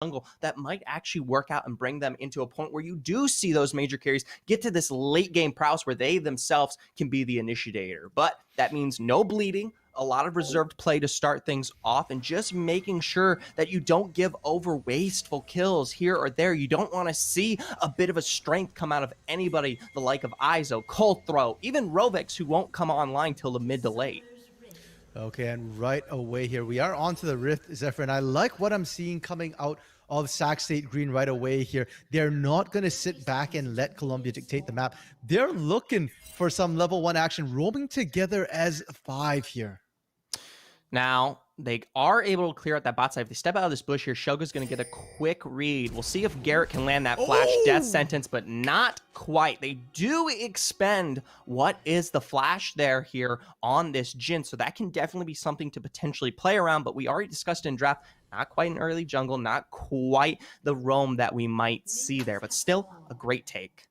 jungle that might actually work out and bring them into a point where you do see those major carries get to this late game prowess where they themselves can be the initiator. But that means no bleeding, a lot of reserved play to start things off, and just making sure that you don't give over wasteful kills here or there. You don't want to see a bit of a strength come out of anybody the like of Izo, Cold Throw, even Rovix, who won't come online till the mid to late. Okay, and right away here, we are onto the Rift, Zephyr, and I like what I'm seeing coming out of Sac State Green right away here. They're not going to sit back and let Colombia dictate the map. They're looking for some level 1 action, roaming together as 5 here. Now, they are able to clear out that bot side. If they step out of this bush here, Shogo's going to get a quick read. We'll see if Garrett can land that flash death sentence, but not quite. They do expend what is the flash there here on this Jhin, so that can definitely be something to potentially play around, but we already discussed in draft, not quite an early jungle, not quite the roam that we might see there, but still a great take.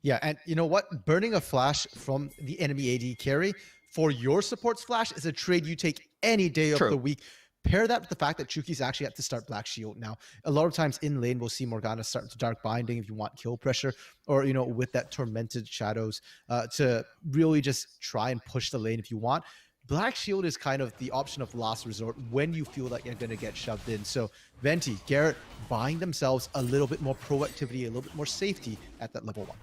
Yeah, and you know what? Burning a flash from the enemy AD carry for your support's flash is a trade you take any day of the week. Pair that with the fact that Chuki's actually had to start Black Shield now. A lot of times in lane, we'll see Morgana start to Dark Binding if you want kill pressure, or, you know, with that Tormented Shadows to really just try and push the lane if you want. Black Shield is kind of the option of last resort when you feel like you're going to get shoved in. So Venti, Garrett buying themselves a little bit more proactivity, a little bit more safety at that level 1.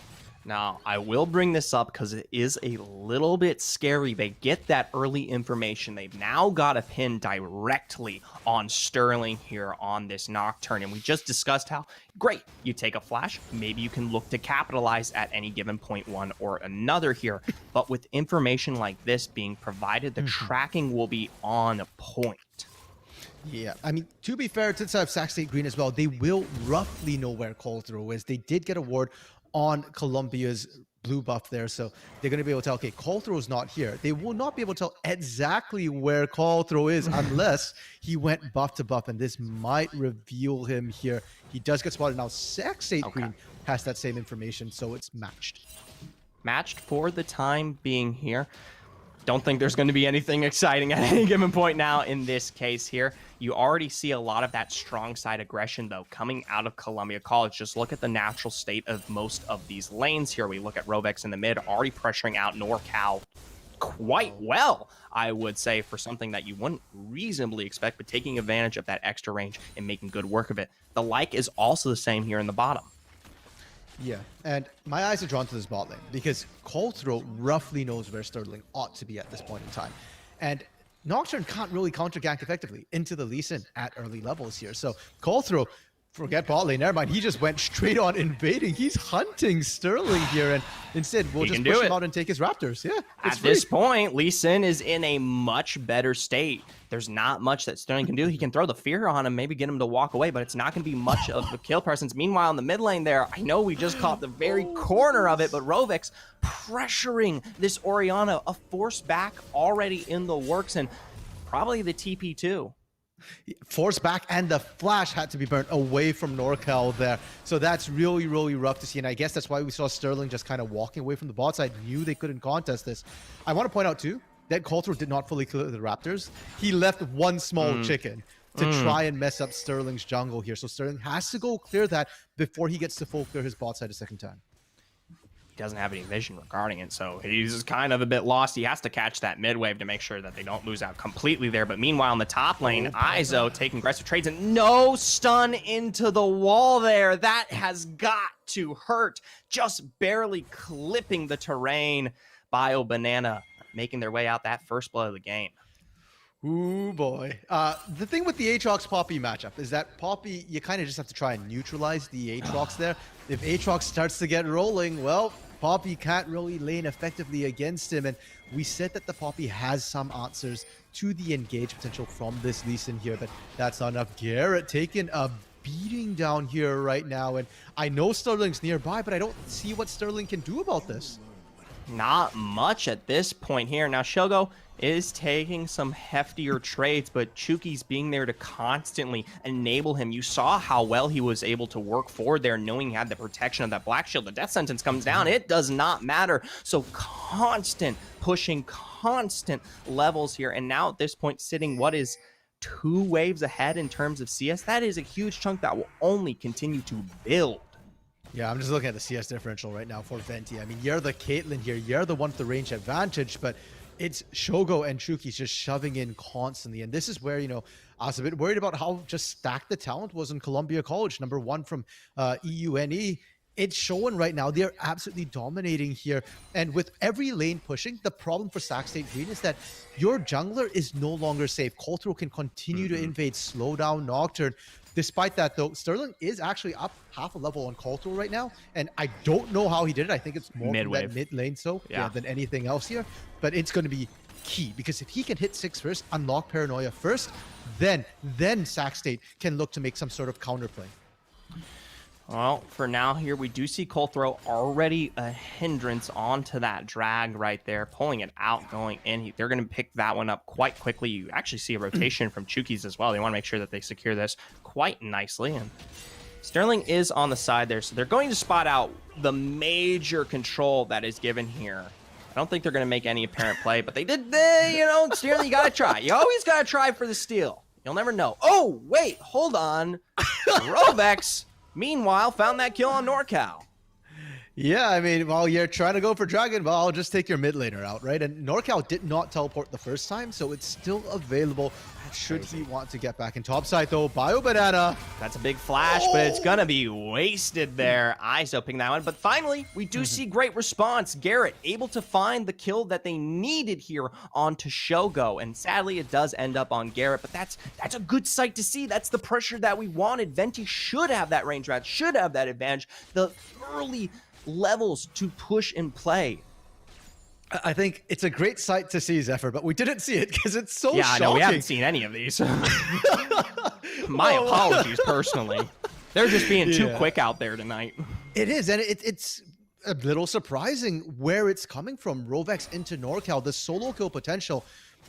Now, I will bring this up because it is a little bit scary. They get that early information. They've now got a pin directly on Sterling here on this Nocturne. And we just discussed how, great, you take a flash. Maybe you can look to capitalize at any given point one or another here. But with information like this being provided, the tracking will be on point. Yeah, I mean, to be fair, since I have Sac State Green as well, they will roughly know where Cold Throw is. They did get a ward on Colombia's blue buff there, so they're going to be able to tell, okay, Cold Throw is not here. They will not be able to tell exactly where Cold Throw is unless he went buff to buff, and this might reveal him here. He does get spotted. Now, Sac State Green has that same information, so it's matched. Matched for the time being here. Don't think there's going to be anything exciting at any given point now in this case here. You already see a lot of that strong side aggression, though, coming out of Columbia College. Just look at the natural state of most of these lanes here. We look at Rovex in the mid, already pressuring out NorCal quite well, I would say, for something that you wouldn't reasonably expect, but taking advantage of that extra range and making good work of it. The like is also the same here in the bottom. Yeah, and my eyes are drawn to this bot lane because Cold Throw roughly knows where Sterling ought to be at this point in time. And Nocturne can't really counter-gank effectively into the Lee Sin at early levels here. So Cold Throw, forget bot lane, never mind. He just went straight on invading. He's hunting Sterling here, and instead we'll just push him out and take his Raptors. Yeah, at this point, Lee Sin is in a much better state. There's not much that Sterling can do. He can throw the fear on him, maybe get him to walk away, but it's not going to be much of a kill presence. Meanwhile, in the mid lane there, I know we just caught the very corner of it, but Rovix pressuring this Orianna, a force back already in the works, and probably the TP too. Force back, and the flash had to be burnt away from NorCal there. So that's really, really rough to see. And I guess that's why we saw Sterling just kind of walking away from the bot side. Knew they couldn't contest this. I want to point out too, that Cold Throw did not fully clear the Raptors. He left one small chicken to try and mess up Sterling's jungle here. So Sterling has to go clear that before he gets to full clear his bot side a second time. Doesn't have any vision regarding it, so he's kind of a bit lost. He has to catch that mid wave to make sure that they don't lose out completely there. But meanwhile, in the top lane, Izo taking aggressive trades and no stun into the wall there. That has got to hurt. Just barely clipping the terrain. Bio Banana making their way out that first blood of the game. Ooh, boy. The thing with the Aatrox Poppy matchup is that Poppy, you kind of just have to try and neutralize the Aatrox there. If Aatrox starts to get rolling, well, Poppy can't really lane effectively against him, and we said that the Poppy has some answers to the engage potential from this Lee Sin here, but that's not enough. Garrett taking a beating down here right now, and I know Sterling's nearby, but I don't see what Sterling can do about this. Not much at this point here. Now, Shogo is taking some heftier trades, but Chuki's being there to constantly enable him. You saw how well he was able to work forward there, knowing he had the protection of that Black Shield. The death sentence comes down. It does not matter. So constant pushing, constant levels here. And now at this point, sitting what is 2 waves ahead in terms of CS. That is a huge chunk that will only continue to build. Yeah, I'm just looking at the CS differential right now for Venti. I mean, you're the Caitlyn here. You're the one with the range advantage, but it's Shogo and Chuki's just shoving in constantly. And this is where, you know, I was a bit worried about how just stacked the talent was in Columbia College. Number 1 from EUNE. It's showing right now. They're absolutely dominating here. And with every lane pushing, the problem for Sac State Green is that your jungler is no longer safe. Coltro can continue to invade, slow down Nocturne. Despite that, though, Sterling is actually up half a level on Coltro right now. And I don't know how he did it. I think it's more from that mid lane than anything else here. But it's going to be key, because if he can hit 6 first, unlock Paranoia first, then Sac State can look to make some sort of counterplay. Well, for now here, we do see Colthrow already a hindrance onto that drag right there, pulling it out, going in. They're going to pick that one up quite quickly. You actually see a rotation from Chuki's as well. They want to make sure that they secure this quite nicely. And Sterling is on the side there, so they're going to spot out the major control that is given here. I don't think they're going to make any apparent play, but they did, you know, Sterling, you got to try. You always got to try for the steal. You'll never know. Oh, wait, hold on. Rovex, meanwhile, found that kill on NorCal. Yeah, I mean, while you're trying to go for Dragon Ball, I'll just take your mid laner out, right? And NorCal did not teleport the first time, so it's still available should he want to get back in topside, though. Bio Banana. That's a big flash, but it's going to be wasted there. ISO picking that one. But finally, we do see great response. Garrett able to find the kill that they needed here onto Shogo. And sadly, it does end up on Garrett, but that's a good sight to see. That's the pressure that we wanted. Venti should have that range rat, should have that advantage. The early levels to push and play. I think it's a great sight to see, Zephyr, but we didn't see it because it's so shocking. I know, we haven't seen any of these. My apologies, personally. They're just being too quick out there tonight. It is, and it's a little surprising where it's coming from. Rovex into NorCal, the solo kill potential.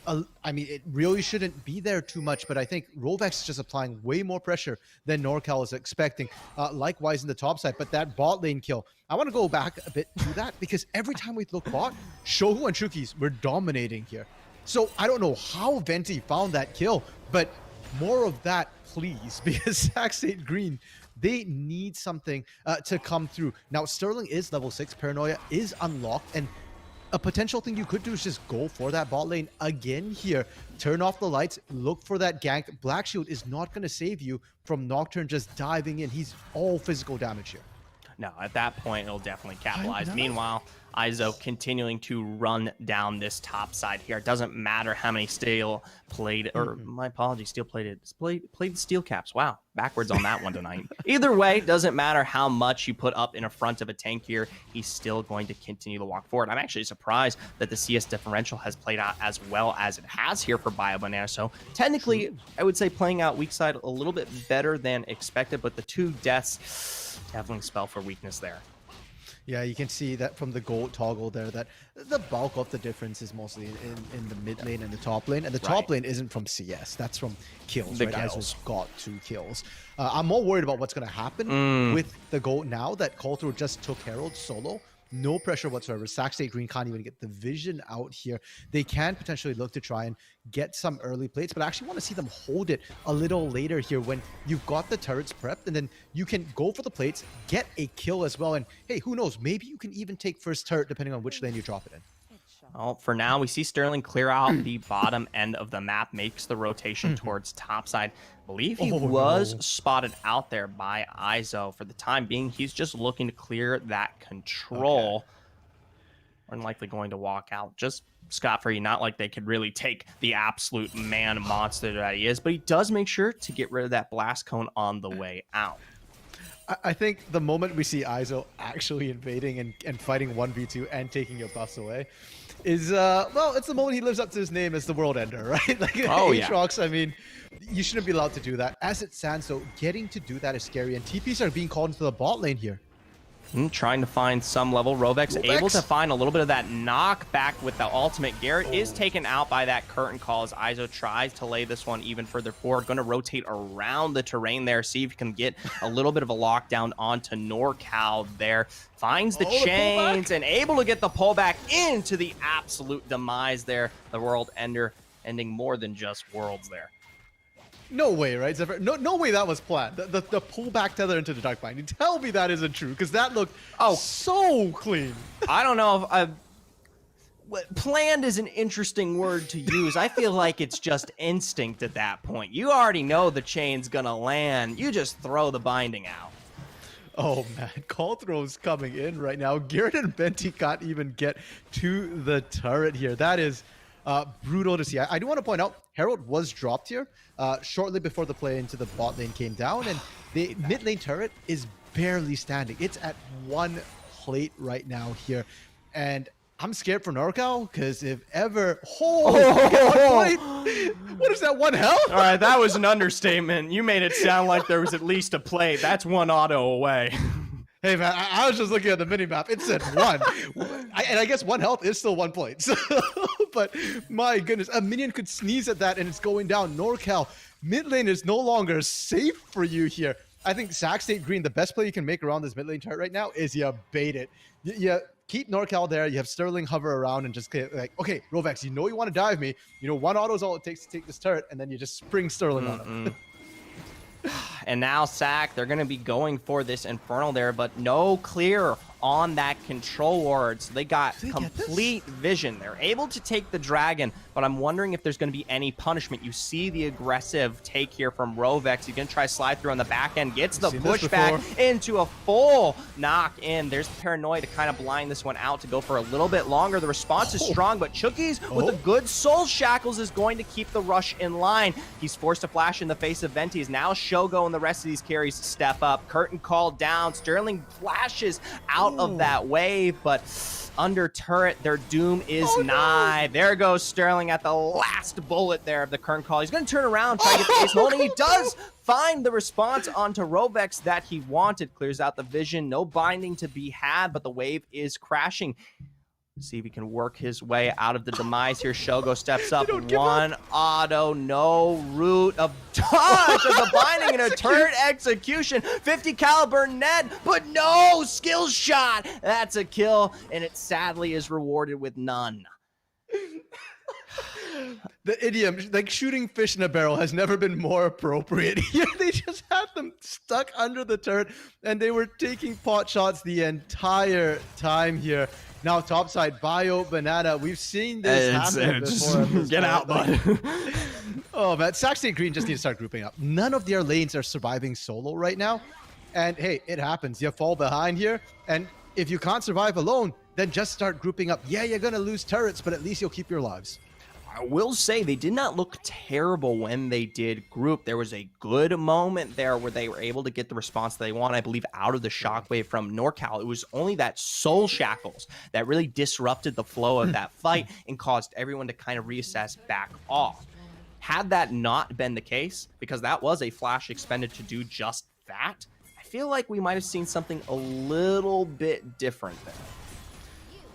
I mean, it really shouldn't be there too much, but I think Rovex is just applying way more pressure than NorCal is expecting. Likewise in the top side, but that bot lane kill, I want to go back a bit to that because every time we look bot, Shogo and Chuki's were dominating here. So I don't know how Venti found that kill, but more of that, please, because Sac State Green, they need something to come through. Now, Sterling is level 6, Paranoia is unlocked, and a potential thing you could do is just go for that bot lane again here. Turn off the lights, look for that gank. Black Shield is not going to save you from Nocturne just diving in. He's all physical damage here. No, at that point, it'll definitely capitalize. Meanwhile, ISO continuing to run down this top side here. It doesn't matter how many steel played, or my apologies, steel played steel caps. Wow, backwards on that one tonight. Either way, doesn't matter how much you put up in front of a tank here, he's still going to continue to walk forward. I'm actually surprised that the CS differential has played out as well as it has here for Bio Banana. So technically, I would say playing out weak side a little bit better than expected, but the 2 deaths definitely spell for weakness there. Yeah, you can see that from the gold toggle there, that the bulk of the difference is mostly in the mid lane and the top lane. And the top lane isn't from CS, that's from kills, right? Iso's got 2 kills. I'm more worried about what's going to happen with the gold now that Coltro just took Herald solo. No pressure whatsoever. Sac State Green can't even get the vision out here. They can potentially look to try and get some early plates, but I actually want to see them hold it a little later here when you've got the turrets prepped, and then you can go for the plates, get a kill as well, and hey, who knows, maybe you can even take first turret depending on which lane you drop it in. Well, for now, we see Sterling clear out the bottom end of the map, makes the rotation towards topside. I believe he was spotted out there by ISO. For the time being, he's just looking to clear that control. Unlikely going to walk out just scot-free. Not like they could really take the absolute man monster that he is, but he does make sure to get rid of that blast cone on the way out. I think the moment we see ISO actually invading and fighting 1v2 and taking your buffs away is, well, it's the moment he lives up to his name as the World Ender, right? Like, Aatrox, I mean, you shouldn't be allowed to do that. As it stands, though, getting to do that is scary, and TPs are being called into the bot lane here. Trying to find some level. Rovex able to find a little bit of that knockback with the ultimate. Garrett is taken out by that curtain call as ISO tries to lay this one even further forward. Going to rotate around the terrain there, see if you can get a little bit of a lockdown onto NorCal there. Finds the chains and able to get the pullback into the absolute demise there. The World Ender ending more than just worlds there. No way, right, Zephyr? No way that was planned. The pullback tether into the Dark Binding. Tell me that isn't true, because that looked so clean. I don't know if planned is an interesting word to use. I feel like it's just instinct at that point. You already know the chain's gonna land. You just throw the binding out. Oh man, call throws coming in right now. Garrett and Venti can't even get to the turret here. That is brutal to see. I do want to point out, Herald was dropped here shortly before the play into the bot lane came down, and the mid lane turret is barely standing. It's at one plate right now here, and I'm scared for NorCal, because if ever... what is that, one health? All right, that was an understatement. You made it sound like there was at least a play. That's one auto away. Hey, man, I was just looking at the minimap. It said one. And I guess one health is still 1 plate. So, but my goodness, a minion could sneeze at that and it's going down. NorCal, mid lane is no longer safe for you here. I think Sac State Green, the best play you can make around this mid lane turret right now is you bait it. You keep NorCal there. You have Sterling hover around and just get like, okay, Rovex, you know you want to dive me. You know, one auto is all it takes to take this turret, and then you just spring Sterling on him. And now Sac, they're going to be going for this Infernal there, but no clear on that control ward. So they got complete vision. They're able to take the dragon, but I'm wondering if there's going to be any punishment. You see the aggressive take here from Rovex. He's going to try to slide through on the back end, gets the pushback into a full knock in. There's the paranoia to kind of blind this one out to go for a little bit longer. The response is strong, but Chookies with a good soul shackles is going to keep the rush in line. He's forced to flash in the face of Venti. Now Shogo and the rest of these carries step up. Curtain called down. Sterling flashes out of that wave, but under turret, their doom is nigh. No. There goes Sterling at the last bullet there of the current call. He's going to turn around, try to get the ace holding. He does find the response onto Rovex that he wanted. Clears out the vision. No binding to be had, but the wave is crashing. See if he can work his way out of the demise here. Shogo steps up. One auto, no root of touch of the binding and a turret execution. 50 caliber net, but no skill shot. That's a kill, and it sadly is rewarded with none. The idiom, like shooting fish in a barrel, has never been more appropriate. Here they just had them stuck under the turret, and they were taking pot shots the entire time here. Now topside, Bio, Banana. We've seen this happen before. Get out, bud. Oh, man. Sac State Green just need to start grouping up. None of their lanes are surviving solo right now. And hey, it happens. You fall behind here. And if you can't survive alone, then just start grouping up. Yeah, you're going to lose turrets, but at least you'll keep your lives. I will say they did not look terrible when they did group. There was a good moment there where they were able to get the response they want, I believe, out of the shockwave from NorCal. It was only that soul shackles that really disrupted the flow of that fight and caused everyone to kind of reassess back off. Had that not been the case, because that was a flash expended to do just that, I feel like we might have seen something a little bit different there.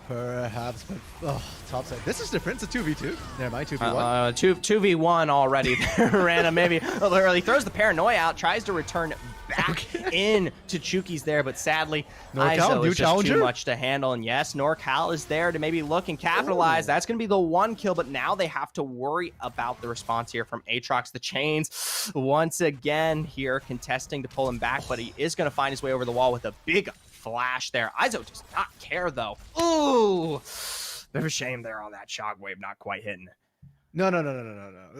Perhaps, but topside. This is different. It's a 2v2. Never mind, 2v1. 2v1 already there. Random, maybe a little early. Throws the paranoia out, tries to return back in to Chuki's there, but sadly, ISO is just too much to handle. And yes, NorCal is there to maybe look and capitalize. That's going to be the one kill, but now they have to worry about the response here from Aatrox. The chains once again here contesting to pull him back, but he is going to find his way over the wall with a big flash there. Iso does not care though. Ooh, bit of a shame there on that shockwave not quite hitting. No.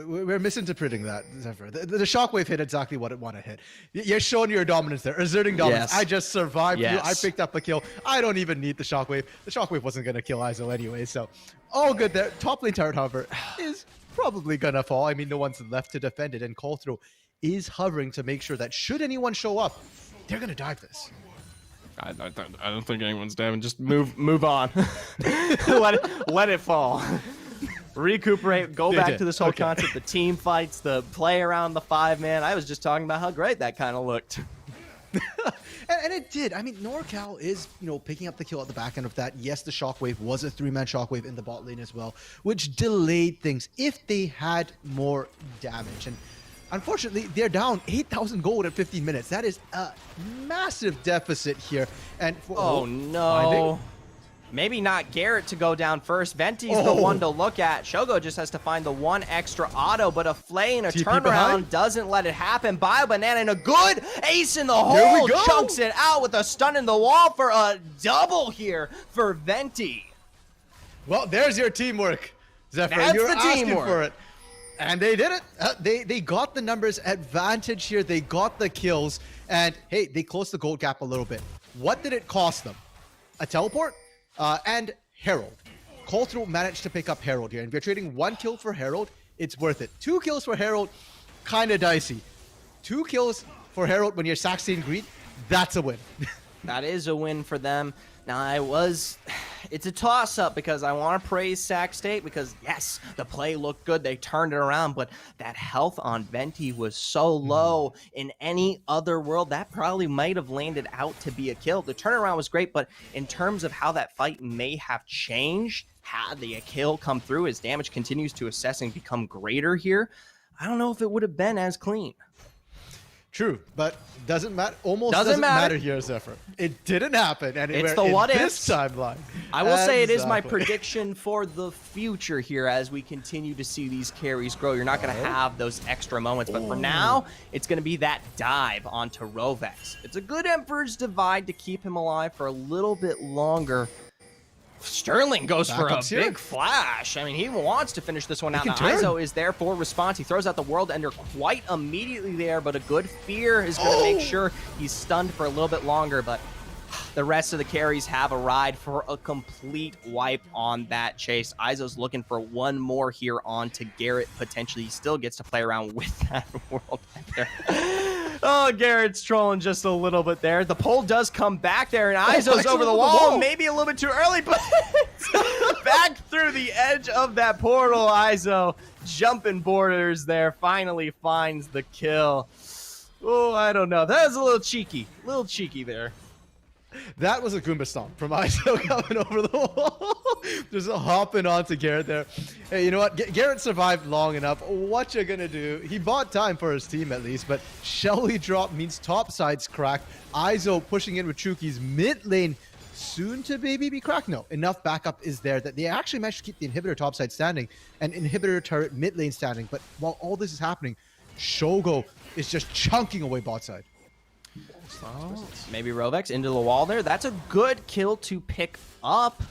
We're misinterpreting that, Zephyr. The shockwave hit exactly what it wanted to hit. You're showing your dominance there, asserting dominance. Yes. I just survived you. I picked up a kill. I don't even need the shockwave. The shockwave wasn't going to kill Iso anyway, so all good there. Top lane turret, however, is probably going to fall. I mean, no one's left to defend it, and Call Throw is hovering to make sure that should anyone show up, they're going to dive this. I don't think anyone's damaged. Just move on. let it fall. Recuperate. Go back to this whole concept. The team fights, the play around the 5-man. I was just talking about how great that kind of looked. And it did. I mean, NorCal is, picking up the kill at the back end of that. Yes, the shockwave was a 3-man shockwave in the bot lane as well, which delayed things if they had more damage. And unfortunately, they're down 8,000 gold at 15 minutes. That is a massive deficit here. And for, no. Maybe not Garrett to go down first. Venti's the one to look at. Shogo just has to find the one extra auto, but a flame, a turnaround doesn't let it happen. Bio Banana and a good ace in the hole. Chunks it out with a stun in the wall for a double here for Venti. Well, there's your teamwork, Zephyr. That's You're the asking teamwork. for it. And they did it. They got the numbers advantage here. They got the kills. And hey, they closed the gold gap a little bit. What did it cost them? A teleport? And Herald. Call Through managed to pick up Herald here. And if you're trading 1 kill for Herald, it's worth it. 2 kills for Herald, kind of dicey. 2 kills for Herald when you're Saxon Green, that's a win. That is a win for them. Now, it's a toss-up because I want to praise Sac State because, yes, the play looked good. They turned it around, but that health on Venti was so low. In any other world, that probably might have landed out to be a kill. The turnaround was great, but in terms of how that fight may have changed, had the kill come through as damage continues to assess and become greater here, I don't know if it would have been as clean. True, but doesn't matter. Almost doesn't matter here, Zephyr. It didn't happen anywhere it's the what in ifs. this timeline. I will say it is my prediction for the future here as we continue to see these carries grow. You're not going to have those extra moments, but for now, it's going to be that dive onto Rovex. It's a good Emperor's Divide to keep him alive for a little bit longer. Sterling goes for a big flash. I mean, he wants to finish this one out. Now, Izo is there for response. He throws out the World Ender quite immediately there, but a good fear is going to make sure he's stunned for a little bit longer, but the rest of the carries have a ride for a complete wipe on that chase. Izo's looking for one more here on to Garrett. Potentially, he still gets to play around with that World Ender. Oh, Garrett's trolling just a little bit there. The pole does come back there, and Izo's over the wall. Maybe a little bit too early, but back through the edge of that portal. Izo jumping borders there, finally finds the kill. Oh, I don't know. That was a little cheeky there. That was a Goomba stomp from Izo coming over the wall. Just hopping onto Garrett there. Hey, you know what? Garrett survived long enough. What you gonna do? He bought time for his team at least, but Shelly drop means top side's cracked. Izo pushing in with Chuki's mid lane. Soon to maybe be cracked. No, enough backup is there that they actually managed to keep the inhibitor top side standing and inhibitor turret mid lane standing. But while all this is happening, Shogo is just chunking away bot side. Oh, maybe Rovex into the wall there. That's a good kill to pick up.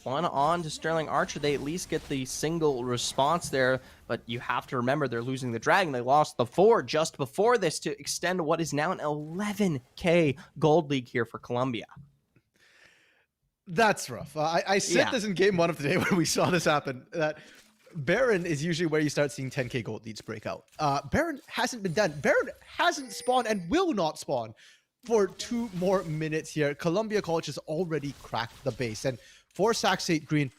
One on to Sterling Archer. They at least get the single response there, but you have to remember they're losing the Dragon. They lost the 4 just before this to extend what is now an 11K gold league here for Colombia. That's rough. I said this in game 1 of today when we saw this happen, that Baron is usually where you start seeing 10K gold leads break out. Baron hasn't been done. Baron hasn't spawned and will not spawn for 2 more minutes here. Columbia College has already cracked the base. And for Sac State Green,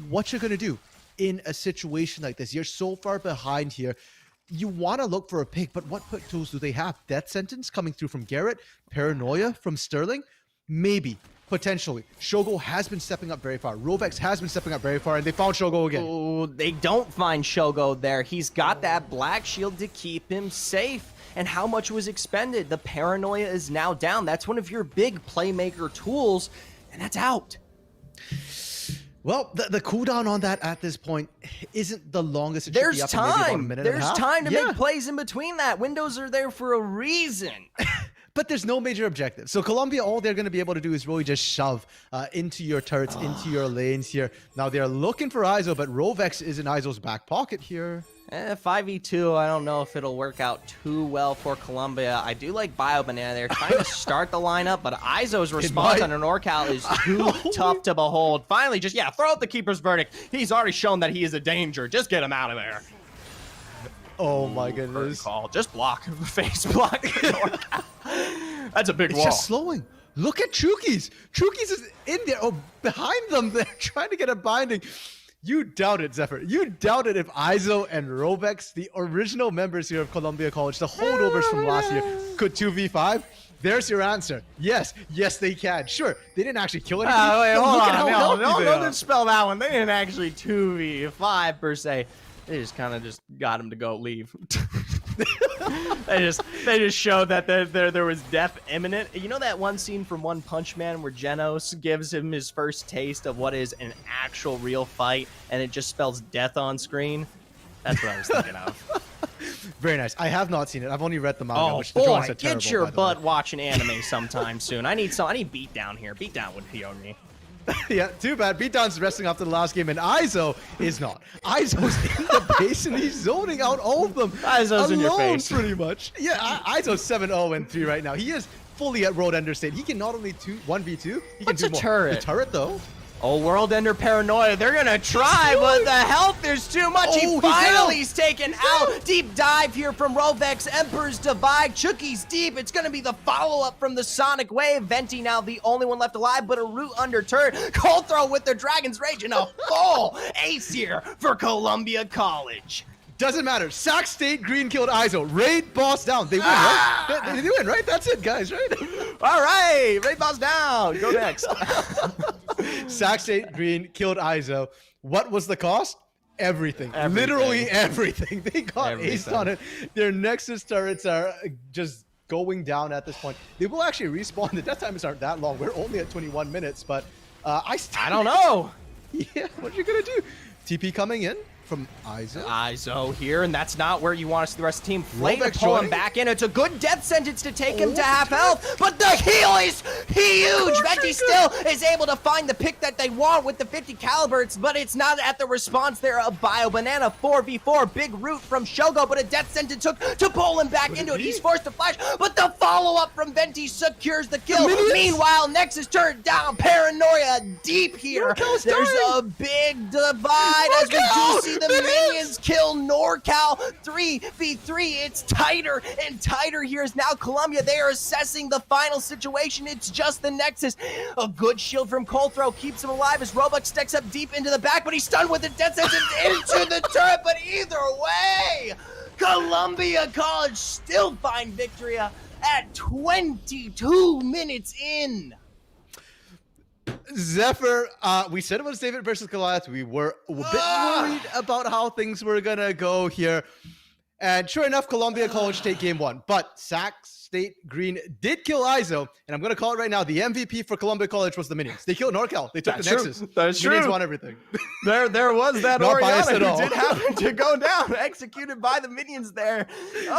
what you're going to do in a situation like this? You're so far behind here. You want to look for a pick, but what pick tools do they have? Death Sentence coming through from Garrett, Paranoia from Sterling, maybe. Potentially. Shogo has been stepping up very far. Rovex has been stepping up very far, and they found Shogo again. Oh, they don't find Shogo there. He's got that black shield to keep him safe. And how much was expended? The Paranoia is now down. That's one of your big playmaker tools, and that's out. Well, the cooldown on that at this point isn't the longest. It There's should be up time. In maybe about a minute There's and a half. time to make plays in between that. Windows are there for a reason. But there's no major objective. So Colombia, all they're going to be able to do is really just shove into your turrets, into your lanes here. Now they're looking for Izo, but Rovex is in Izo's back pocket here. 5v2, I don't know if it'll work out too well for Colombia. I do like Bio Banana. They're trying to start the lineup, but Izo's response on an Orcal is too tough to behold. Finally, just, throw out the Keeper's Verdict. He's already shown that he is a danger. Just get him out of there. Oh my goodness. Call. Just block. Face block. That's a big wall. It's just slowing. Look at Chuki's. Chuki's is in there. Oh, behind them. They're trying to get a binding. You doubt it, Zephyr. You doubt it if Izo and Rovex, the original members here of Columbia College, the holdovers from last year, could 2v5. There's your answer. Yes, they can. Sure, they didn't actually kill anything. Wait, hold on. Don't spell that one. They didn't actually 2v5 per se. They just kind of just got him to go leave. They just showed that there was death imminent. You know that one scene from One Punch Man where Genos gives him his first taste of what is an actual real fight, and it just spells death on screen? That's what I was thinking of. Very nice. I have not seen it. I've only read the manga. Oh which the boy, drawings are terrible, get your by the butt way. watching anime sometime soon. I need Beatdown here. Beatdown would heal me. Yeah, too bad. Beatdown's resting after the last game, and Izo is not. Izo's in the base, and he's zoning out all of them. Izo's alone, in your face. pretty much. Yeah, Izo's 7-0-3 right now. He is fully at Road Ender state. He can not only 1v2, he can What's do a more. turret? The turret, though. Oh, World Ender Paranoia. They're going to try, but the health is too much. He finally's taken out. Deep dive here from Rovex. Emperor's Divide. Chucky's deep. It's going to be the follow-up from the Sonic Wave. Venti now the only one left alive, but a root under turret. Cold Throw with their Dragon's Rage and a full ace here for Columbia College. Doesn't matter. Sac State Green killed Izo. Raid boss down. They win, right? They win, right? That's it, guys, right? All right. Raid boss down. Go next. Sac State Green killed Izo. What was the cost? Everything. Literally everything. They got aced on it. Their Nexus turrets are just going down at this point. They will actually respawn. The death times aren't that long. We're only at 21 minutes, but I don't know. Yeah, what are you going to do? TP coming in from Izo. Izo here, and that's not where you want to see the rest of the team. Flame to Rovex pull him joining. back in. It's a good death sentence to take him to half health, but the heal is huge. Venti still is able to find the pick that they want with the 50 calibers, but it's not at the response there of Bio Banana. 4v4, big root from Shogo, but a death sentence took to pull him back into it. He's forced to flash, but the follow-up from Venti secures the kill. Meanwhile, Nexus turned down. Paranoia deep here. There's a big divide as we do see the minions kill NorCal. 3v3. It's tighter and tighter here is now Columbia. They are assessing the final situation. It's just the Nexus. A good shield from Cold Throw keeps him alive as Robux stacks up deep into the back, but he's stunned with the death sentence into the turret. But either way, Columbia College still find victory at 22 minutes in. Zephyr, we said it was David versus Goliath. We were a bit worried about how things were going to go here. And sure enough, Columbia College take game one. But Sac State Green did kill Izo. And I'm going to call it right now. The MVP for Columbia College was the Minions. They killed NorCal. They took the Nexus. That's Minions true. won everything. There was that Not biased Oriana at all. who did happen to go down, executed by the Minions there.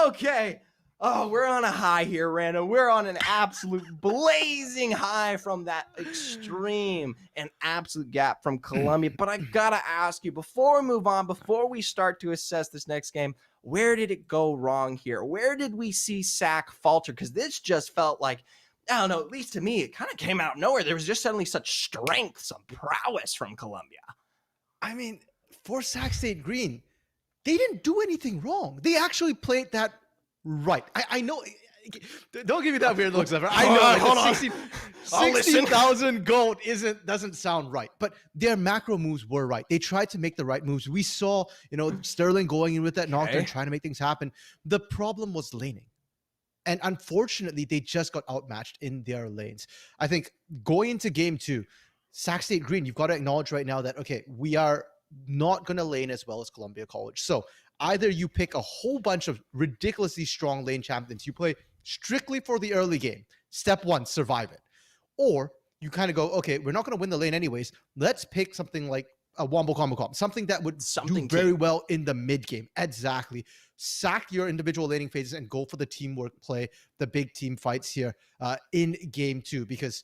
Okay. Oh, we're on a high here, Random. We're on an absolute blazing high from that extreme and absolute gap from Columbia. But I gotta ask you, before we move on, before we start to assess this next game, where did it go wrong here? Where did we see Sac falter? Because this just felt like, I don't know, at least to me, it kind of came out of nowhere. There was just suddenly such strength, some prowess from Columbia. I mean, for Sac State Green, they didn't do anything wrong. They actually played that right. I know. Don't give me that weird look, Zephyr. I know. Hold on. 60,000 gold doesn't sound right, but their macro moves were right. They tried to make the right moves. We saw, Sterling going in with that knockdown, trying to make things happen. The problem was laning. And unfortunately, they just got outmatched in their lanes. I think going into game two, Sac State Green, you've got to acknowledge right now that, okay, we are not going to lane as well as Columbia College. So either you pick a whole bunch of ridiculously strong lane champions, you play strictly for the early game. Step one, survive it. Or you kind of go, okay, we're not going to win the lane anyways. Let's pick something like a Wombo Combo Comp, something that would do very well in the mid game. Exactly. Sack your individual laning phases and go for the teamwork play, the big team fights here in game two, because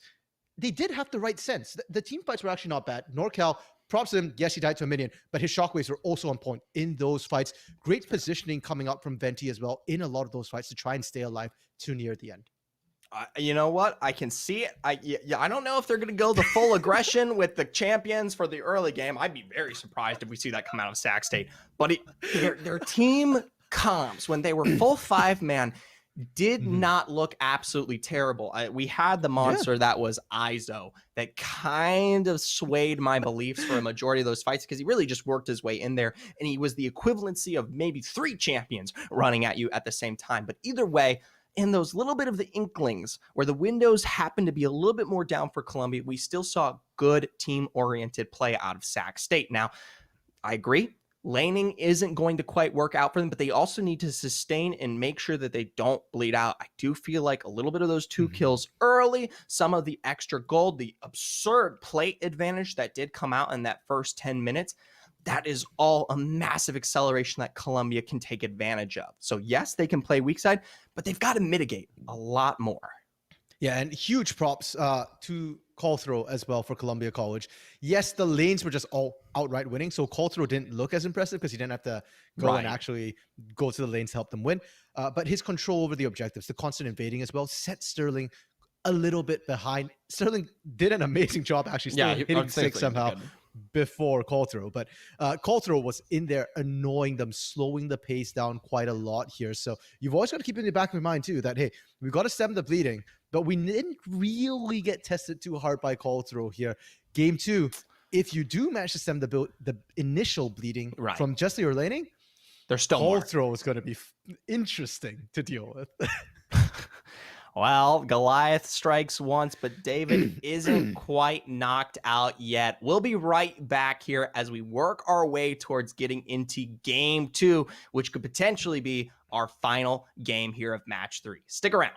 they did have the right sense. The team fights were actually not bad. NorCal, props to him. Yes, he died to a minion, but his shockwaves were also on point in those fights. Great positioning coming up from Venti as well in a lot of those fights to try and stay alive to near the end. You know what? I can see it. I don't know if they're going to go the full aggression with the champions for the early game. I'd be very surprised if we see that come out of Sac State. But their team comps, when they were full 5-man, did not look absolutely terrible. We had the monster that was Izo that kind of swayed my beliefs for a majority of those fights because he really just worked his way in there, and he was the equivalency of maybe 3 champions running at you at the same time. But either way, in those little bit of the inklings where the windows happened to be a little bit more down for Columbia, we still saw good team-oriented play out of Sac State. Now, I agree. Laning isn't going to quite work out for them, but they also need to sustain and make sure that they don't bleed out. I do feel like a little bit of those 2 kills early, some of the extra gold, the absurd plate advantage that did come out in that first 10 minutes, that is all a massive acceleration that Colombia can take advantage of. So yes, they can play weak side, but they've got to mitigate a lot more. Yeah, and huge props to call throw as well for Columbia College. Yes, the lanes were just all outright winning, so call throw didn't look as impressive because he didn't have to go and actually go to the lanes to help them win. But his control over the objectives, the constant invading as well, set Sterling a little bit behind. Sterling did an amazing job actually still hitting 6 somehow before Colthrow, but Colthrow was in there annoying them, slowing the pace down quite a lot here. So you've always got to keep in the back of your mind too that, hey, we've got to stem the bleeding, but we didn't really get tested too hard by Colthrow here. Game 2, if you do manage to stem the initial bleeding from just your laning, there's still Colthrow is going to be interesting to deal with. Well, Goliath strikes once, but David isn't quite knocked out yet. We'll be right back here as we work our way towards getting into game 2, which could potentially be our final game here of match 3. Stick around.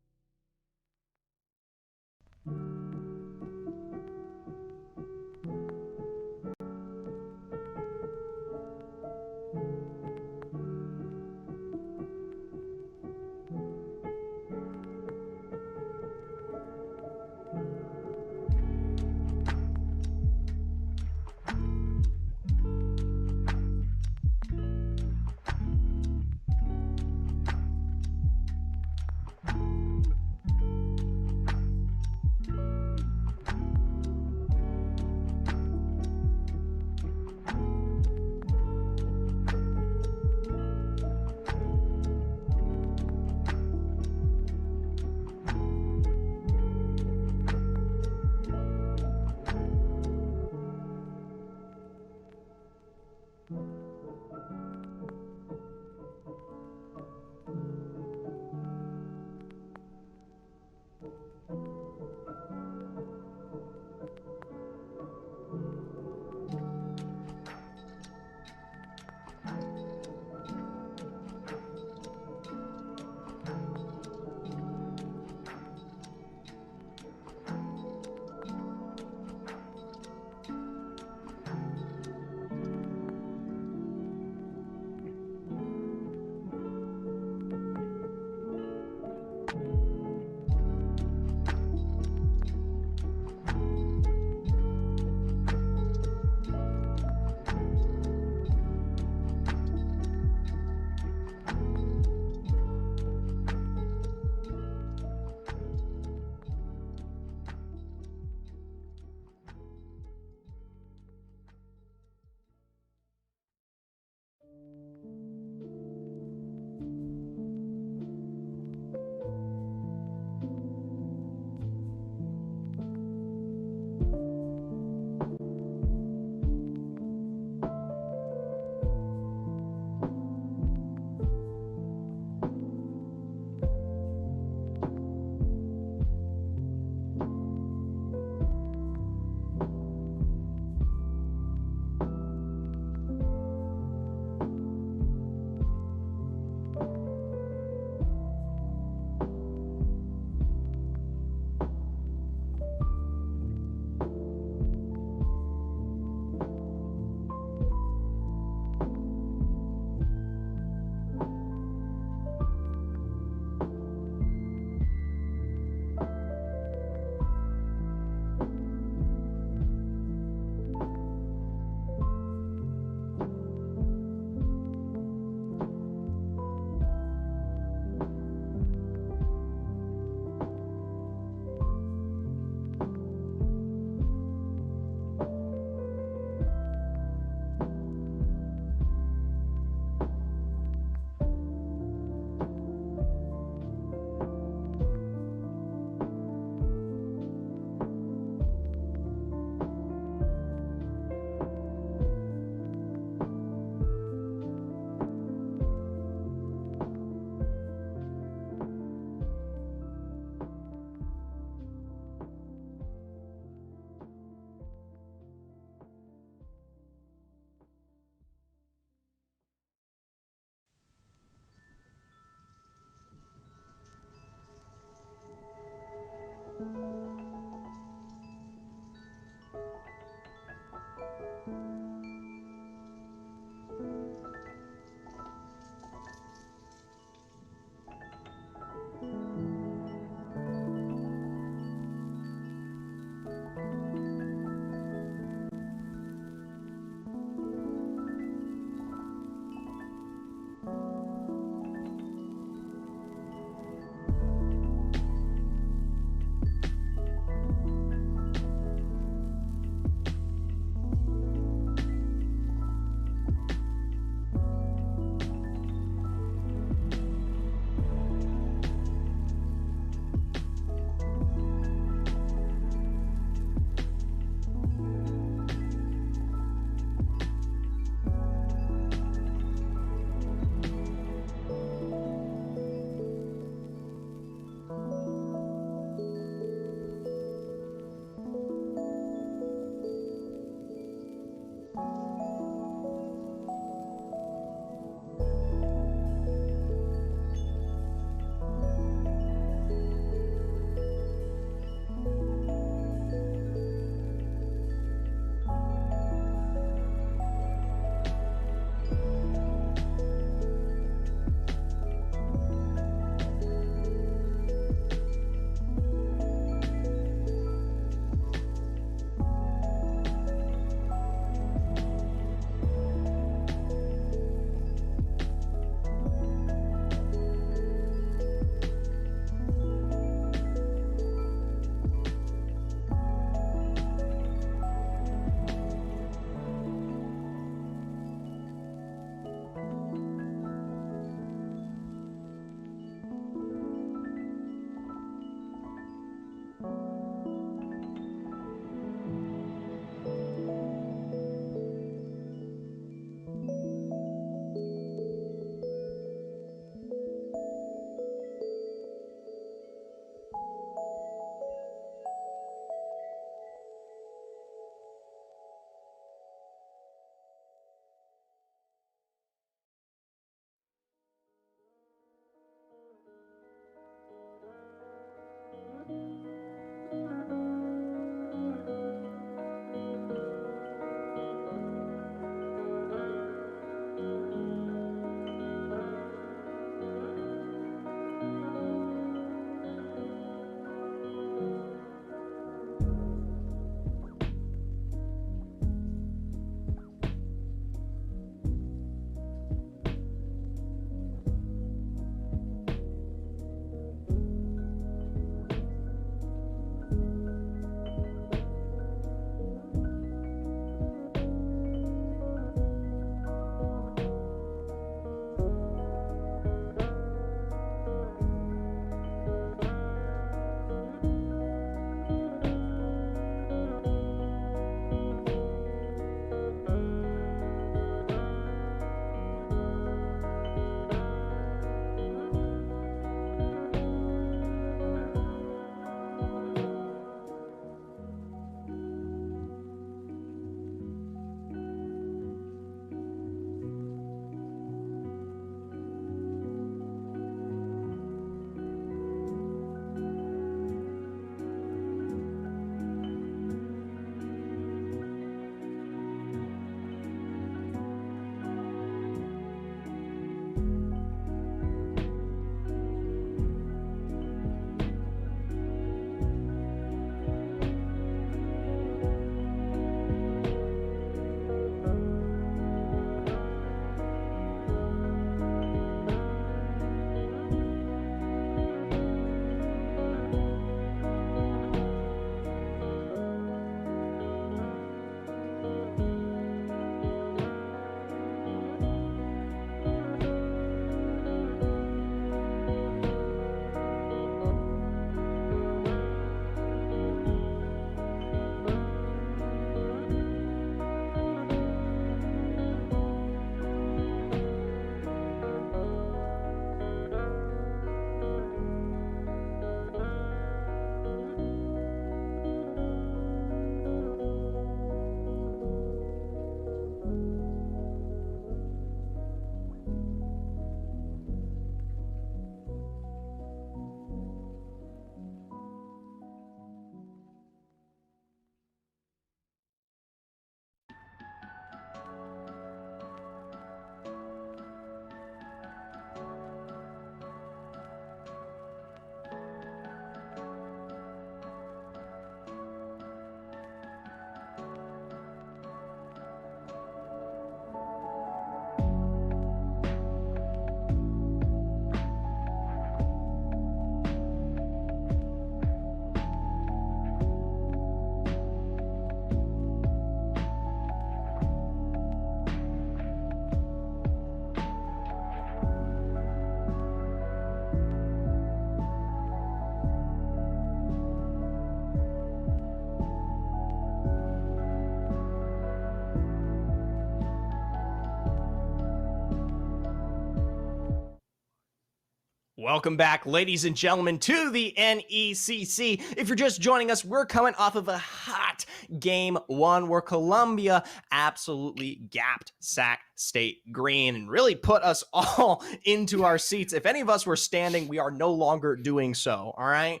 Welcome back, ladies and gentlemen, to the NECC. If you're just joining us, we're coming off of a hot game one where Colombia absolutely gapped Sac State Green and really put us all into our seats. If any of us were standing, we are no longer doing so, all right?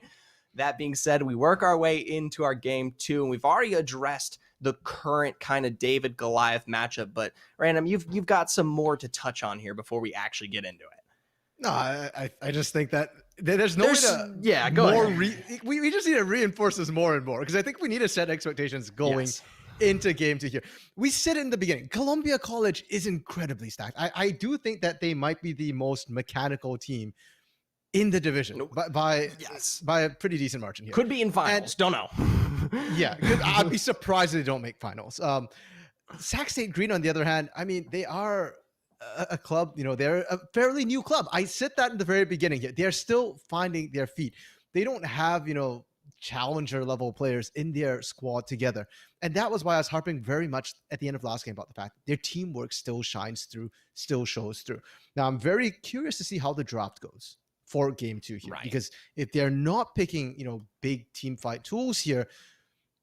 That being said, we work our way into our game two, and we've already addressed the current kind of David Goliath matchup, but Random, you've got some more to touch on here before we actually get into it. No, I just think that there's no way to go ahead. We just need to reinforce this more and more, because I think we need to set expectations going into game two here. We said it in the beginning, Columbia College is incredibly stacked. I do think that they might be the most mechanical team in the division by a pretty decent margin here. Could be in finals, don't know. Yeah, I'd be surprised if they don't make finals. Sac State Green, on the other hand, I mean, they are a club, they're a fairly new club. I said that in the very beginning here. They're still finding their feet. They don't have, challenger level players in their squad together. And that was why I was harping very much at the end of last game about the fact that their teamwork still shines through, still shows through. Now, I'm very curious to see how the draft goes for game two here, because if they're not picking, big team fight tools here,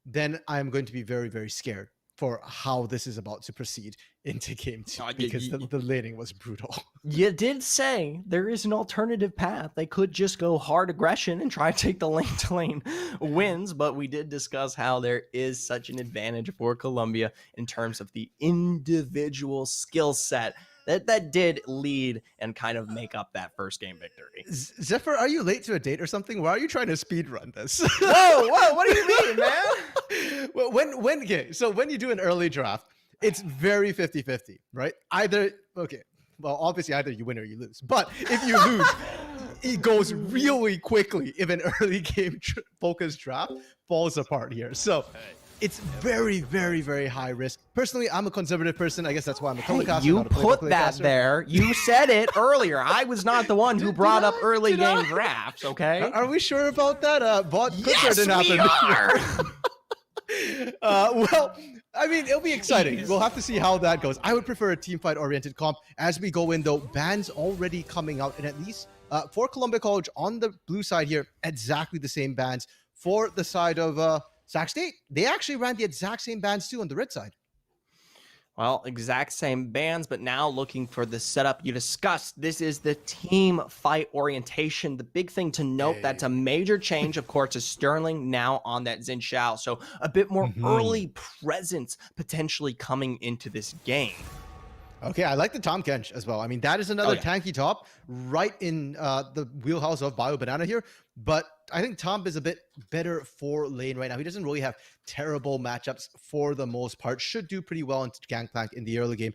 then I'm going to be very, very scared for how this is about to proceed into game two, because the laning was brutal. You did say there is an alternative path. They could just go hard aggression and try to take the lane to lane wins, but we did discuss how there is such an advantage for Colombia in terms of the individual skill set that did lead and kind of make up that first game victory. Zephyr, are you late to a date or something? Why are you trying to speed run this? Whoa, what do you mean, man? Well, when you do an early draft, it's very 50-50, right? Either you win or you lose. But if you lose, it goes really quickly if an early game focused draft falls apart here. So it's very, very, very high risk. Personally, I'm a conservative person. I guess that's why I'm a telecaster. You put that there. You said it earlier. I was not the one who brought up early game drafts, okay? Are we sure about that? Yes, we are! Well, I mean, it'll be exciting. We'll have to see how that goes. I would prefer a team fight oriented comp. As we go in, though, bans already coming out, and at least for Columbia College on the blue side here, exactly the same bans. For the side of Sac State, they actually ran the exact same bans too on the red side. Well, exact same bans, but now looking for the setup you discussed. This is the team fight orientation. The big thing to note, that's a major change, of course, is Sterling now on that Xin Shao. So a bit more early presence potentially coming into this game. Okay, I like the Tom Kench as well. I mean, that is another tanky top right in the wheelhouse of Bio Banana here. But I think Tom is a bit better for lane right now. He doesn't really have terrible matchups for the most part. Should do pretty well into Gangplank in the early game.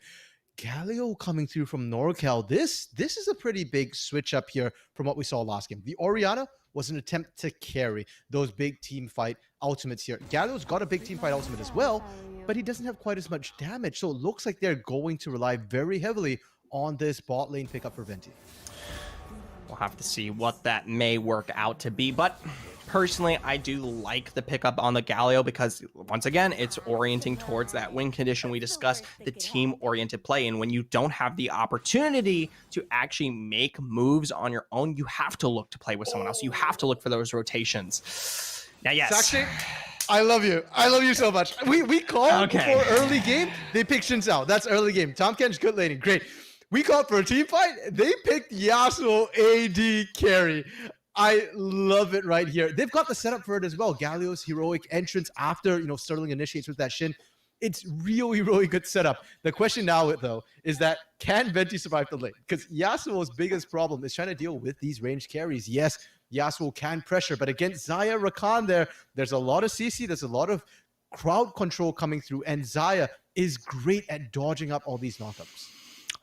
Galio coming through from NorCal. This is a pretty big switch up here from what we saw last game. The Orianna was an attempt to carry those big team fight ultimates here. Galio's got a big team fight ultimate as well, but he doesn't have quite as much damage. So it looks like they're going to rely very heavily on this bot lane pickup for Venti. We'll have to see what that may work out to be, but personally, I do like the pickup on the Galio because, once again, it's orienting towards that win condition we discussed, the team-oriented play. And when you don't have the opportunity to actually make moves on your own, you have to look to play with someone else. You have to look for those rotations. Now, yes. I love you. I love you so much. We called for early game. They picked Xin Zhao. That's early game. Tom Kench, good laning. Great. We called for a team fight. They picked Yasuo AD carry. I love it right here. They've got the setup for it as well. Galio's heroic entrance after, Sterling initiates with that Shin. It's really, really good setup. The question now, though, is that can Venti survive the lane? Because Yasuo's biggest problem is trying to deal with these ranged carries. Yes, Yasuo can pressure, but against Xayah Rakan there's a lot of CC, there's a lot of crowd control coming through, and Xayah is great at dodging up all these knockups.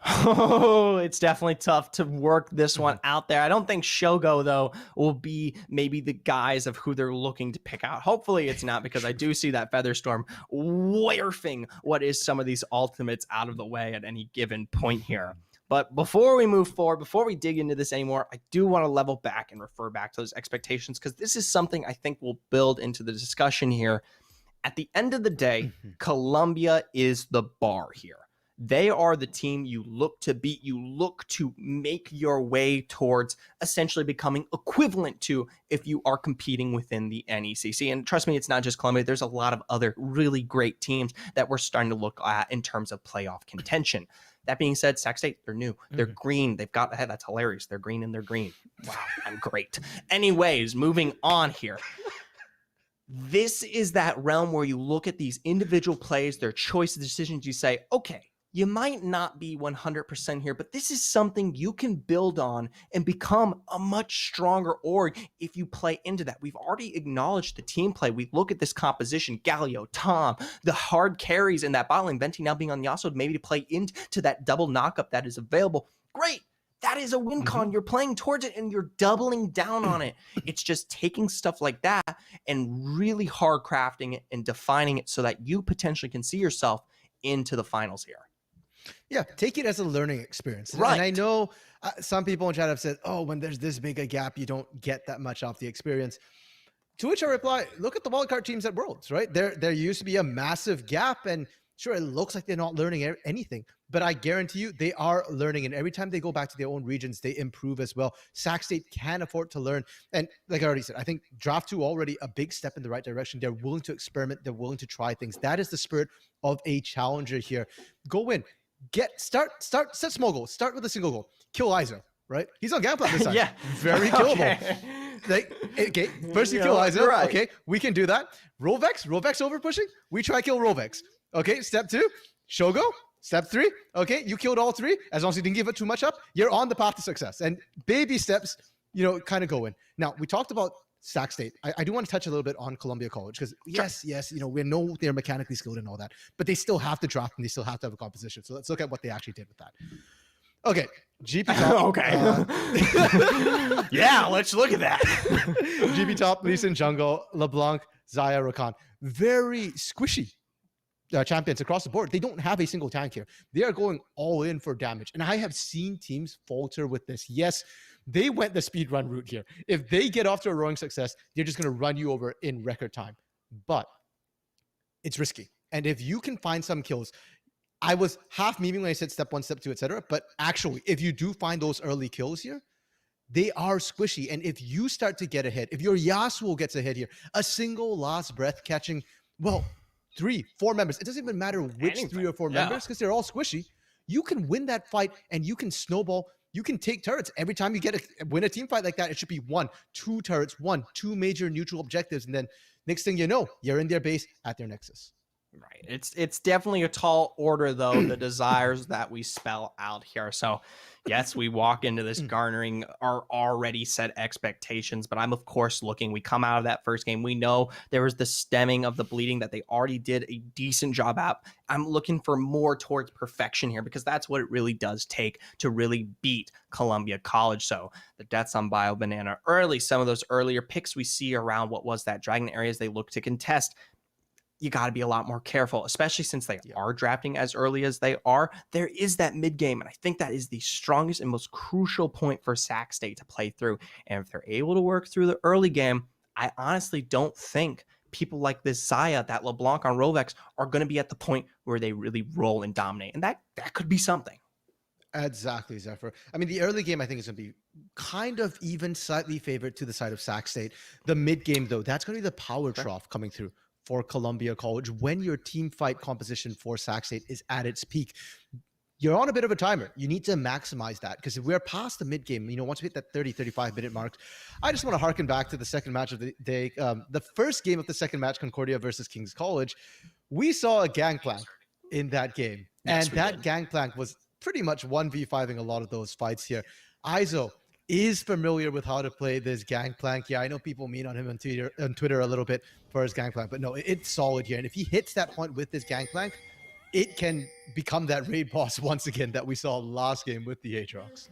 Oh, it's definitely tough to work this one out there. I don't think Shogo, though, will be maybe the guys of who they're looking to pick out. Hopefully it's not, because I do see that Featherstorm warfing what is some of these ultimates out of the way at any given point here. But before we move forward, before we dig into this anymore, I do want to level back and refer back to those expectations, because this is something I think will build into the discussion here. At the end of the day, Colombia is the bar here. They are the team you look to beat. You look to make your way towards essentially becoming equivalent to if you are competing within the NECC. And trust me, it's not just Columbia. There's a lot of other really great teams that we're starting to look at in terms of playoff contention. That being said, Sac State, they're new. They're green. They've got ahead. That's hilarious. They're green and they're green. Wow, I'm great. Anyways, moving on here. This is that realm where you look at these individual plays, their choices, decisions. You say, okay, you might not be 100% here, but this is something you can build on and become a much stronger org if you play into that. We've already acknowledged the team play. We look at this composition, Galio, Tom, the hard carries in that bottle, and Venti now being on the offside, maybe to play into that double knockup that is available. Great. That is a win con. You're playing towards it and you're doubling down on it. It's just taking stuff like that and really hard crafting it and defining it so that you potentially can see yourself into the finals here. Yeah, take it as a learning experience. Right. And I know some people in chat have said, oh, when there's this big a gap, you don't get that much off the experience. To which I reply, look at the wildcard teams at Worlds, right? There used to be a massive gap, and sure, it looks like they're not learning anything, but I guarantee you they are learning. And every time they go back to their own regions, they improve as well. Sac State can afford to learn. And like I already said, I think Draft 2 already a big step in the right direction. They're willing to experiment. They're willing to try things. That is the spirit of a challenger here. Go win. Set small goals. Start with a single goal. Kill Izo, right? He's on Gangplank this time. Yeah. Very killable. Okay, first you kill Izo. Right. Okay, we can do that. Rovex over pushing. We try kill Rovex. Okay, step 2, Shogo. Step 3, okay, you killed all 3. As long as you didn't give it too much up, you're on the path to success. And baby steps, kind of go in. Now, we talked about Sac State. I do want to touch a little bit on Columbia College because yes, we know they're mechanically skilled and all that, but they still have to draft and they still have to have a composition. So let's look at what they actually did with that. Okay, GP top. Okay. Yeah, let's look at that. GP top, Lee Sin Jungle, LeBlanc, Zaya, Rakan. Very squishy champions across the board. They don't have a single tank here. They are going all in for damage. And I have seen teams falter with this. Yes, they went the speed run route here. If they get off to a roaring success, they're just going to run you over in record time. But it's risky. And if you can find some kills, I was half memeing when I said step 1, step 2, etc. But actually, if you do find those early kills here, they are squishy. And if you start to get ahead, if your Yasuo gets ahead here, a single last breath catching, 3, 4 members. It doesn't even matter which 3 or 4 members because they're all squishy. You can win that fight and you can snowball. You can take turrets. Every time you win a team fight like that, it should be 1, 2 turrets, 1, 2 major neutral objectives. And then next thing you know, you're in their base at their nexus. Right. It's definitely a tall order, though, the desires that we spell out here. So, yes, we walk into this garnering our already set expectations, but I'm, of course, looking. We come out of that first game. We know there was the stemming of the bleeding that they already did a decent job at. I'm looking for more towards perfection here because that's what it really does take to really beat Columbia College. So the deaths on Bio Banana early, some of those earlier picks we see around what was that Dragon areas they look to contest. You got to be a lot more careful, especially since they are drafting as early as they are. There is that mid game, and I think that is the strongest and most crucial point for Sac State to play through. And if they're able to work through the early game, I honestly don't think people like this Zaya, that LeBlanc on Rovex, are going to be at the point where they really roll and dominate. And that could be something. Exactly, Zephyr. I mean, the early game, I think, is going to be kind of even slightly favored to the side of Sac State. The mid game, though, that's going to be the power trough coming through for Columbia College when your team fight composition for Sac State is at its peak. You're on a bit of a timer. You need to maximize that because if we're past the mid game, once we hit that 35 minute mark, I just want to harken back to the second match of the day. The first game of the second match, Concordia versus King's College, we saw a gangplank in that game. Yes, and that gangplank was pretty much 1v5ing a lot of those fights here. Izo is familiar with how to play this gangplank. Yeah, I know people mean on him on Twitter a little bit for his gangplank, but no, it's solid here. And if he hits that point with this gangplank, it can become that raid boss once again that we saw last game with the Aatrox.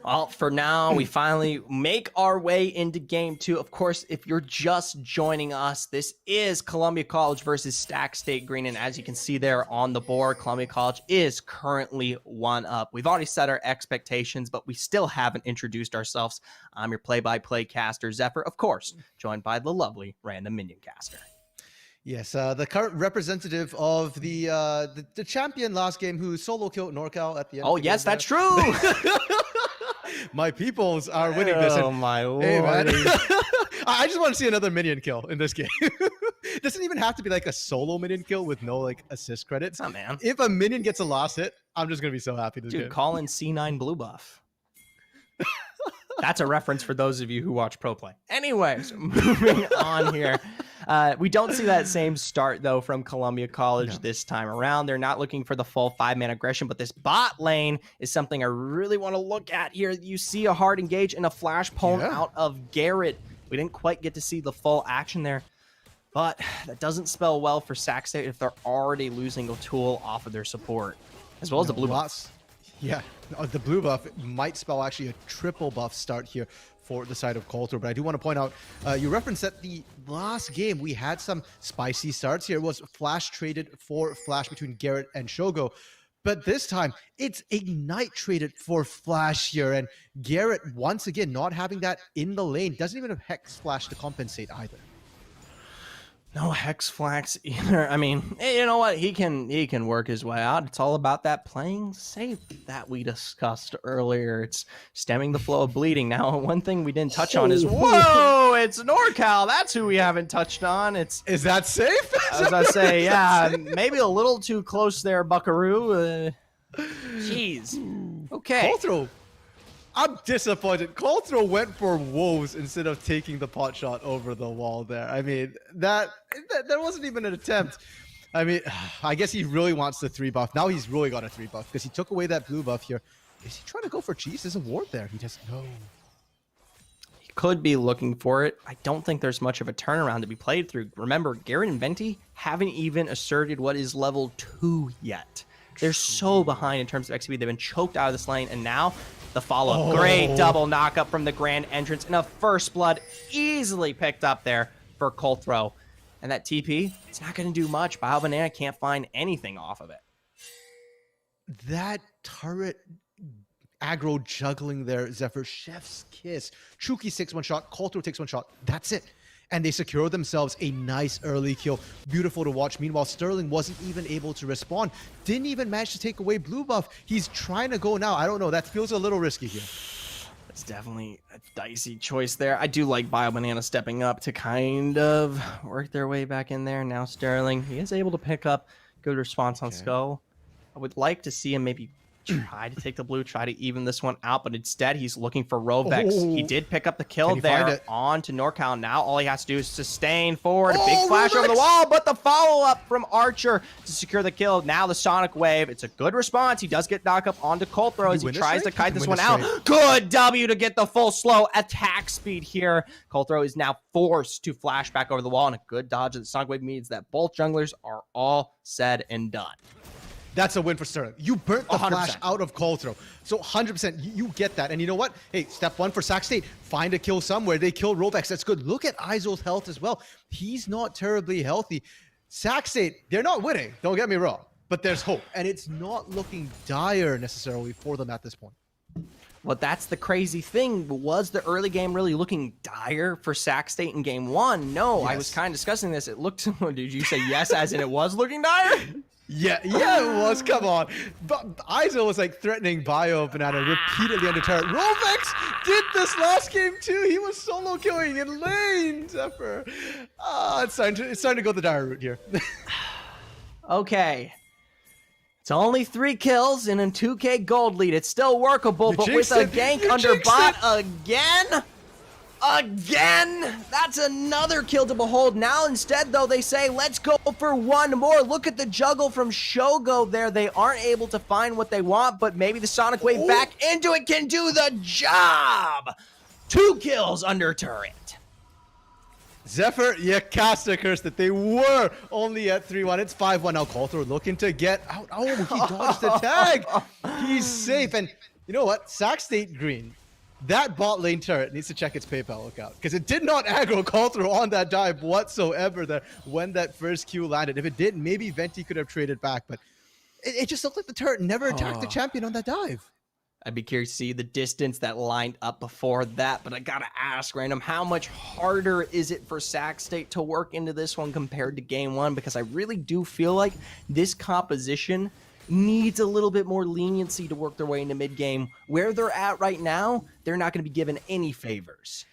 Well, for now, we finally make our way into game 2. Of course, if you're just joining us, this is Columbia College versus Sac State Green. And as you can see there on the board, Columbia College is currently 1-up. We've already set our expectations, but we still haven't introduced ourselves. I'm your play-by-play caster, Zephyr, of course, joined by the lovely Random Minion caster. Yes, the current representative of the champion last game who solo killed NorCal at the end. Oh, of the yes, game that's true. My peoples are winning this. Oh, And, my hey, man, lord. I just want to see another minion kill in this game. Doesn't even have to be like a solo minion kill with no like assist credits. Oh, man. If a minion gets a last hit, I'm just gonna be so happy this Dude, game. call in C9 blue buff. That's a reference for those of you who watch pro play. Anyways, moving on here. We don't see that same start, though, from Columbia College this time around. They're not looking for the full 5-man aggression, but this bot lane is something I really want to look at here. You see a hard engage and a flash pwn out of Garrett. We didn't quite get to see the full action there, but that doesn't spell well for Sac State if they're already losing a tool off of their support, as well as the blue buff. Yeah, the blue buff might spell actually a triple buff start here for the side of Coulter. But I do want to point out, you referenced that the last game we had some spicy starts here. It was flash traded for flash between Garrett and Shogo. But this time, it's Ignite traded for flash here. And Garrett, once again, not having that in the lane, doesn't even have Hex Flash to compensate either. No Hex Flax either. I mean, you know what? He can work his way out. It's all about that playing safe that we discussed earlier. It's stemming the flow of bleeding. Now, one thing we didn't touch on is, whoa, it's NorCal. That's who we haven't touched on. Is that safe? As I say, yeah, maybe a little too close there, Buckaroo. Jeez. Okay. Coulter, I'm disappointed. Coulter went for woes instead of taking the pot shot over the wall there. I mean, that there wasn't even an attempt. I mean, I guess he really wants the 3 buff. Now he's really got a 3 buff because he took away that blue buff here. Is he trying to go for cheese? There's a ward there. He doesn't know. He could be looking for it. I don't think there's much of a turnaround to be played through. Remember, Garrett and Venti haven't even asserted what is level 2 yet. They're so behind in terms of XP. They've been choked out of this lane, and now the follow-up. Great double knock-up from the Grand Entrance, and a first blood easily picked up there for Coulter. And that TP, it's not going to do much. BioBanana can't find anything off of it. That turret aggro juggling there, Zephyr, chef's kiss. Chuki takes 1 shot, Coulter takes 1 shot. That's it. And they secure themselves a nice early kill. Beautiful to watch. Meanwhile, Sterling wasn't even able to respond. Didn't even manage to take away blue buff. He's trying to go now. I don't know. That feels a little risky here. It's definitely a dicey choice there. I do like BioBanana stepping up to kind of work their way back in there. Now Sterling, he is able to pick up good response on Skull. I would like to see him maybe try to take the blue, try to even this one out, but instead he's looking for Rovex. He did pick up the kill there on to NorCal. Now all he has to do is sustain forward. A big flash over the wall, but the follow-up from Archer to secure the kill. Now the Sonic Wave. It's a good response. He does get knocked up onto Coulter as he tries to kite this one out. Good W to get the full slow attack speed here. Coulter is now forced to flash back over the wall, and a good dodge of the Sonic Wave means that both junglers are all said and done. That's a win for Sterling. You burnt the 100%. flash out of Coulter. So 100%, you get that. And you know what? Hey, step 1 for Sac State. Find a kill somewhere. They killed Rovex. That's good. Look at Isol's health as well. He's not terribly healthy. Sac State, they're not winning. Don't get me wrong. But there's hope. And it's not looking dire necessarily for them at this point. Well, that's the crazy thing. Was the early game really looking dire for Sac State in game 1? No, yes. I was kind of discussing this. It looked, did you say yes as in it was looking dire? Yeah, it was. Come on. But Isol was like threatening BioBanana repeatedly under turret. Rovex did this last game too. He was solo killing in lane, Zephyr. It's starting to go the dire route here. Okay. It's only 3 kills and a 2K gold lead. It's still workable, but with a gank under bot again? Again? That's another kill to behold. Now instead, though, they say, let's go for 1 more. Look at the juggle from Shogo there. They aren't able to find what they want, but maybe the Sonic Wave back into it can do the job. 2 kills under turret. Zephyr, you cast a curse that they were only at 3-1. It's 5-1 now. Coulter looking to get out. Oh, he dodged the tag. He's safe. And you know what? Sac State Green, that bot lane turret needs to check its PayPal account because it did not aggro Coulter on that dive whatsoever there when that first Q landed. If it did, maybe Venti could have traded back, but it just looked like the turret never attacked the champion on that dive. I'd be curious to see the distance that lined up before that, but I gotta ask, Random, how much harder is it for Sac State to work into this one compared to game one? Because I really do feel like this composition needs a little bit more leniency to work their way into mid-game. Where they're at right now, they're not going to be given any favors.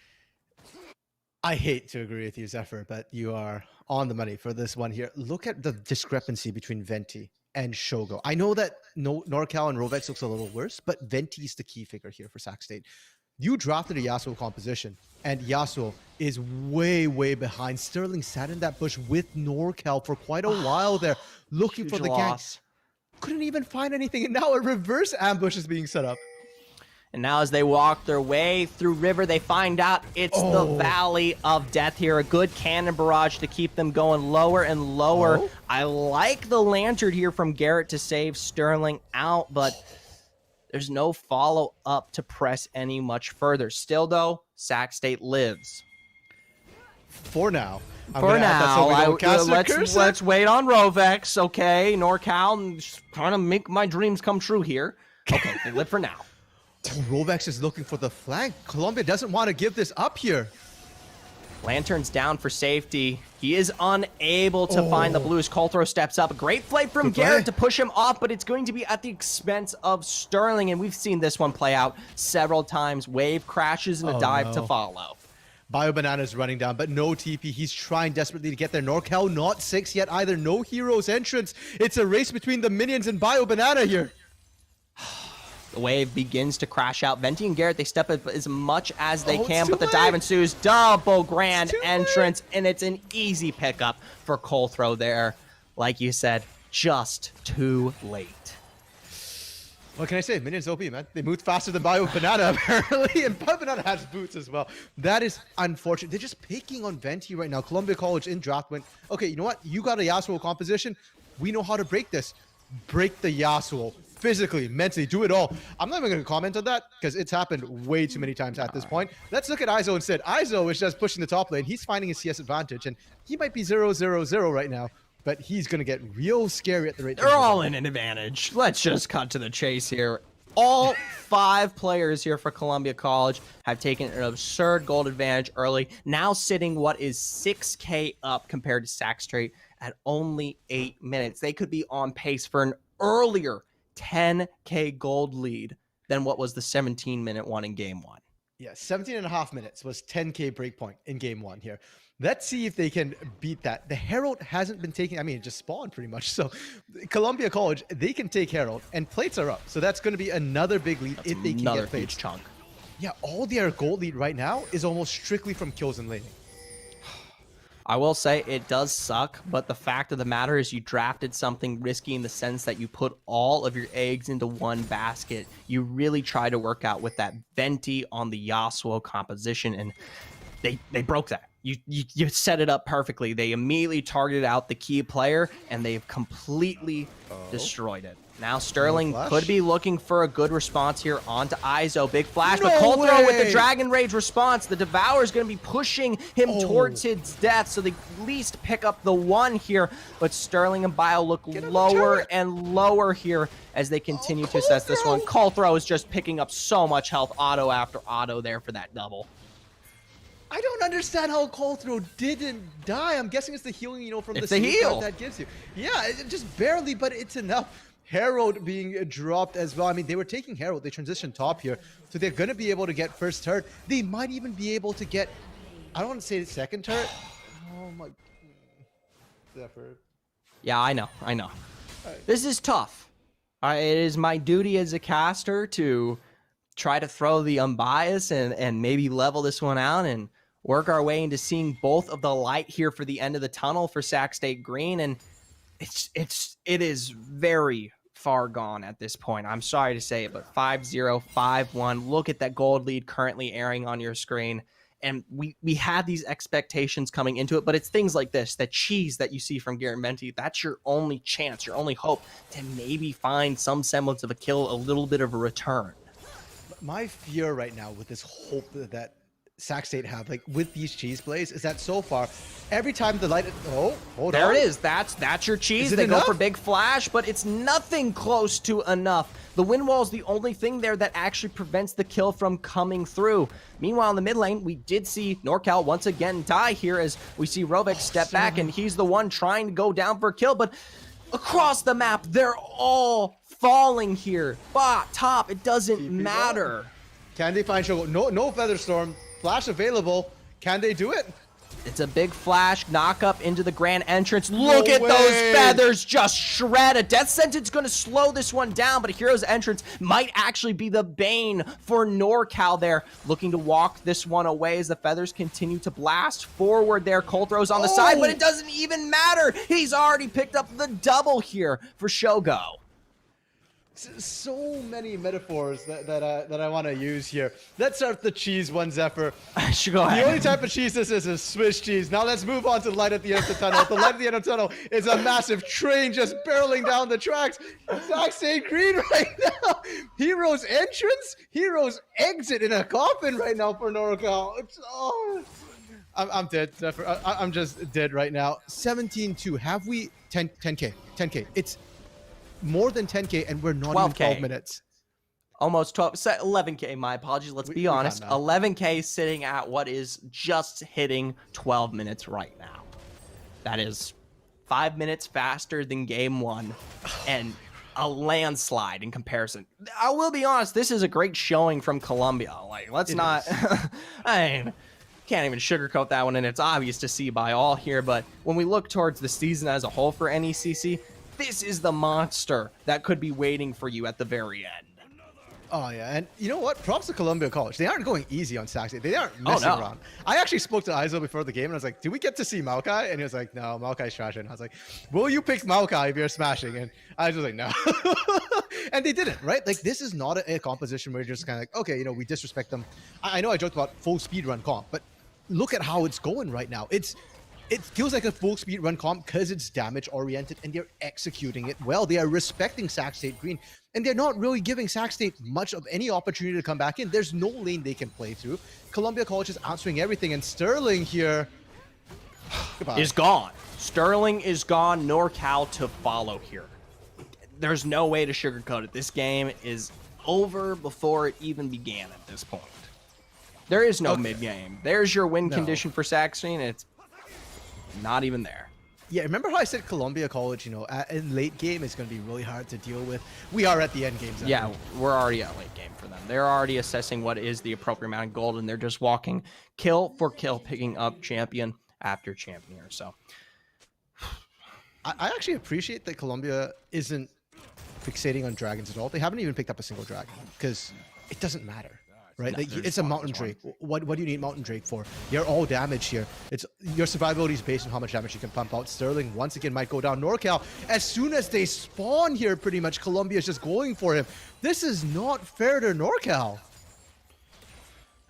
I hate to agree with you, Zephyr, but you are on the money for this one here. Look at the discrepancy between Venti and Shogo. I know that NorCal and Rovex looks a little worse, but Venti is the key figure here for Sac State. You drafted a Yasuo composition, and Yasuo is way, way behind. Sterling sat in that bush with NorCal for quite a while there, looking for the gank. Couldn't even find anything, and now a reverse ambush is being set up. And now as they walk their way through river, they find out it's the Valley of Death here. A good cannon barrage to keep them going lower and lower. I like the lantern here from Garrett to save Sterling out, but there's no follow-up to press any much further. Still, though, Sac State lives. For now. Let's wait on Rovex, okay? NorCal, and just trying to make my dreams come true here. Okay, they live for now. Rovex is looking for the flank. Colombia doesn't want to give this up here. Lantern's down for safety. He is unable to find the blues. Colthrow steps up. A great play from Garrett to push him off, but it's going to be at the expense of Sterling, and we've seen this one play out several times. Wave crashes and a dive to follow. Bio Banana is running down, but no TP. He's trying desperately to get there. NorCal not 6 yet either. No heroes entrance. It's a race between the minions and Bio Banana here. The wave begins to crash out. Venti and Garrett, they step up as much as they can, but the dive ensues. Double grand entrance, and it's an easy pickup for Colthrow there. Like you said, just too late. What can I say? Minions OP, man. They moved faster than Bio Banana, apparently, and Bio Banana has boots as well. That is unfortunate. They're just picking on Venti right now. Columbia College in draft went, okay, you know what? You got a Yasuo composition. We know how to break this. Break the Yasuo. Physically, mentally, do it all. I'm not even going to comment on that because it's happened way too many times at this point. Let's look at Izo instead. Izo is just pushing the top lane. He's finding his CS advantage, and he might be 0-0-0 right now, but he's going to get real scary at the rate. They're all in an advantage. Let's just cut to the chase here. All 5 players here for Columbia College have taken an absurd gold advantage early, now sitting what is 6K up compared to Sac State at only 8 minutes. They could be on pace for an earlier 10K gold lead than what was the 17-minute one in game one. Yeah, 17.5 minutes was 10K breakpoint in game one here. Let's see if they can beat that. The Herald hasn't been taking, I mean, it just spawned pretty much. So Columbia College, they can take Herald, and plates are up. So that's going to be another big lead if they can get plates. Huge chunk. Yeah, all their gold lead right now is almost strictly from kills and laning. I will say it does suck, but the fact of the matter is you drafted something risky in the sense that you put all of your eggs into one basket. You really try to work out with that Venti on the Yasuo composition, and they broke that. You set it up perfectly. They immediately targeted out the key player, and they've completely destroyed it. Now Sterling could be looking for a good response here onto Izo. Big flash, but Colthrow with the Dragon Rage response. The Devour is going to be pushing him towards his death, so they at least pick up the 1 here. But Sterling and Bio look lower and lower here as they continue to assess this one. Colthrow is just picking up so much health, auto after auto there for that double. I don't understand how Colthrow didn't die. I'm guessing it's the healing, you know, from the heal that gives you. Yeah, just barely, but it's enough. Herald being dropped as well. I mean, they were taking Herald. They transitioned top here. So they're going to be able to get first turret. They might even be able to get, I don't want to say second turret. Oh my. Zephyr. Yeah, I know. This is tough. It is my duty as a caster to try to throw the unbiased and maybe level this one out and work our way into seeing both of the light here for the end of the tunnel for Sac State Green. And it is very far gone at this point. I'm sorry to say it, but 5-0, 5-1. Look at that gold lead currently airing on your screen. And we had these expectations coming into it, but it's things like this, that cheese that you see from Garrett Venti, that's your only chance, your only hope to maybe find some semblance of a kill, a little bit of a return. My fear right now with this hope that Sac State have, like, with these cheese plays, is that so far, every time the light... Oh, hold on. There it is. That's your cheese. They go for big flash, but it's nothing close to enough. The wind wall is the only thing there that actually prevents the kill from coming through. Meanwhile, in the mid lane, we did see NorCal once again die here as we see Rovek step back, and he's the one trying to go down for a kill, but across the map, they're all falling here. Bot, top, it doesn't matter. Can they find Shogo? No Featherstorm. Flash available. Can they do it? It's a big flash, knock up into the grand entrance. Look at those feathers just shred. A death sentence going to slow this one down, but a hero's entrance might actually be the bane for NorCal there. Looking to walk this one away as the feathers continue to blast forward there. Colthro's on the side, but it doesn't even matter. He's already picked up the double here for Shogo. So many metaphors that I want to use here. Let's start with the cheese one, Zephyr. Go ahead. The only type of cheese this is Swiss cheese. Now let's move on to the light at the end of the tunnel. The light at the end of the tunnel is a massive train just barreling down the tracks. Zack St. Green right now. Hero's entrance, hero's exit in a coffin right now for NorCal. I'm dead, Zephyr. I'm just dead right now. 17-2. Have we 10K? 10K. It's more than 10K, and we're not even 12 minutes. Almost 12, 11K, my apologies. Let's be honest. 11K sitting at what is just hitting 12 minutes right now. That is 5 minutes faster than game one, and a landslide in comparison. I will be honest, this is a great showing from Colombia. Like, let's not, I mean, can't even sugarcoat that one, and it's obvious to see by all here, but when we look towards the season as a whole for NECC, this is the monster that could be waiting for you at the very end. Oh, yeah. And you know what? Props to Columbia College. They aren't going easy on Sac State. They aren't messing around. I actually spoke to Izo before the game, and I was like, do we get to see Maokai? And he was like, no, Maokai's trashing. I was like, will you pick Maokai if you're smashing? And I was like, no. And they didn't, right? Like, this is not a composition where you're just kind of like, okay, you know, we disrespect them. I know I joked about full speed run comp, but look at how it's going right now. It feels like a full speed run comp because it's damage oriented and they're executing it well. They are respecting Sac State Green, and they're not really giving Sac State much of any opportunity to come back in. There's no lane they can play through. Columbia College is answering everything, and Sterling here is gone. Sterling is gone. NorCal to follow here. There's no way to sugarcoat it. This game is over before it even began at this point. There is no mid game. There's your win condition for Sac State, and it's not even there. Yeah, remember how I said Columbia College, you know, in late game is going to be really hard to deal with? We are at the end game. Yeah, we're already at late game for them. They're already assessing what is the appropriate amount of gold, and they're just walking kill for kill, picking up champion after champion here. So I actually appreciate that Columbia isn't fixating on dragons at all. They haven't even picked up a single dragon because it doesn't matter. Right, no, like, it's a Mountain Drake. What do you need Mountain Drake for? You're all damage here. It's your survivability is based on how much damage you can pump out. Sterling once again might go down. NorCal, as soon as they spawn here, pretty much Columbia is just going for him. This is not fair to NorCal.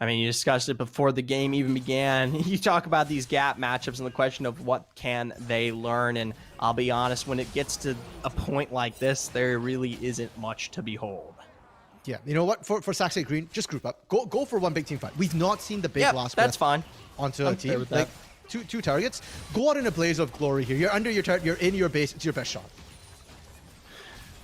I mean, you discussed it before the game even began. You talk about these gap matchups and the question of what can they learn, and I'll be honest, when it gets to a point like this, there really isn't much to behold. Yeah, you know what? For Sac State Green, just group up. Go for one big team fight. We've not seen the big last. That's fine. Onto a team like two targets. Go out in a blaze of glory here. You're under your target. You're in your base. It's your best shot.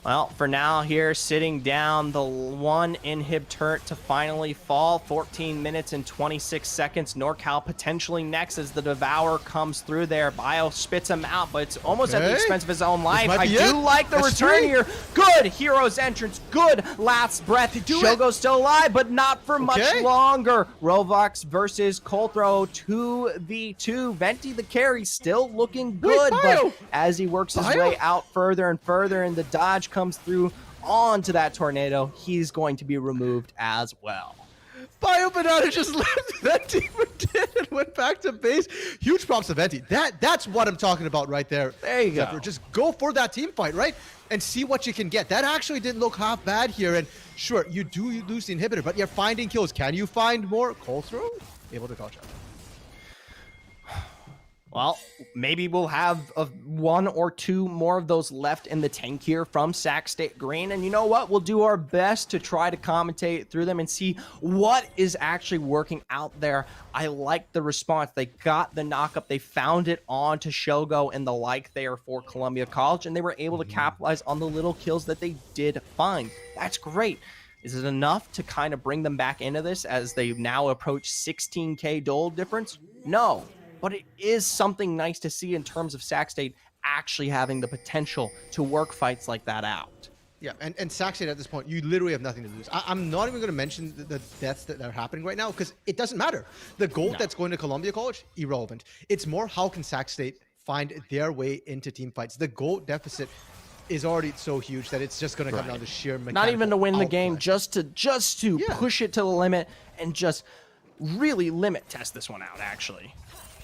Well, for now here, sitting down, the one inhib turret to finally fall. 14 minutes and 26 seconds. NorCal potentially next as the Devour comes through there. Bio spits him out, but it's almost at the expense of his own life. I do like the return here. Good hero's entrance. Good last breath. Shogo's still alive, but not for much longer. Rovox versus Colthro 2v2. Venti the carry still looking good, but as he works his way out further and further and the dodge comes through onto that tornado, he's going to be removed as well. Bio Banana just left Venti for dead and went back to base. Huge props to Venti. That's what I'm talking about right there. There you go. Just go for that team fight, right? And see what you can get. That actually didn't look half bad here. And sure, you do lose the inhibitor, but you're finding kills. Can you find more? Colthro able to catch up. Well, maybe we'll have one or two more of those left in the tank here from Sac State Green. And you know what? We'll do our best to try to commentate through them and see what is actually working out there. I like the response. They got the knockup. They found it on to Shogo and the like there for Columbia College, and they were able to capitalize on the little kills that they did find. That's great. Is it enough to kind of bring them back into this as they now approach 16K dole difference? No. But it is something nice to see in terms of Sac State actually having the potential to work fights like that out. Yeah, and Sac State at this point, you literally have nothing to lose. I'm not even going to mention the deaths that are happening right now because it doesn't matter. The gold that's going to Columbia College, irrelevant. It's more how can Sac State find their way into team fights. The gold deficit is already so huge that it's just going to come down to sheer mechanical not even to win the game, outplay. just to push it to the limit and just really limit test this one out, actually.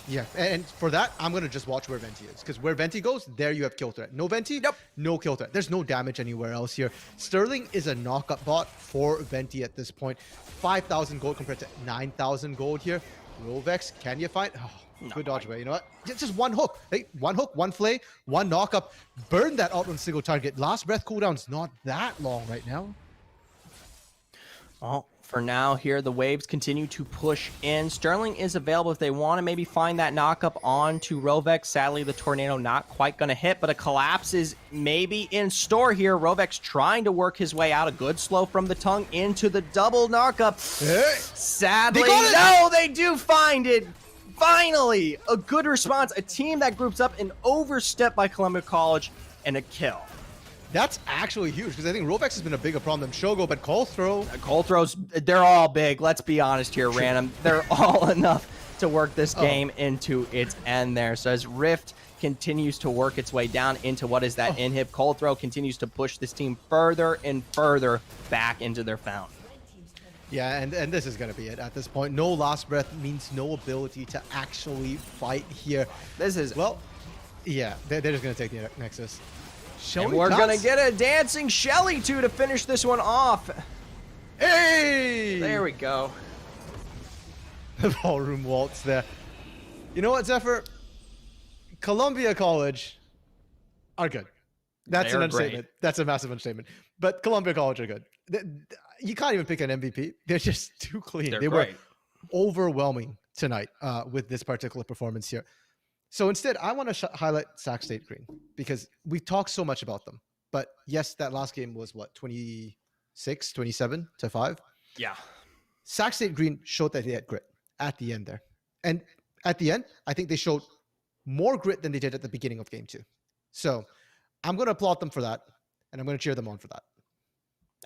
Yeah, and for that, I'm going to just watch where Venti is. Because where Venti goes, there you have kill threat. No Venti, no kill threat. There's no damage anywhere else here. Sterling is a knockup bot for Venti at this point. 5,000 gold compared to 9,000 gold here. Rovex, can you find... Oh, good dodge away. You know what? Just one hook. Hey, one hook, one flay, one knockup. Burn that out on single target. Last breath cooldown's not that long right now. Well, for now here, the waves continue to push in. Sterling is available if they want to maybe find that knockup onto Rovex. Sadly, the tornado not quite going to hit, but a collapse is maybe in store here. Rovex trying to work his way out. A good slow from the tongue into the double knockup. Hey. Sadly, no, they do find it. Finally, a good response. A team that groups up, an overstep by Columbia College, and a kill. That's actually huge because I think Rovex has been a bigger problem than Shogo, but Cold Throw. Cold Throws, they're all big. Let's be honest here, Random. They're all enough to work this game into its end there. So as Rift continues to work its way down into what is that inhib, Cold Throw continues to push this team further and further back into their fountain. Yeah, and this is going to be it at this point. No last breath means no ability to actually fight here. This is... Well, yeah, they're just going to take the Nexus. And we're going to get a dancing Shelly, too, to finish this one off. Hey! There we go. The ballroom waltz there. You know what, Zephyr? Columbia College are good. That's an understatement. That's a massive understatement. But Columbia College are good. You can't even pick an MVP. They're just too clean. They were overwhelming tonight with this particular performance here. So instead, I want to highlight Sac State Green because we've talked so much about them. But yes, that last game was what, 26, 27 to 5? Yeah. Sac State Green showed that they had grit at the end there. And at the end, I think they showed more grit than they did at the beginning of game 2. So I'm going to applaud them for that, and I'm going to cheer them on for that.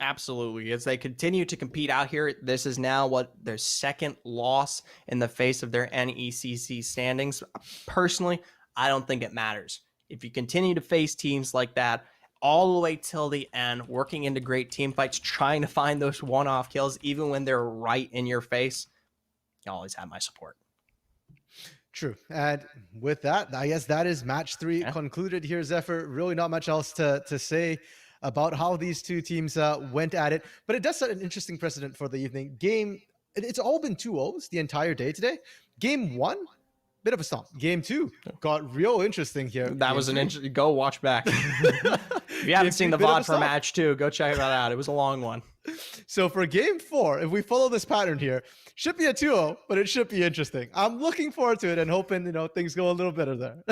Absolutely. As they continue to compete out here, this is now what their second loss in the face of their NECC standings. Personally, I don't think it matters. If you continue to face teams like that all the way till the end, working into great team fights, trying to find those one-off kills, even when they're right in your face, you always have my support. True. And with that, I guess that is match 3 concluded here, Zephyr. Really not much else to say about how these two teams went at it. But it does set an interesting precedent for the evening. It's all been 2-0s the entire day today. Game 1, bit of a stomp. Game 2 got real interesting here. That was an interesting... Go watch back. If you haven't seen the VOD for match 2, go check that out. It was a long one. So for game 4, if we follow this pattern here, should be a 2-0, but it should be interesting. I'm looking forward to it and hoping, things go a little better there.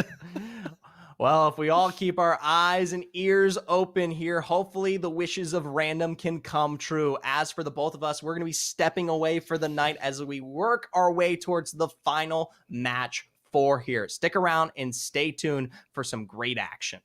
Well, if we all keep our eyes and ears open here, hopefully the wishes of Random can come true. As for the both of us, we're going to be stepping away for the night as we work our way towards the final match 4 here. Stick around and stay tuned for some great action.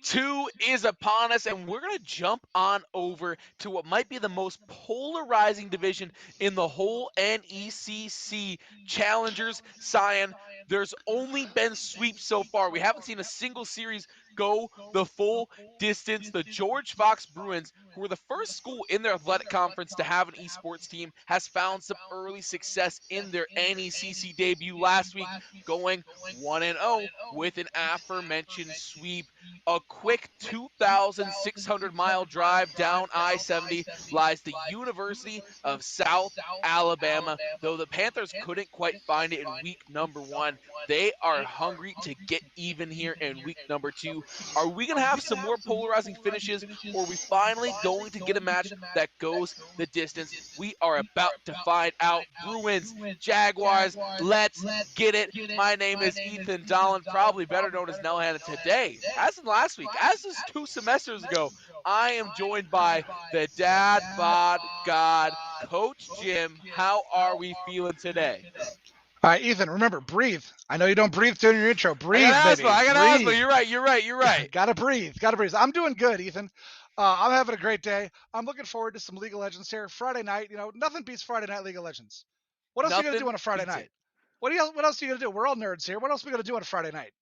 2 is upon us, and we're going to jump on over to what might be the most polarizing division in the whole NECC. Challengers, Cyan, there's only been sweeps so far. We haven't seen a single series go the full distance. The George Fox Bruins, who were the first school in their athletic conference to have an esports team, has found some early success in their NECC debut last week, going 1-0 with an aforementioned sweep. A quick 2,600-mile drive down I-70 lies the University of South Alabama. Though the Panthers couldn't quite find it in week number 1, they are hungry to get even here in week number 2. Are we going to have some more polarizing finishes, or are we finally going to get a match that goes the distance? We are about to find out. Bruins, Jaguars, let's get it. My name is Ethan Dolan, probably better known as Nellhan. Today, as in last week, as is 2 semesters ago, I am joined by the dad bod god, Coach Jim. How are we feeling today? All right, Ethan, remember, breathe. I know you don't breathe during your intro. I Breathe, got asthma. baby. I got asthma. Breathe. You're right. You're right. You're right. Gotta breathe. Gotta breathe. I'm doing good, Ethan. I'm having a great day. I'm looking forward to some League of Legends here. Friday night, nothing beats Friday night League of Legends. What else are you gonna do on a Friday night? What else are you gonna do? We're all nerds here. What else are we gonna do on a Friday night?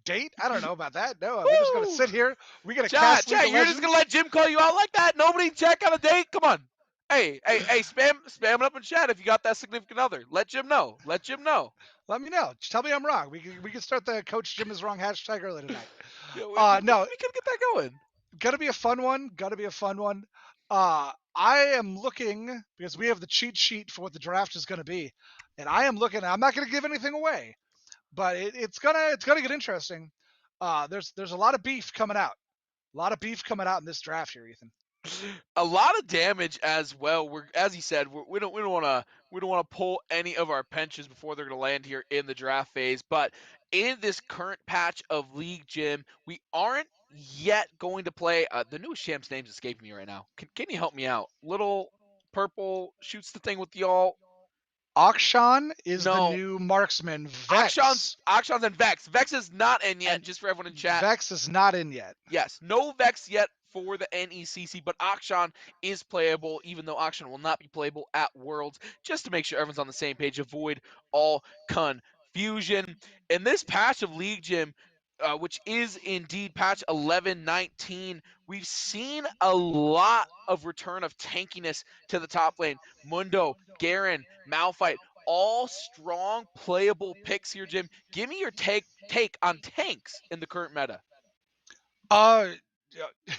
Date? I don't know about that. No, we're just gonna sit here. We're gonna cast League of You're Legends. just gonna let Jim call you out like that? Nobody check on a date? Come on. Hey, spam it up in chat if you got that significant other. Let Jim know. Let Jim know. Let me know. Just tell me I'm wrong. We can start the Coach Jim is wrong hashtag early tonight. No, we can get that going. Gonna be a fun one. Gonna be a fun one. I am looking because we have the cheat sheet for what the draft is gonna be, and I am looking. I'm not gonna give anything away, but it's gonna get interesting. There's a lot of beef coming out. A lot of beef coming out in this draft here, Ethan. A lot of damage as well. As he said, we don't want to pull any of our pensions before they're going to land here in the draft phase. But in this current patch of League Gym, we aren't yet going to play. The newest champ's name's escaping me right now. Can you help me out? Little purple shoots the thing with y'all. Akshan is the new marksman. Vex. Akshan's and Vex. Vex is not in yet, just for everyone in chat. Vex is not in yet. Yes, no Vex yet for the NECC, but Akshan is playable, even though Akshan will not be playable at Worlds, just to make sure everyone's on the same page, avoid all confusion. In this patch of League Gym, which is indeed patch 11-19, we've seen a lot of return of tankiness to the top lane. Mundo, Garen, Malphite, all strong playable picks here, Jim. Give me your take on tanks in the current meta.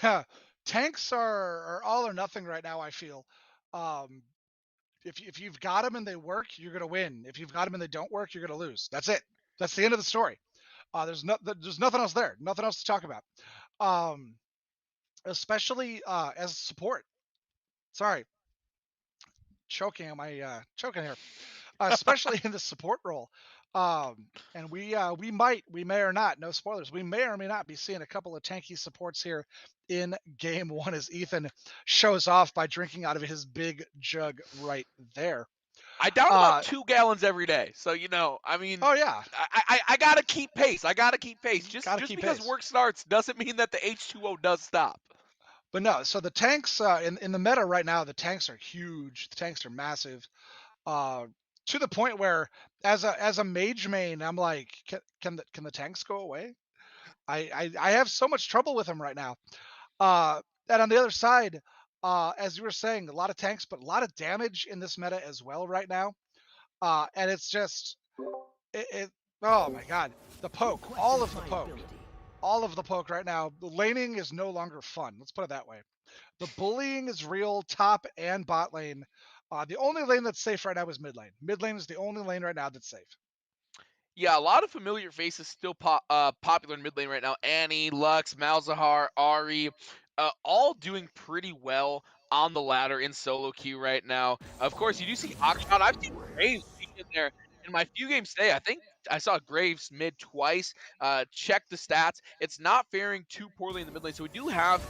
Yeah, tanks are all or nothing right now. I feel, if you've got them and they work, you're gonna win. If you've got them and they don't work, you're gonna lose. That's it. That's the end of the story. There's nothing else there. Nothing else to talk about. Especially as support. Sorry, choking on my choking here. Especially in the support role. And we may or not, no spoilers, we may or may not be seeing a couple of tanky supports here in game 1 as Ethan shows off by drinking out of his big jug right there. I down about 2 gallons every day. So, I mean, oh yeah, I got to keep pace. Just because pace. work starts doesn't mean that the H2O does stop. But no, so the tanks in the meta right now, the tanks are huge. The tanks are massive. To the point where as a mage main, I'm like, can the tanks go away? I have so much trouble with them right now. And on the other side, as you were saying, a lot of tanks, but a lot of damage in this meta as well right now. And it's just oh my god, the poke, all of the poke right now. The laning is no longer fun. Let's put it that way. The bullying is real, top and bot lane. The only lane that's safe right now is mid lane. Mid lane is the only lane right now that's safe. Yeah, a lot of familiar faces still popular in mid lane right now. Annie, Lux, Malzahar, Ari, all doing pretty well on the ladder in solo queue right now. Of course, you do see Akshan. I've seen Graves in there in my few games today. I think I saw Graves mid twice. Check the stats. It's not faring too poorly in the mid lane, so we do have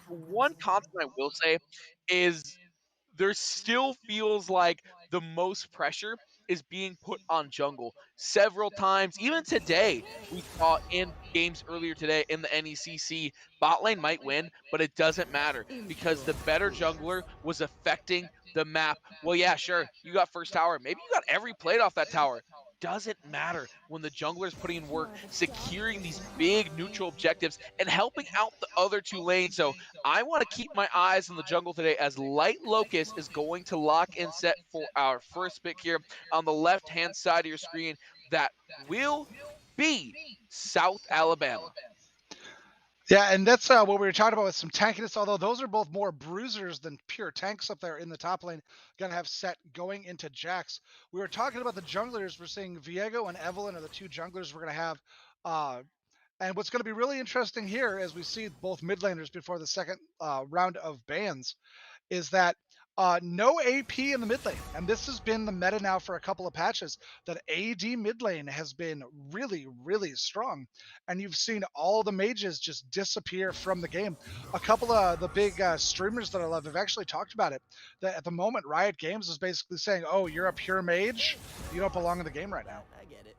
one constant I will say is there still feels like the most pressure is being put on jungle several times. Even today, we saw in games earlier today in the NECC, bot lane might win, but it doesn't matter because the better jungler was affecting the map. Well, yeah, sure, you got first tower. Maybe you got every plate off that tower. Doesn't matter when the jungler is putting in work, securing these big neutral objectives and helping out the other two lanes. So I want to keep my eyes on the jungle today as Light Locust is going to lock in set for our first pick here on the left-hand side of your screen. That will be South Alabama. Yeah, and that's what we were talking about with some tankiness, although those are both more bruisers than pure tanks up there in the top lane. Gonna have set going into Jax. We were talking about the junglers. We're seeing Viego and Evelyn are the two junglers we're gonna have. And what's going to be really interesting here as we see both mid laners before the second round of bans is that no AP in the mid lane. And this has been the meta now for a couple of patches, that AD mid lane has been really, really strong. And you've seen all the mages just disappear from the game. A couple of the big streamers that I love have actually talked about it. That at the moment, Riot Games is basically saying, oh, you're a pure mage, you don't belong in the game right now. I get it.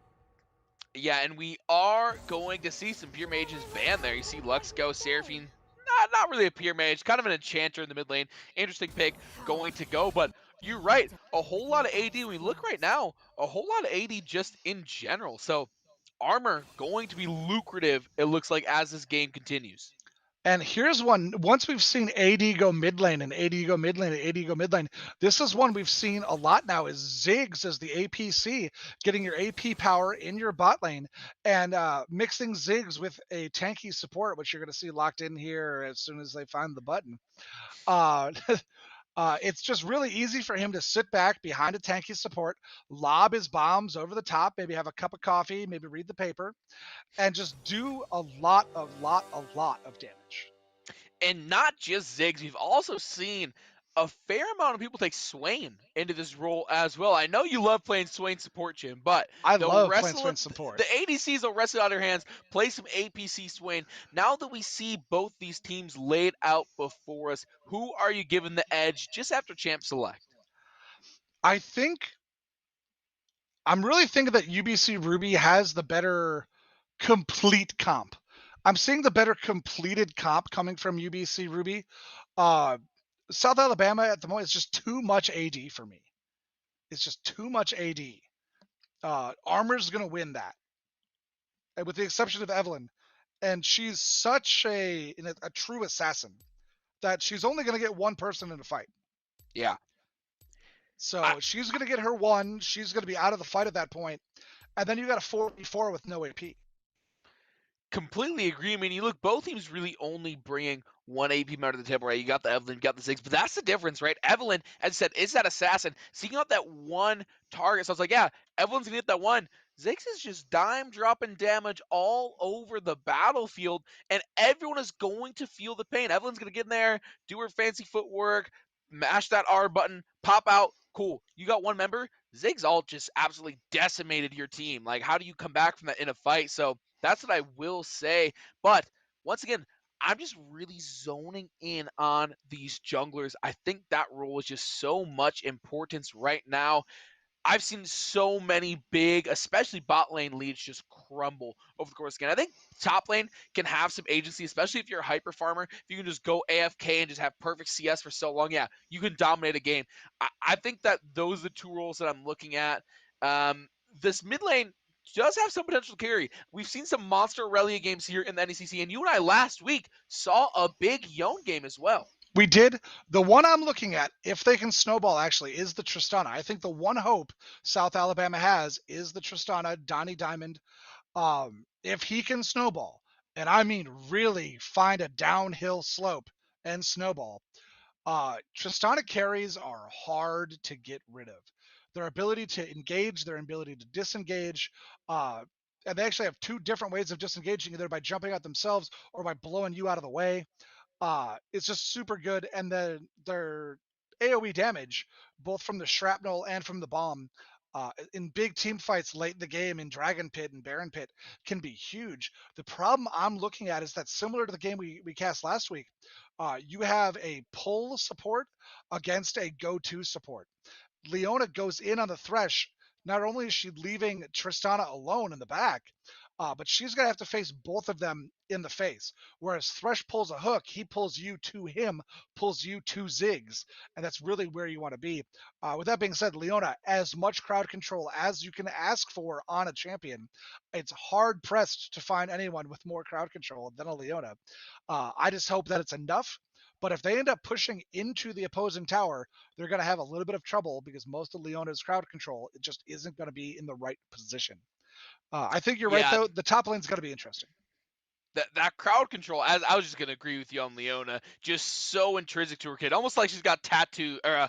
Yeah, and we are going to see some pure mages banned there. You see Lux go, Seraphine, not really a pure mage, kind of an enchanter in the mid lane. Interesting pick going to go, but you're right. A whole lot of AD. When we look right now, a whole lot of AD just in general. So armor going to be lucrative, it looks like, as this game continues. And here's one, once we've seen AD go mid lane and AD go mid lane and AD go mid lane, this is one we've seen a lot now is Ziggs as the APC, getting your AP power in your bot lane and mixing Ziggs with a tanky support, which you're going to see locked in here as soon as they find the button. It's just really easy for him to sit back behind a tanky support, lob his bombs over the top, maybe have a cup of coffee, maybe read the paper, and just do a lot of damage. And not just Ziggs, we've also seen a fair amount of people take Swain into this role as well. I know you love playing Swain support, Jim, but I love playing Swain support. The ADCs will wrestle out of their hands, play some APC Swain. Now that we see both these teams laid out before us, who are you giving the edge just after Champ Select? I'm really thinking that UBC Ruby has the better complete comp. I'm seeing the better completed comp coming from UBC Ruby. South Alabama at the moment is just too much AD for me. It's just too much AD. Armor's going to win that, and with the exception of Evelyn. And she's such a true assassin that she's only going to get one person in a fight. Yeah. So she's going to get her one. She's going to be out of the fight at that point. And then you got a 4v4 with no AP. Completely agree. I mean, you look, both teams really only bringing one AP member to the table, right? You got the Evelyn, you got the Ziggs, but that's the difference, right? Evelyn, as I said, is that assassin, seeking out that one target. So I was like, yeah, Evelyn's gonna get that one. Ziggs is just dime dropping damage all over the battlefield, and everyone is going to feel the pain. Evelyn's gonna get in there, do her fancy footwork, mash that R button, pop out. Cool. You got one member. Ziggs all just absolutely decimated your team. Like, how do you come back from that in a fight? So that's what I will say. But once again, I'm just really zoning in on these junglers. I think that role is just so much importance right now. I've seen so many big, especially bot lane leads just crumble over the course of the game. I think top lane can have some agency, especially if you're a hyper farmer. If you can just go AFK and just have perfect CS for so long, yeah, you can dominate a game. I think that those are the two roles that I'm looking at. This mid lane does have some potential carry. We've seen some monster Aurelia games here in the NECC, and you and I last week saw a big Yone game as well. We did. The one I'm looking at, if they can snowball, actually, is the Tristana. I think the one hope South Alabama has is the Tristana, Donnie Diamond. If he can snowball, and I mean really find a downhill slope and snowball, Tristana carries are hard to get rid of. Their ability to engage, their ability to disengage, and they actually have two different ways of disengaging, either by jumping out themselves or by blowing you out of the way. It's just super good, and then their AoE damage, both from the shrapnel and from the bomb, in big team fights late in the game in Dragon Pit and Baron Pit can be huge. The problem I'm looking at is that similar to the game we cast last week, you have a pull support against a go-to support. Leona goes in on the Thresh not only is she leaving Tristana alone in the back, but she's going to have to face both of them in the face. Whereas Thresh pulls a hook, he pulls you to him, pulls you to Ziggs, and that's really where you want to be. With that being said, Leona, as much crowd control as you can ask for on a champion, it's hard pressed to find anyone with more crowd control than a Leona. I just hope that it's enough. But if they end up pushing into the opposing tower, they're going to have a little bit of trouble because most of Leona's crowd control, it just isn't going to be in the right position. I think you're right, Yeah, though. The top lane's going to be interesting. that crowd control, as I was just gonna agree with you on Leona, just so intrinsic to her kid, almost like she's got tattoo or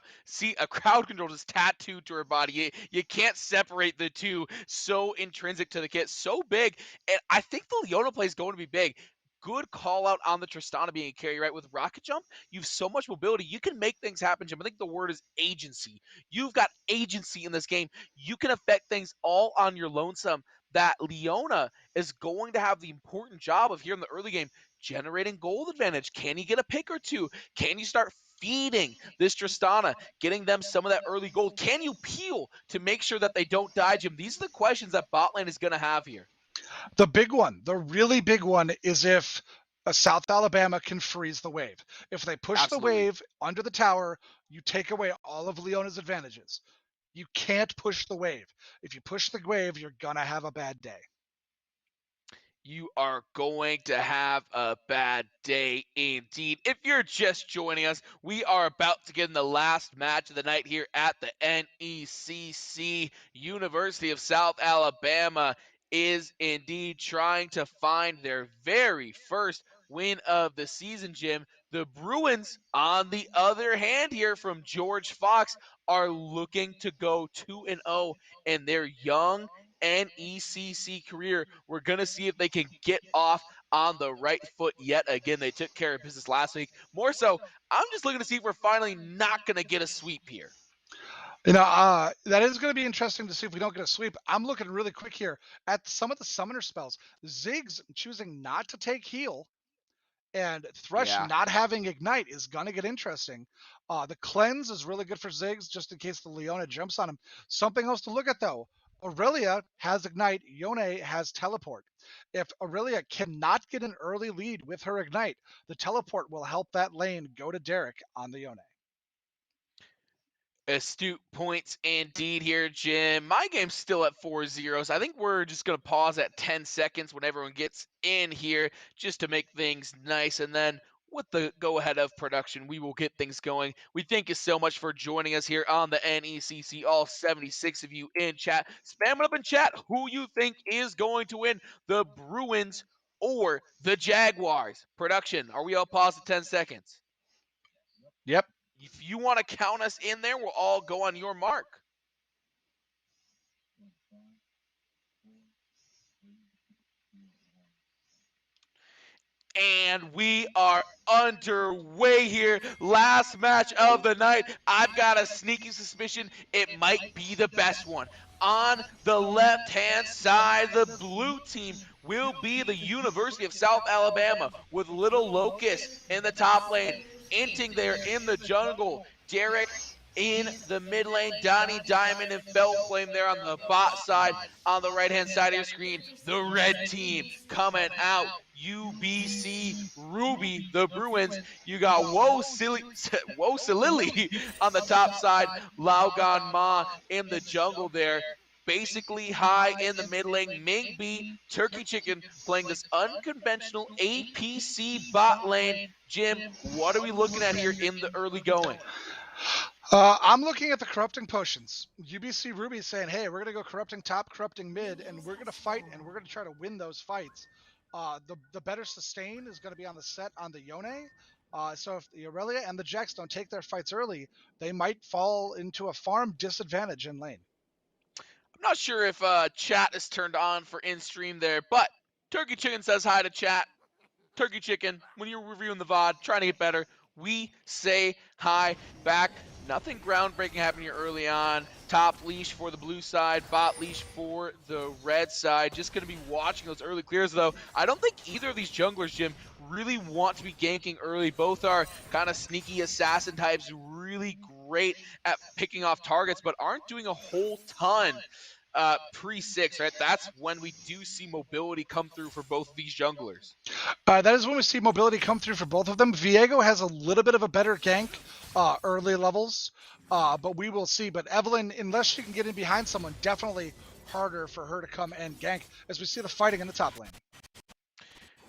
a crowd control just tattooed to her body. You can't separate the two. So intrinsic to the kit, so big, and I think the Leona play is going to be big. Good call out on the Tristana being a carry, right? With Rocket Jump, you have so much mobility. You can make things happen, Jim. I think the word is agency. You've got agency in this game. You can affect things all on your lonesome. That Leona is going to have the important job of here in the early game generating gold advantage. Can you get a pick or two? Can you start feeding this Tristana, getting them some of that early gold? Can you peel to make sure that they don't die, Jim? These are the questions that bot lane is going to have here. The big one, the really big one, is if South Alabama can freeze the wave. If they push Absolutely. the wave under the tower, you take away all of Leona's advantages. You can't push the wave. If you push the wave, you're going to have a bad day. You are going to have a bad day indeed. If you're just joining us, we are about to get in the last match of the night here at the NECC. University of South Alabama is indeed trying to find their very first win of the season, Jim. The Bruins, on the other hand here from George Fox, are looking to go 2-0 in their young NECC career. We're going to see if they can get off on the right foot yet again. They took care of business last week. More so, I'm just looking to see if we're finally not going to get a sweep here. That is going to be interesting to see if we don't get a sweep. I'm looking really quick here at some of the summoner spells. Ziggs choosing not to take heal and Thresh not having ignite is going to get interesting. The cleanse is really good for Ziggs just in case the Leona jumps on him. Something else to look at though. Aurelia has ignite, Yone has teleport. If Aurelia cannot get an early lead with her ignite, the teleport will help that lane go to Derek on the Yone. Astute points indeed here, Jim. My game's still at 4-0, so I think we're just going to pause at 10 seconds when everyone gets in here just to make things nice. And then with the go-ahead of production, we will get things going. We thank you so much for joining us here on the NECC, all 76 of you in chat. Spam it up in chat who you think is going to win, the Bruins or the Jaguars. Production, are we all paused at 10 seconds? Yep. If you want to count us in there, we'll all go on your mark. And we are underway here. Last match of the night. I've got a sneaky suspicion it might be the best one. On the left-hand side, the blue team will be the University of South Alabama with Little Locust in the top lane. Inting there in the jungle. Derek in the mid lane, Donnie Diamond and Feltflame there on the bot side. On the right-hand side of your screen, the red team coming out. UBC Ruby, the Bruins. You got Wosilili on the top side. Laugan Ma in the jungle there. Basically high in the mid lane. Ming B, Turkey Chicken playing this unconventional APC bot lane. Jim, what are we looking at here in the early going? I'm looking at the corrupting potions. UBC Ruby saying, hey, we're going to go corrupting top, corrupting mid, and we're going to fight, and we're going to try to win those fights. The better sustain is going to be on the set on the Yone. So if the Aurelia and the Jax don't take their fights early, they might fall into a farm disadvantage in lane. I'm not sure if chat is turned on for in-stream there, but Turkey Chicken says hi to chat. Turkey Chicken, when you're reviewing the VOD, trying to get better, we say hi back. Nothing groundbreaking happening here early on. Top leash for the blue side, bot leash for the red side. Just going to be watching those early clears, though. I don't think either of these junglers, Jim, really want to be ganking early. Both are kind of sneaky assassin types, really great at picking off targets, but aren't doing a whole ton pre-6, right? That's when we do see mobility come through for both of these junglers. That is when we see mobility come through for both of them. Viego has a little bit of a better gank early levels, but we will see. But Evelynn, unless she can get in behind someone, definitely harder for her to come and gank, as we see the fighting in the top lane.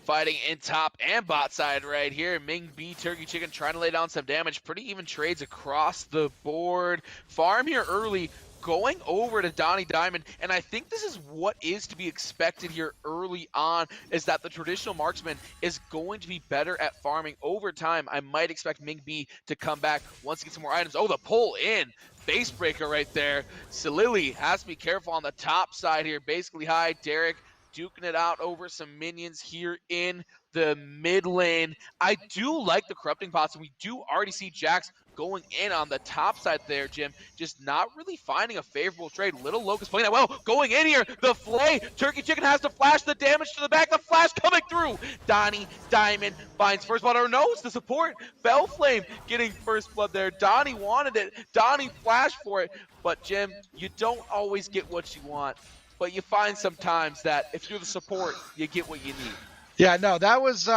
Fighting in top and bot side right here. Ming B, Turkey Chicken trying to lay down some damage. Pretty even trades across the board. Farm here early, going over to Donnie Diamond, and I think this is what is to be expected here early on, is that the traditional marksman is going to be better at farming over time. I might expect Ming B to come back once he gets some more items. Oh, the pull in. Base breaker right there. Salili has to be careful on the top side here. Basically high. Derek duking it out over some minions here in the mid lane. I do like the corrupting pots, and we do already see Jax going in on the top side there, Jim. Just not really finding a favorable trade. Little Locust playing that well. Going in here, the flay. Turkey Chicken has to flash the damage to the back. The flash coming through. Donnie Diamond finds first blood, or no, it's the support. Bellflame getting first blood there. Donnie wanted it. Donnie flashed for it. But Jim, you don't always get what you want. But you find sometimes that if you're the support, you get what you need. Yeah, no, that was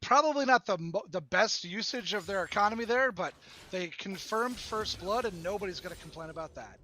probably not the best usage of their economy there, but they confirmed first blood, and nobody's going to complain about that.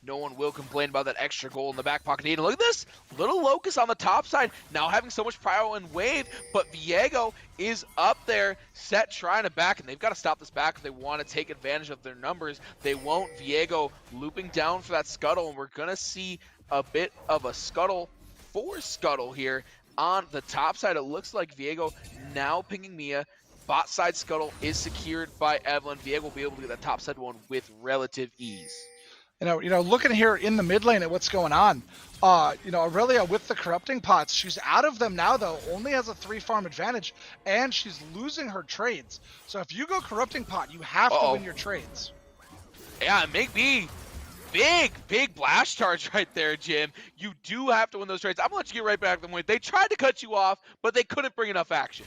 No one will complain about that extra goal in the back pocket. And look at this, Little Locust on the top side, now having so much prio and wave, but Viego is up there, Set trying to back, and they've got to stop this back if they want to take advantage of their numbers. They won't. Viego looping down for that scuttle, and we're going to see a bit of a scuttle for scuttle here on the top side. It looks like Viego now pinging Mia. Bot side scuttle is secured by Evelynn. Viego will be able to get that top side one with relative ease. You know, looking here in the mid lane at what's going on, you know, Aurelia with the corrupting pots, she's out of them now though, only has a 3 farm advantage, and she's losing her trades. So if you go corrupting pot, you have to win your trades. Yeah, maybe. Big blast charge right there, Jim. You do have to win those trades. I'm gonna let you get right back to them. They tried to cut you off, but they couldn't bring enough action.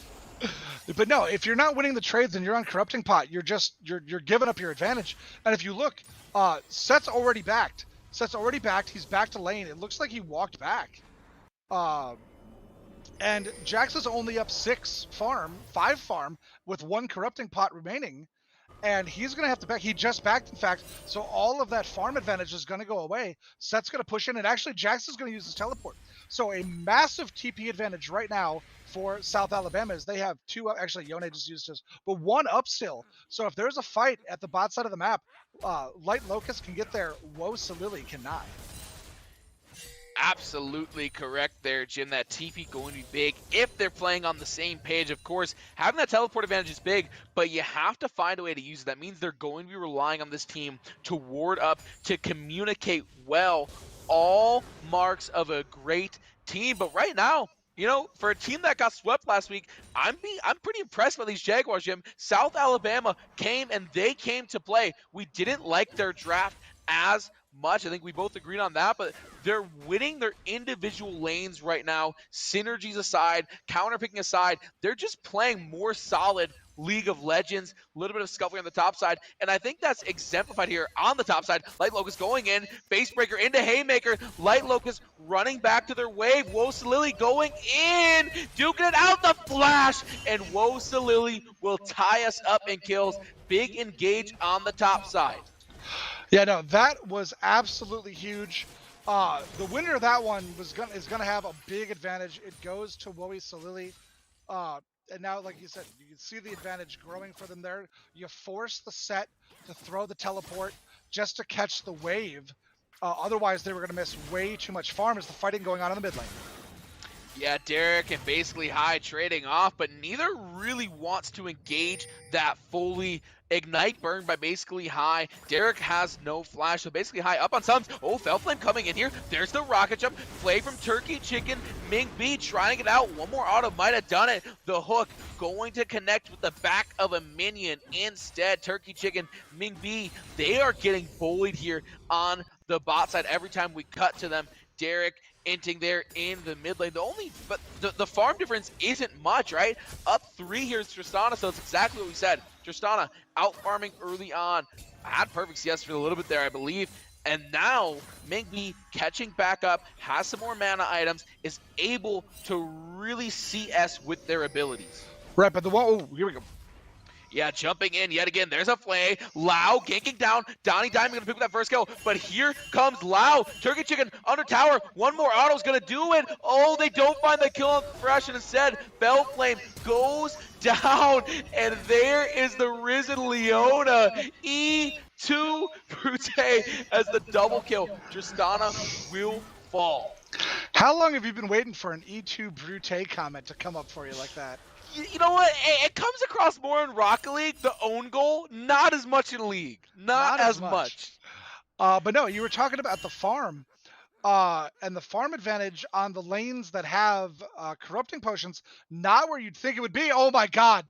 But no, if you're not winning the trades and you're on corrupting pot, you're giving up your advantage. And if you look, Set's already backed. He's back to lane. It looks like he walked back. And Jax is only up 5 farm with 1 corrupting pot remaining. And he's going to have to back. He just backed, in fact. So all of that farm advantage is going to go away. Set's going to push in. And actually, Jax is going to use his teleport. So a massive TP advantage right now for South Alabama is they have 2 up. Actually, Yone just used his. But 1 up still. So if there's a fight at the bot side of the map, Light Locust can get there. Woe Salili cannot. Absolutely correct there, Jim. That TP going to be big if they're playing on the same page. Of course, having that teleport advantage is big, but you have to find a way to use it. That means they're going to be relying on this team to ward up, to communicate well. All marks of a great team. But right now, you know, for a team that got swept last week, I'm pretty impressed by these Jaguars, Jim. South Alabama came and they came to play. We didn't like their draft as much. I think we both agreed on that, but they're winning their individual lanes right now. Synergies aside, counterpicking aside, they're just playing more solid League of Legends, a little bit of scuffling on the top side, and I think that's exemplified here on the top side. Light Locust going in, base breaker into Haymaker, Light Locust running back to their wave, Woe Salili going in, duking it out, the flash, and Woe Salili will tie us up in kills. Big engage on the top side. Yeah, no, that was absolutely huge. The winner of that one is gonna have a big advantage. It goes to Woe Salili. And now, like you said, you can see the advantage growing for them there. You force the Set to throw the teleport just to catch the wave. Otherwise, they were going to miss way too much farm as the fighting going on in the mid lane. Yeah, Derek and basically High trading off, but neither really wants to engage that fully. Ignite burn by basically High. Derek has no flash, so basically High up on Sums. Oh, Felflame coming in here. There's the rocket jump. Play from Turkey Chicken. Ming B trying to get out. One more auto might have done it. The hook going to connect with the back of a minion instead. Turkey Chicken, Ming B, they are getting bullied here on the bot side every time we cut to them. Derek inting there in the mid lane. But the farm difference isn't much, right? Up 3 here is Tristana, so it's exactly what we said. Tristana out farming early on. Had perfect CS for a little bit there, I believe. And now Mingby catching back up, has some more mana items, is able to really CS with their abilities. Right, but the one, oh, here we go. Yeah, jumping in yet again. There's a Flay. Lau ganking down. Donnie Diamond gonna pick up that first kill. But here comes Lau. Turkey Chicken under tower. One more auto's gonna do it. Oh, they don't find the kill on Fresh, and instead, Bellflame goes down. And there is the Risen Leona. E2 Brute as the double kill. Tristana will fall. How long have you been waiting for an E2 Brute comment to come up for you like that? You know what? It comes across more in Rocket League, the own goal, not as much in League. Not as much. But no, you were talking about the farm. And the farm advantage on the lanes that have corrupting potions, not where you'd think it would be. Oh my god.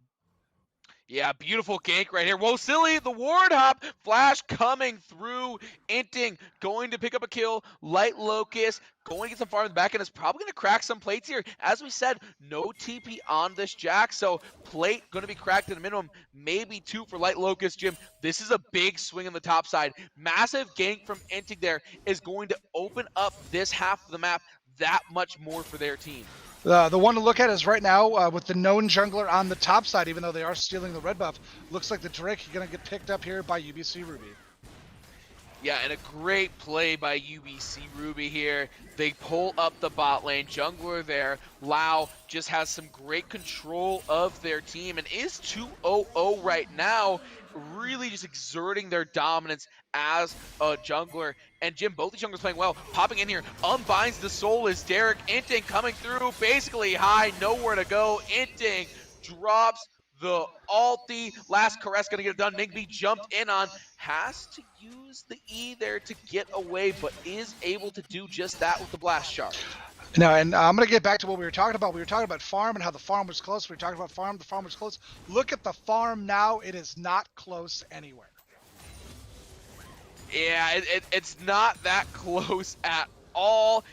Yeah, beautiful gank right here. Whoa, silly, the ward hop. Flash coming through. Inting going to pick up a kill. Light Locust going to get some farm in the back end. Is probably going to crack some plates here. As we said, no TP on this Jack, so plate going to be cracked at a minimum. Maybe 2 for Light Locust, Jim. This is a big swing on the top side. Massive gank from Inting there is going to open up this half of the map that much more for their team. The one to look at is right now with the known jungler on the top side, even though they are stealing the red buff. Looks like the Drake is going to get picked up here by UBC Ruby. Yeah, and a great play by UBC Ruby here. They pull up the bot lane. Jungler there. Lau just has some great control of their team and is 2-0-0 right now, really just exerting their dominance as a jungler. And Jim, both the junglers playing well. Popping in here, unbinds the soul is Derek. Inting coming through, basically high, nowhere to go. Inting drops the ulti. Last caress gonna get it done. Mingby jumped in on, has to use the E there to get away, but is able to do just that with the blast charge. No, and I'm going to get back to what we were talking about. We were talking about farm and how the farm was close. We were talking about farm, the farm was close. Look at the farm now. It is not close anywhere. Yeah, it's not that close at all.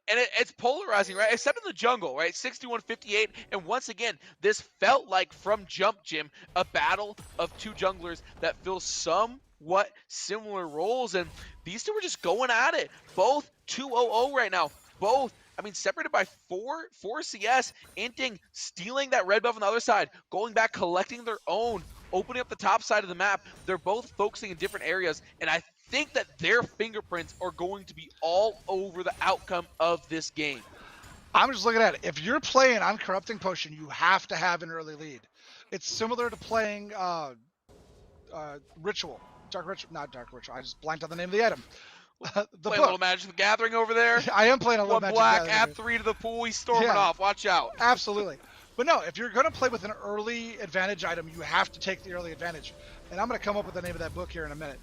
It's polarizing, right? Except in the jungle, right? 61-58. And once again, this felt like from jump, Jim, a battle of 2 junglers that fill somewhat similar roles. And these 2 were just going at it. Both 2-0-0 right now. Both, I mean, separated by 4 CS. Inting stealing that red buff on the other side, going back, collecting their own, opening up the top side of the map. They're both focusing in different areas, and I think that their fingerprints are going to be all over the outcome of this game. I'm just looking at it. If you're playing on Corrupting Potion, you have to have an early lead. It's similar to playing Ritual. Not Dark Ritual. I just blanked on the name of the item. Playing a little Magic the Gathering over there. I am playing a little One Magic black, the Gathering. add 3 to the pool, he's storming off. Watch out. Absolutely. But no, if you're going to play with an early advantage item, you have to take the early advantage. And I'm going to come up with the name of that book here in a minute.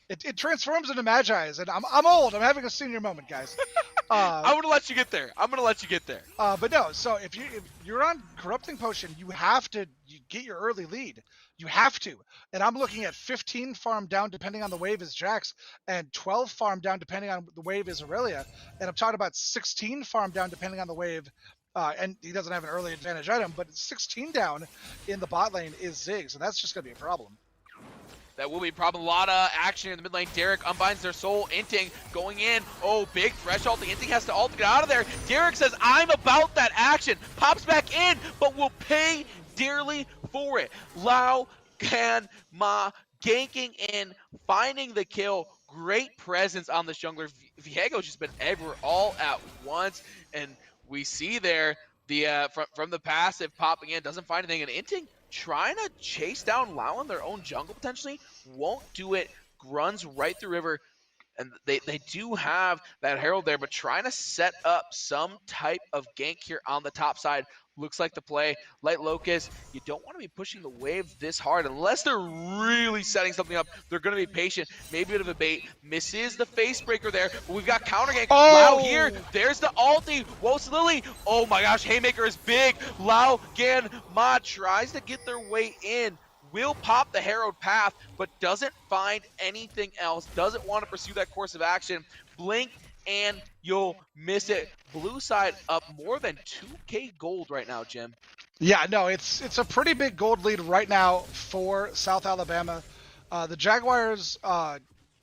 It transforms into Magi's, and I'm old. I'm having a senior moment, guys. I'm going to let you get there. But no, so if you're on Corrupting Potion, you have to get your early lead. You have to. And I'm looking at 15 farm down depending on the wave is Jax, and 12 farm down depending on the wave is Aurelia. And I'm talking about 16 farm down depending on the wave. And he doesn't have an early advantage item, but 16 down in the bot lane is Ziggs, and that's just going to be a problem. That will be a problem. A lot of action in the mid lane. Derek unbinds their soul. Inting going in. Oh, big fresh ult. The Inting has to ult to get out of there. Derek says, I'm about that action. Pops back in, but will pay dearly for it. Lau Can Ma ganking in, finding the kill. Great presence on this jungler. Viego's just been everywhere all at once. And we see there the from the passive popping in, doesn't find anything. And Inting trying to chase down Lau in their own jungle potentially. Won't do it. Runs right through river. And they do have that Herald there, but trying to set up some type of gank here on the top side. Looks like the play. Light Locust, you don't want to be pushing the wave this hard unless they're really setting something up. They're going to be patient. Maybe a bit of a bait. Misses the face breaker there, but we've got counter gank. Oh! Lau here. There's the ulti. Woes Lily. Oh my gosh, Haymaker is big. Lau Gan Ma tries to get their way in. will pop the Harrowed Path, but doesn't find anything else, doesn't want to pursue that course of action. Blink and you'll miss it. Blue side up more than 2K gold right now, Jim. Yeah, no, it's a pretty big gold lead right now for South Alabama. The Jaguars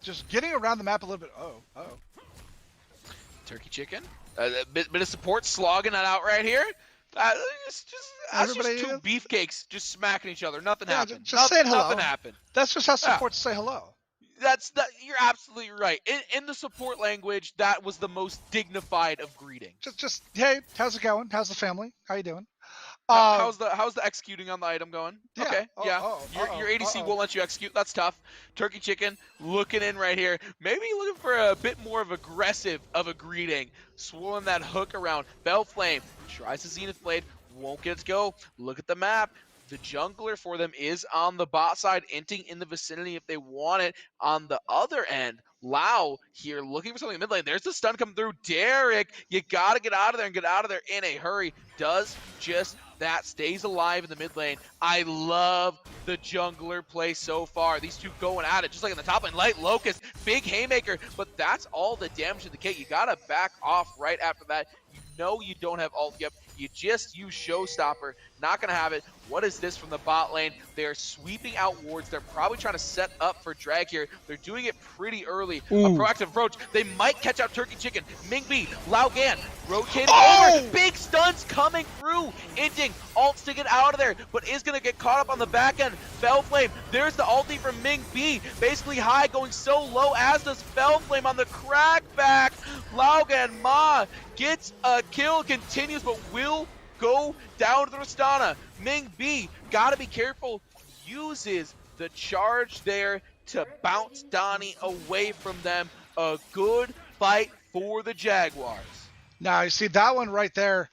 just getting around the map a little bit. Oh. Turkey Chicken. A bit of support slogging that out right here. That's just two beefcakes just smacking each other. Nothing happened. Just saying hello. Nothing happened. That's just how supports say hello. You're absolutely right. In the support language, that was the most dignified of greetings. Just hey, how's it going? How's the family? How you doing? How's the executing on the item going? Yeah. Okay, your ADC won't let you execute. That's tough. Turkey Chicken looking in right here. Maybe looking for a bit more of aggressive of a greeting. Swirling that hook around. Bellflame tries the Zenith Blade. Won't get it to go. Look at the map. The jungler for them is on the bot side, inting in the vicinity if they want it. On the other end, Lau here looking for something in mid lane. There's the stun coming through. Derek, you got to get out of there and get out of there in a hurry. Does just that, stays alive in the mid lane. I love the jungler play so far. These two going at it, just like in the top lane. Light Locust, big haymaker, but that's all the damage to the K. You got to back off right after that. You know you don't have ult yet. You just use Showstopper. Not going to have it. What is this from the bot lane? They're sweeping out wards. They're probably trying to set up for drag here. They're doing it pretty early. Ooh. A proactive approach. They might catch out Turkey Chicken. Ming B, Lao Gan, rotating over. Big stuns coming through. Inting, ults to get out of there, but is going to get caught up on the back end. Bellflame, there's the ulti from Ming B. Basically high, going so low, as does Bellflame on the crackback. Lao Gan Ma gets a kill, continues, but will go down to the Rastana. Ming B, gotta be careful, uses the charge there to bounce Donnie away from them. A good fight for the Jaguars. Now, you see that one right there,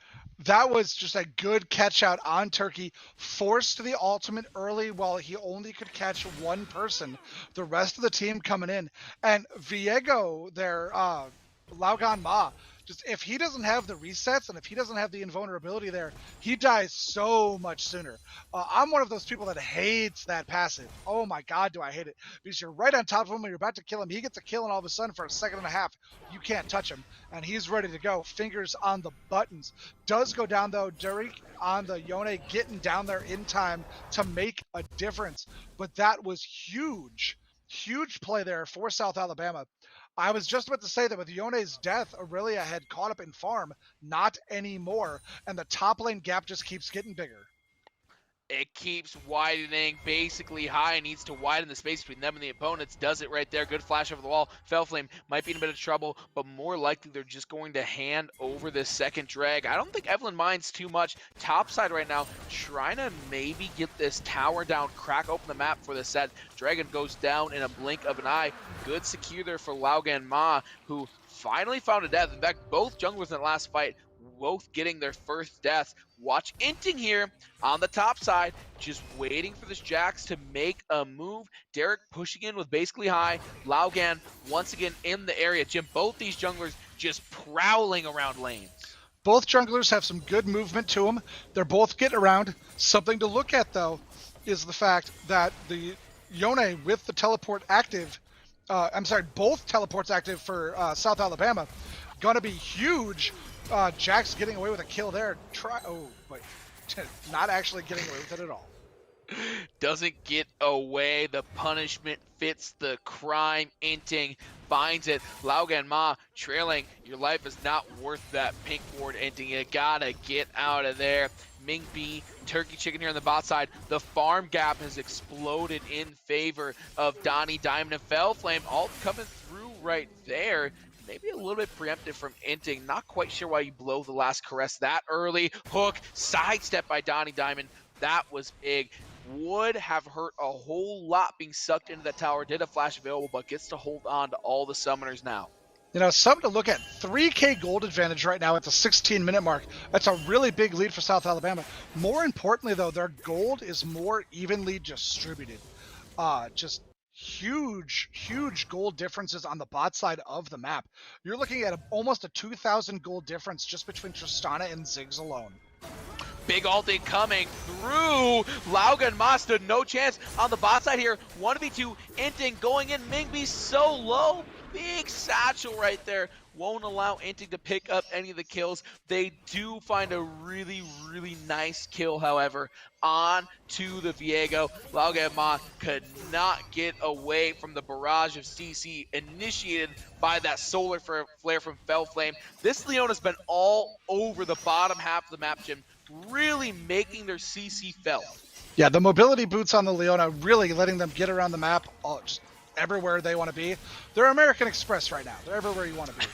that was just a good catch out on Turkey, forced the ultimate early while he only could catch one person, the rest of the team coming in. And Viego there, Laugan Ma, just if he doesn't have the resets and if he doesn't have the invulnerability there, he dies so much sooner. I'm one of those people that hates that passive. Oh my God, do I hate it. Because you're right on top of him when you're about to kill him. He gets a kill and all of a sudden for a second and a half, you can't touch him. And he's ready to go. Fingers on the buttons. Does go down though. Derek on the Yone getting down there in time to make a difference. But that was huge. Huge play there for South Alabama. I was just about to say that with Yone's death, Aurelia had caught up in farm. Not anymore. And the top lane gap just keeps getting bigger. It keeps widening. Basically, High needs to widen the space between them and the opponents. Does it right there. Good flash over the wall. Fellflame might be in a bit of trouble, but more likely they're just going to hand over this second drag. I don't think Evelyn minds too much. Top side right now, trying to maybe get this tower down, crack open the map for the set. Dragon goes down in a blink of an eye. Good secure there for Laugan Ma, who finally found a death. In fact, both junglers in the last fight, both getting their first deaths. Watch Inting here on the top side, just waiting for this Jax to make a move. Derek pushing in with basically High. Laugan once again in the area. Jim, both these junglers just prowling around lanes. Both junglers have some good movement to them. They're both getting around. Something to look at, though, is the fact that the Yone with the teleport active, both teleports active for South Alabama, gonna be huge. Jax getting away with a kill there. Not actually getting away with it at all. Doesn't get away. The punishment fits the crime. Inting finds it. Laugan Ma trailing. Your life is not worth that pink ward, Inting. You gotta get out of there. Ming B, Turkey Chicken here on the bot side. The farm gap has exploded in favor of Donnie Diamond and Fellflame. All coming through right there. Maybe a little bit preemptive from Inting. Not quite sure why you blow the last caress that early. Hook, sidestep by Donnie Diamond. That was big. Would have hurt a whole lot being sucked into that tower. Did a flash available, but gets to hold on to all the summoners now. You know, something to look at. 3K gold advantage right now at the 16-minute mark. That's a really big lead for South Alabama. More importantly, though, their gold is more evenly distributed. Just huge gold differences on the bot side of the map. You're looking at almost a 2,000 gold difference just between Tristana and Ziggs alone. Big ulti coming through. Lauga and Ma stood no chance on the bot side here. 1v2, Inting going in. Mingby so low. Big satchel right there. Won't allow Inting to pick up any of the kills. They do find a really, really nice kill, however, on to the Viego. Lauga and Ma could not get away from the barrage of CC initiated by that solar flare from Fellflame. This Leona's been all over the bottom half of the map, Jim, really making their CC felt. Yeah, the mobility boots on the Leona really letting them get around the map just everywhere they want to be. They're American Express right now. They're everywhere you want to be.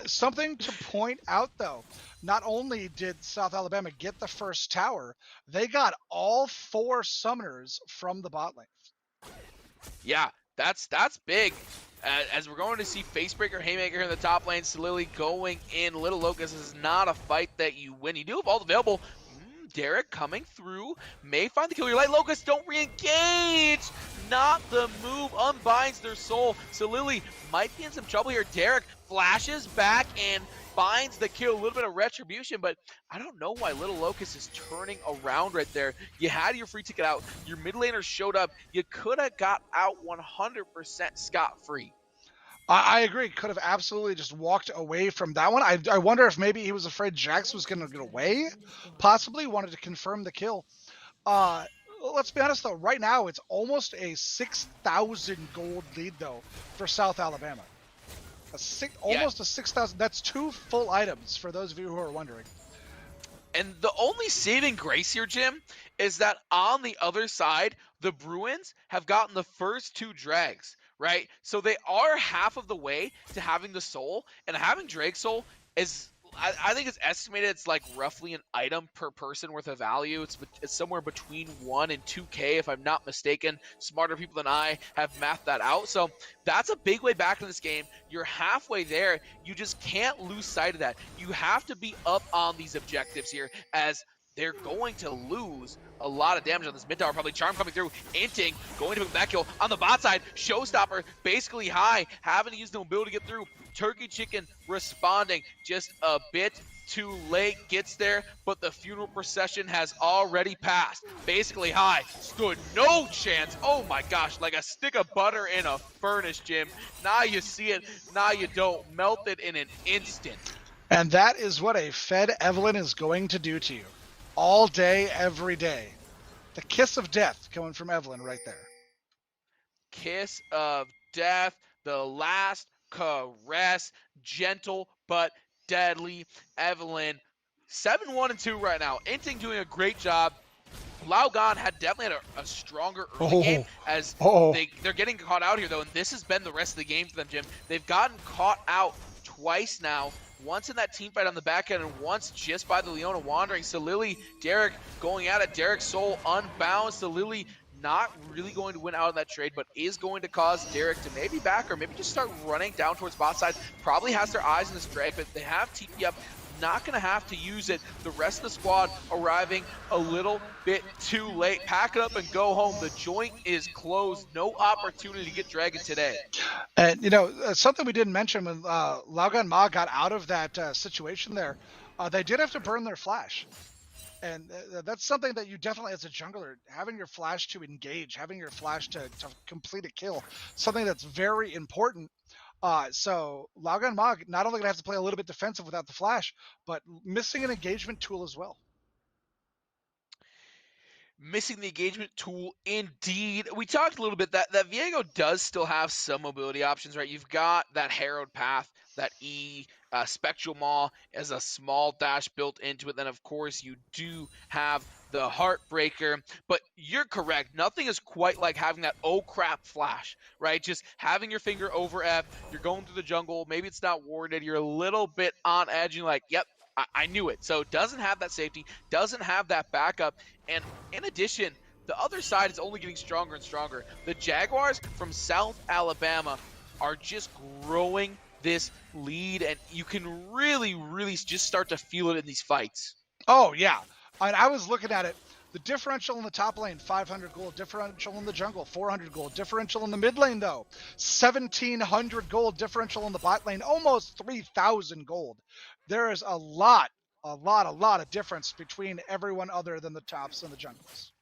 Something to point out, though, not only did South Alabama get the first tower, they got all 4 summoners from the bot lane. Yeah, that's big. As we're going to see Facebreaker, Haymaker here in the top lane, Solili going in. Little Locust is not a fight that you win. You do have all available. Derek coming through, may find the kill. Your Light Locust don't re-engage. Not the move, unbinds their soul. Solili might be in some trouble here. Derek flashes back and finds the kill. A little bit of retribution, but I don't know why Little Locust is turning around right there. You had your free ticket out. Your mid laner showed up. You could have got out 100% scot-free. I agree. Could have absolutely just walked away from that one. I wonder if maybe he was afraid Jax was going to get away. Possibly wanted to confirm the kill. Let's be honest, though. Right now, it's almost a 6,000 gold lead, though, for South Alabama. Almost a 6,000. That's 2 full items for those of you who are wondering. And the only saving grace here, Jim, is that on the other side, the Bruins have gotten the first 2 drags, right? So they are half of the way to having the soul, and having Drake soul is, I think it's estimated it's like roughly an item per person worth of value. It's somewhere between 1 and 2K, if I'm not mistaken. Smarter people than I have mathed that out. So that's a big way back in this game. You're halfway there. You just can't lose sight of that. You have to be up on these objectives here, as they're going to lose a lot of damage on this mid tower. Probably Charm coming through. Inting going to pick that kill on the bot side. Showstopper basically high, having to use the mobility to get through. Turkey Chicken responding just a bit too late, gets there, but the funeral procession has already passed. Basically high, stood no chance. Oh my gosh, like a stick of butter in a furnace, Jim. Now you see it, now you don't. Melted in an instant. And that is what a fed Evelyn is going to do to you. All day, every day. The kiss of death coming from Evelyn right there. Kiss of death, the last caress, gentle but deadly. Evelyn, 7-1-2 right now. Inting doing a great job. Laugan had definitely had a stronger early game, as they're getting caught out here, though, and this has been the rest of the game for them, Jim. They've gotten caught out twice now. Once in that team fight on the back end, and once just by the Leona wandering. Solili, Derek going at it. Derek's soul unbound. Solili not really going to win out of that trade, but is going to cause Derek to maybe back or maybe just start running down towards bot side. Probably has their eyes on this drag, but they have TP up. Not going to have to use it. The rest of the squad arriving a little bit too late. Pack it up and go home. The joint is closed. No opportunity to get Dragon today. And, you know, something we didn't mention when Laugan Ma got out of that situation there, they did have to burn their flash. And that's something that you definitely, as a jungler, having your flash to engage, having your flash to complete a kill, something that's very important. So Laugan Ma not only going to have to play a little bit defensive without the flash, but missing an engagement tool as well. Missing the engagement tool, indeed. We talked a little bit that Viego does still have some mobility options, right? You've got that Harrowed Path, that Spectral Maw as a small dash built into it. Then, of course, you do have the Heartbreaker. But you're correct. Nothing is quite like having that oh crap flash, right? Just having your finger over F. You're going through the jungle. Maybe it's not warded. You're a little bit on edge. You're like, yep, I knew it. So doesn't have that safety, doesn't have that backup. And in addition, the other side is only getting stronger and stronger. The Jaguars from South Alabama are just growing this lead, and you can really, really just start to feel it in these fights. Oh, yeah. I was looking at it. The differential in the top lane, 500 gold. Differential in the jungle, 400 gold. Differential in the mid lane, though, 1,700 gold. Differential in the bot lane, almost 3,000 gold. There is a lot a lot of difference between everyone other than the tops and the jungles.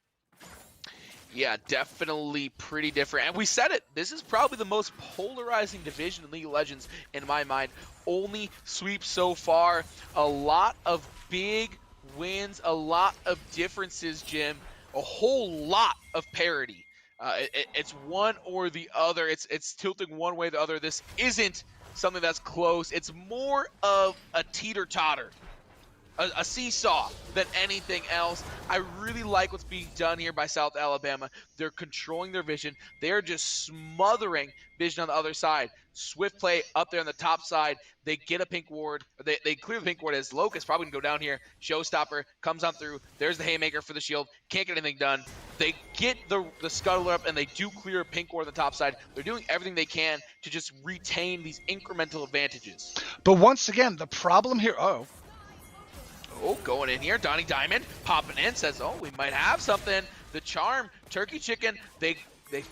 Yeah, definitely pretty different. And we said it, this is probably the most polarizing division in League of Legends in my mind. Only sweep so far. A lot of big wins, a lot of differences, Jim. A whole lot of parity. It's one or the other. It's tilting one way or the other. This isn't something that's close. It's more of a teeter-totter. A seesaw than anything else. I really like what's being done here by South Alabama. They're controlling their vision. They're just smothering vision on the other side. Swift play up there on the top side. They get a pink ward. They clear the pink ward as Locust probably can go down here. Showstopper comes on through. There's the haymaker for the shield. Can't get anything done. They get the scuttler up and they do clear a pink ward on the top side. They're doing everything they can to just retain these incremental advantages. But once again, the problem here, Oh, going in here, Donnie Diamond popping in, says, oh, we might have something. The charm, Turkey Chicken, they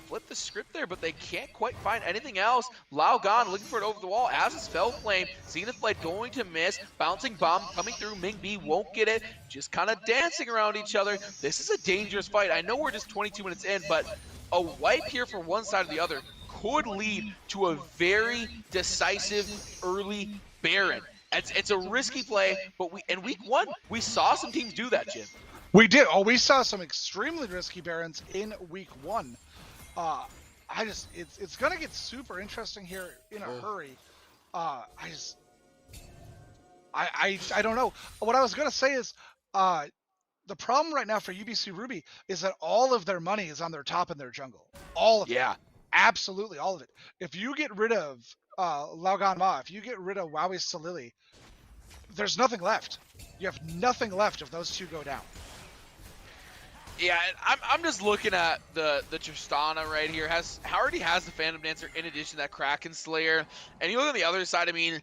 flip the script there, but they can't quite find anything else. Lao Gan looking for it over the wall, as is Fell Flame. Zenith Blade going to miss, bouncing bomb coming through, Ming B won't get it, just kind of dancing around each other. This is a dangerous fight. I know we're just 22 minutes in, but a wipe here for one side or the other could lead to a very decisive early Baron. It's a risky play, but in week 1, we saw some teams do that, Jim. we did. Oh, we saw some extremely risky Barons in week 1. It's gonna get super interesting here in a hurry. I don't know. What I was gonna say is, the problem right now for UBC Ruby is that all of their money is on their top and their jungle. All of it. Absolutely all of it. If you get rid of Laugan Ma, if you get rid of Wowie Salili, there's nothing left. You have nothing left if those two go down. Yeah, I'm just looking at the Tristana right here. Already has the Phantom Dancer in addition to that Kraken Slayer. And you look on the other side, I mean,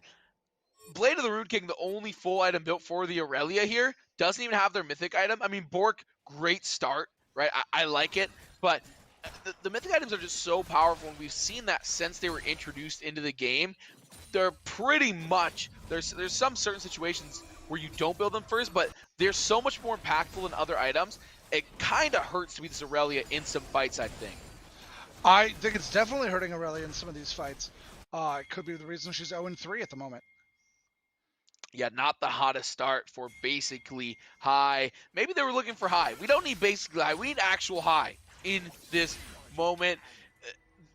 Blade of the Rude King, the only full item built for the Aurelia here, doesn't even have their mythic item. I mean, Bork, great start, right? I like it, but the mythic items are just so powerful, and we've seen that since they were introduced into the game. They're pretty much, there's some certain situations where you don't build them first, but they're so much more impactful than other items. It kind of hurts to be this Aurelia in some fights, I think. I think it's definitely hurting Aurelia in some of these fights. It could be the reason she's 0-3 at the moment. Yeah, not the hottest start for basically high. Maybe they were looking for high. We don't need basically high. We need actual high in this moment.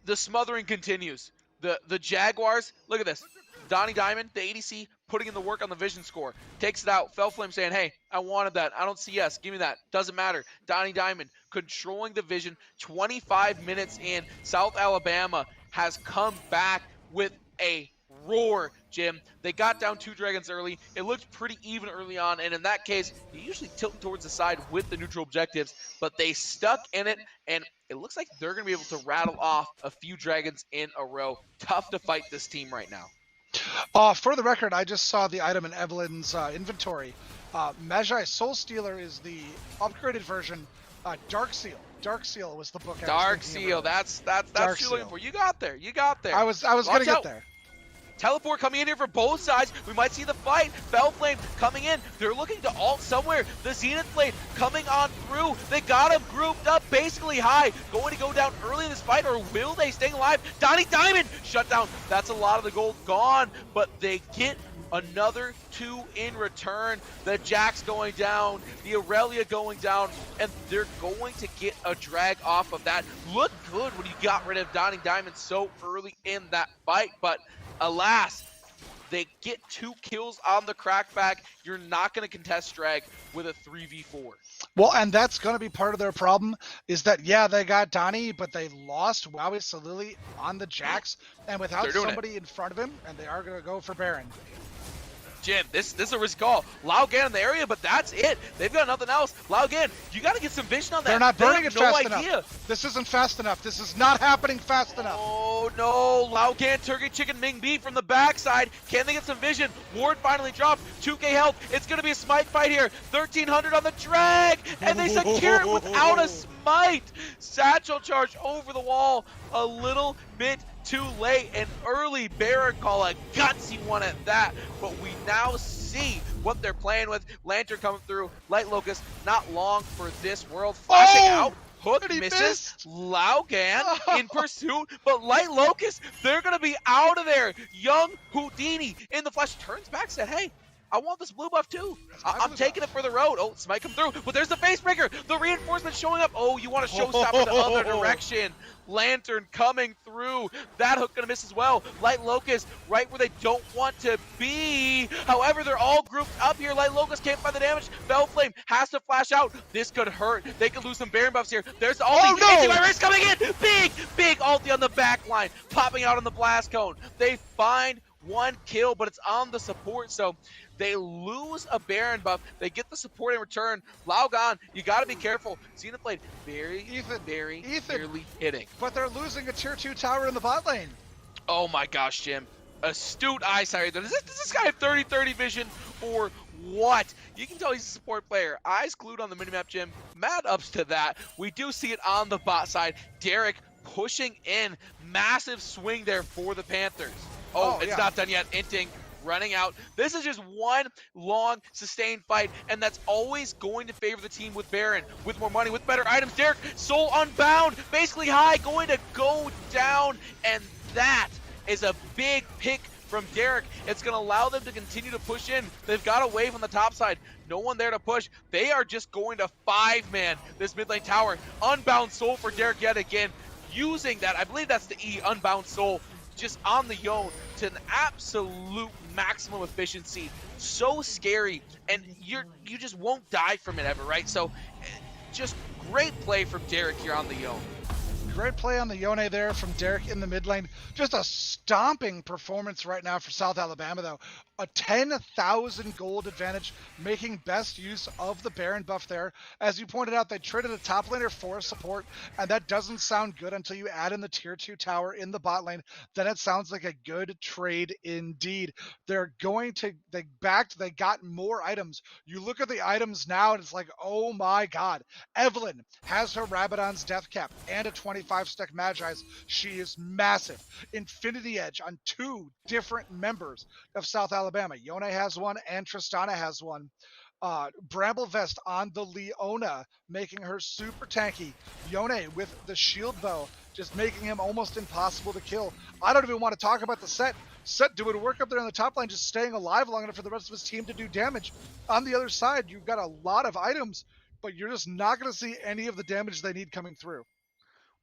The smothering continues. The Jaguars, look at this. Donnie Diamond, the ADC, putting in the work on the vision score. Takes it out. Fell Flame saying, hey, I wanted that. I don't see yes. Give me that. Doesn't matter. Donnie Diamond controlling the vision. 25 minutes in. South Alabama has come back with a roar, Jim. They got down 2 dragons early. It looked pretty even early on, and in that case, you usually tilt towards the side with the neutral objectives, but they stuck in it, and it looks like they're going to be able to rattle off a few dragons in a row. Tough to fight this team right now. For the record, I just saw the item in Evelyn's inventory. Magi Soul Stealer is the upgraded version. Dark Seal. Dark Seal was the book. Dark Seal. That's what you're looking for. You got there. You got there. I was gonna get there. Teleport coming in here for both sides. We might see the fight. Fell Flame coming in. They're looking to ult somewhere. The Zenith Blade coming on through. They got him grouped up basically high. Going to go down early in this fight, or will they stay alive? Donnie Diamond shut down. That's a lot of the gold gone, but they get another 2 in return. The Jax going down, the Aurelia going down, and they're going to get a drag off of that. Looked good when you got rid of Donnie Diamond so early in that fight, but alas, they get 2 kills on the crackback. You're not going to contest drag with a 3v4. Well, and that's going to be part of their problem, is that, yeah, they got Donnie, but they lost Wowie Salili on the Jax, and without somebody in front of him, and they are going to go for Baron. Jim, this is a risk call. Lao Gan in the area, but that's it. They've got nothing else. Lao Gan, you got to get some vision on that. They're not burning it fast idea. enough. This isn't fast enough. This is not happening fast enough. Oh no, Lao Gan, Turkey Chicken, Ming B from the backside. Can they get some vision? Ward finally dropped. 2k health. It's going to be a smite fight here. 1300 on the drag, and they secure it without a smite. Satchel charge over the wall. A little bit too late. An early Baron call, a gutsy one at that. But we now see what they're playing with. Lantern coming through, Light Locust, not long for this world. Flashing out, Hook and he misses, missed. Laugan in pursuit, but Light Locust, they're going to be out of there. Young Houdini in the flash turns back, said, hey, I want this blue buff too. I'm taking it for the road. Oh, this might come through, but there's the face breaker. The reinforcement showing up. Oh, you want to showstopper the other direction. Lantern coming through. That hook gonna miss as well. Light Locust right where they don't want to be. However, they're all grouped up here. Light Locust can't find the damage. Bellflame has to flash out. This could hurt. They could lose some Baron buffs here. There's the ulti. Oh, no! Antivirus coming in. Big ulti on the back line. Popping out on the blast cone. They find one kill, but it's on the support, so they lose a Baron buff. They get the support in return. Laugan, you got to be careful. Xenoblade very barely hitting. But they're losing a tier 2 tower in the bot lane. Oh my gosh, Jim. Astute eyesight. Does this guy have 30-30 vision or what? You can tell he's a support player. Eyes glued on the minimap, Jim. Mad ups to that. We do see it on the bot side. Derek pushing in. Massive swing there for the Panthers. Oh, it's not done yet. Inting running out. This is just one long, sustained fight, and that's always going to favor the team with Baron, with more money, with better items. Derek, Soul Unbound, basically high, going to go down, and that is a big pick from Derek. It's going to allow them to continue to push in. They've got a wave on the top side. No one there to push. They are just going to 5-man this mid lane tower. Unbound Soul for Derek yet again. Using that, I believe that's the E, Unbound Soul, just on the Yone to an absolute maximum efficiency. So scary, and you just won't die from it ever, right? So just great play from Derek here on the Yone. Great play on the Yone there from Derek in the mid lane. Just a stomping performance right now for South Alabama, though. A 10,000 gold advantage, making best use of the Baron buff there. As you pointed out, they traded a top laner for a support, and that doesn't sound good until you add in the tier 2 tower in the bot lane. Then it sounds like a good trade indeed. They got more items. You look at the items now, and it's like, oh my god. Evelyn has her Rabadon's death cap and a 25-stack Magi's. She is massive. Infinity Edge on 2 different members of South Alabama. Yone has one and Tristana has one. Bramble Vest on the Leona, making her super tanky. Yone with the shield bow, just making him almost impossible to kill. I don't even want to talk about the set. Set doing work up there on the top line, just staying alive long enough for the rest of his team to do damage. On the other side, you've got a lot of items, but you're just not going to see any of the damage they need coming through.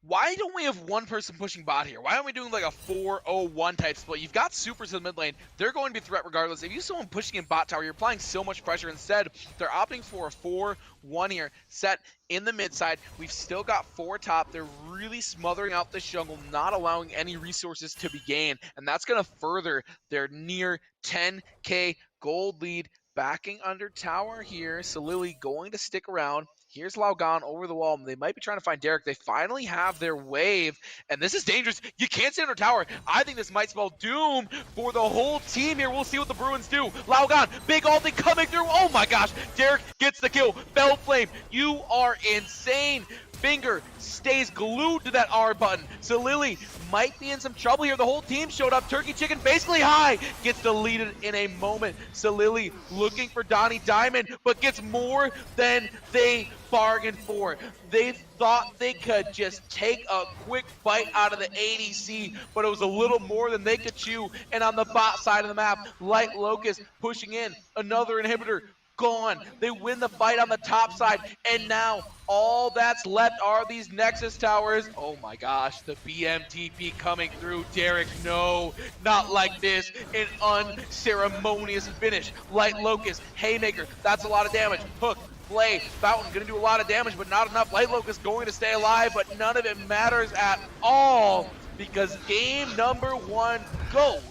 Why don't we have one person pushing bot here? Why aren't we doing like a 4-0-1 type split? You've got supers in the mid lane. They're going to be a threat regardless. If you see someone pushing in bot tower, you're applying so much pressure. Instead, they're opting for a 4-1 here. Set in the mid side. We've still got 4 top. They're really smothering out this jungle, not allowing any resources to be gained. And that's going to further their near 10k gold lead. Backing under tower here. Salili going to stick around. Here's Laugan over the wall. They might be trying to find Derek. They finally have their wave, and this is dangerous. You can't stay under tower. I think this might spell doom for the whole team here. We'll see what the Bruins do. Laugan, big ulti coming through. Oh my gosh. Derek gets the kill. Bellflame, you are insane. Finger stays glued to that R button. So Lily might be in some trouble here. The whole team showed up. Turkey Chicken basically high. Gets deleted in a moment. So Lily looking for Donnie Diamond, but gets more than they bargained for. They thought they could just take a quick bite out of the ADC, but it was a little more than they could chew. And on the bot side of the map, Light Locust pushing in. Another inhibitor gone. They win the fight on the top side, and now all that's left are these Nexus towers. Oh my gosh, the BMTP coming through. Derek, no, not like this. An unceremonious finish. Light Locust, Haymaker, that's a lot of damage. Hook, Play, Fountain gonna do a lot of damage, but not enough. Light Locust going to stay alive, but none of it matters at all because game number 1 goes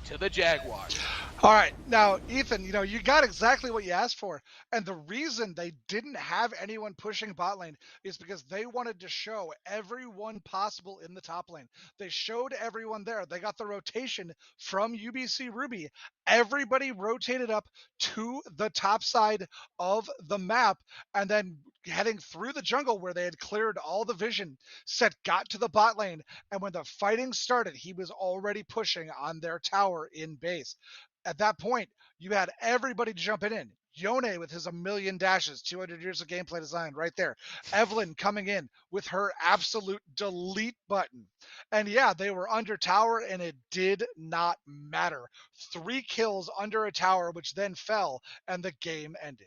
to the Jaguars. All right, now, Ethan, you got exactly what you asked for. And the reason they didn't have anyone pushing bot lane is because they wanted to show everyone possible in the top lane. They showed everyone there. They got the rotation from UBC Ruby. Everybody rotated up to the top side of the map and then heading through the jungle where they had cleared all the vision. Set got to the bot lane, and when the fighting started, he was already pushing on their tower in base. At that point, you had everybody jumping in. Yone with his 1,000,000 dashes, 200 years of gameplay design right there. Evelyn coming in with her absolute delete button. And yeah, they were under tower and it did not matter. 3 kills under a tower, which then fell, and the game ended.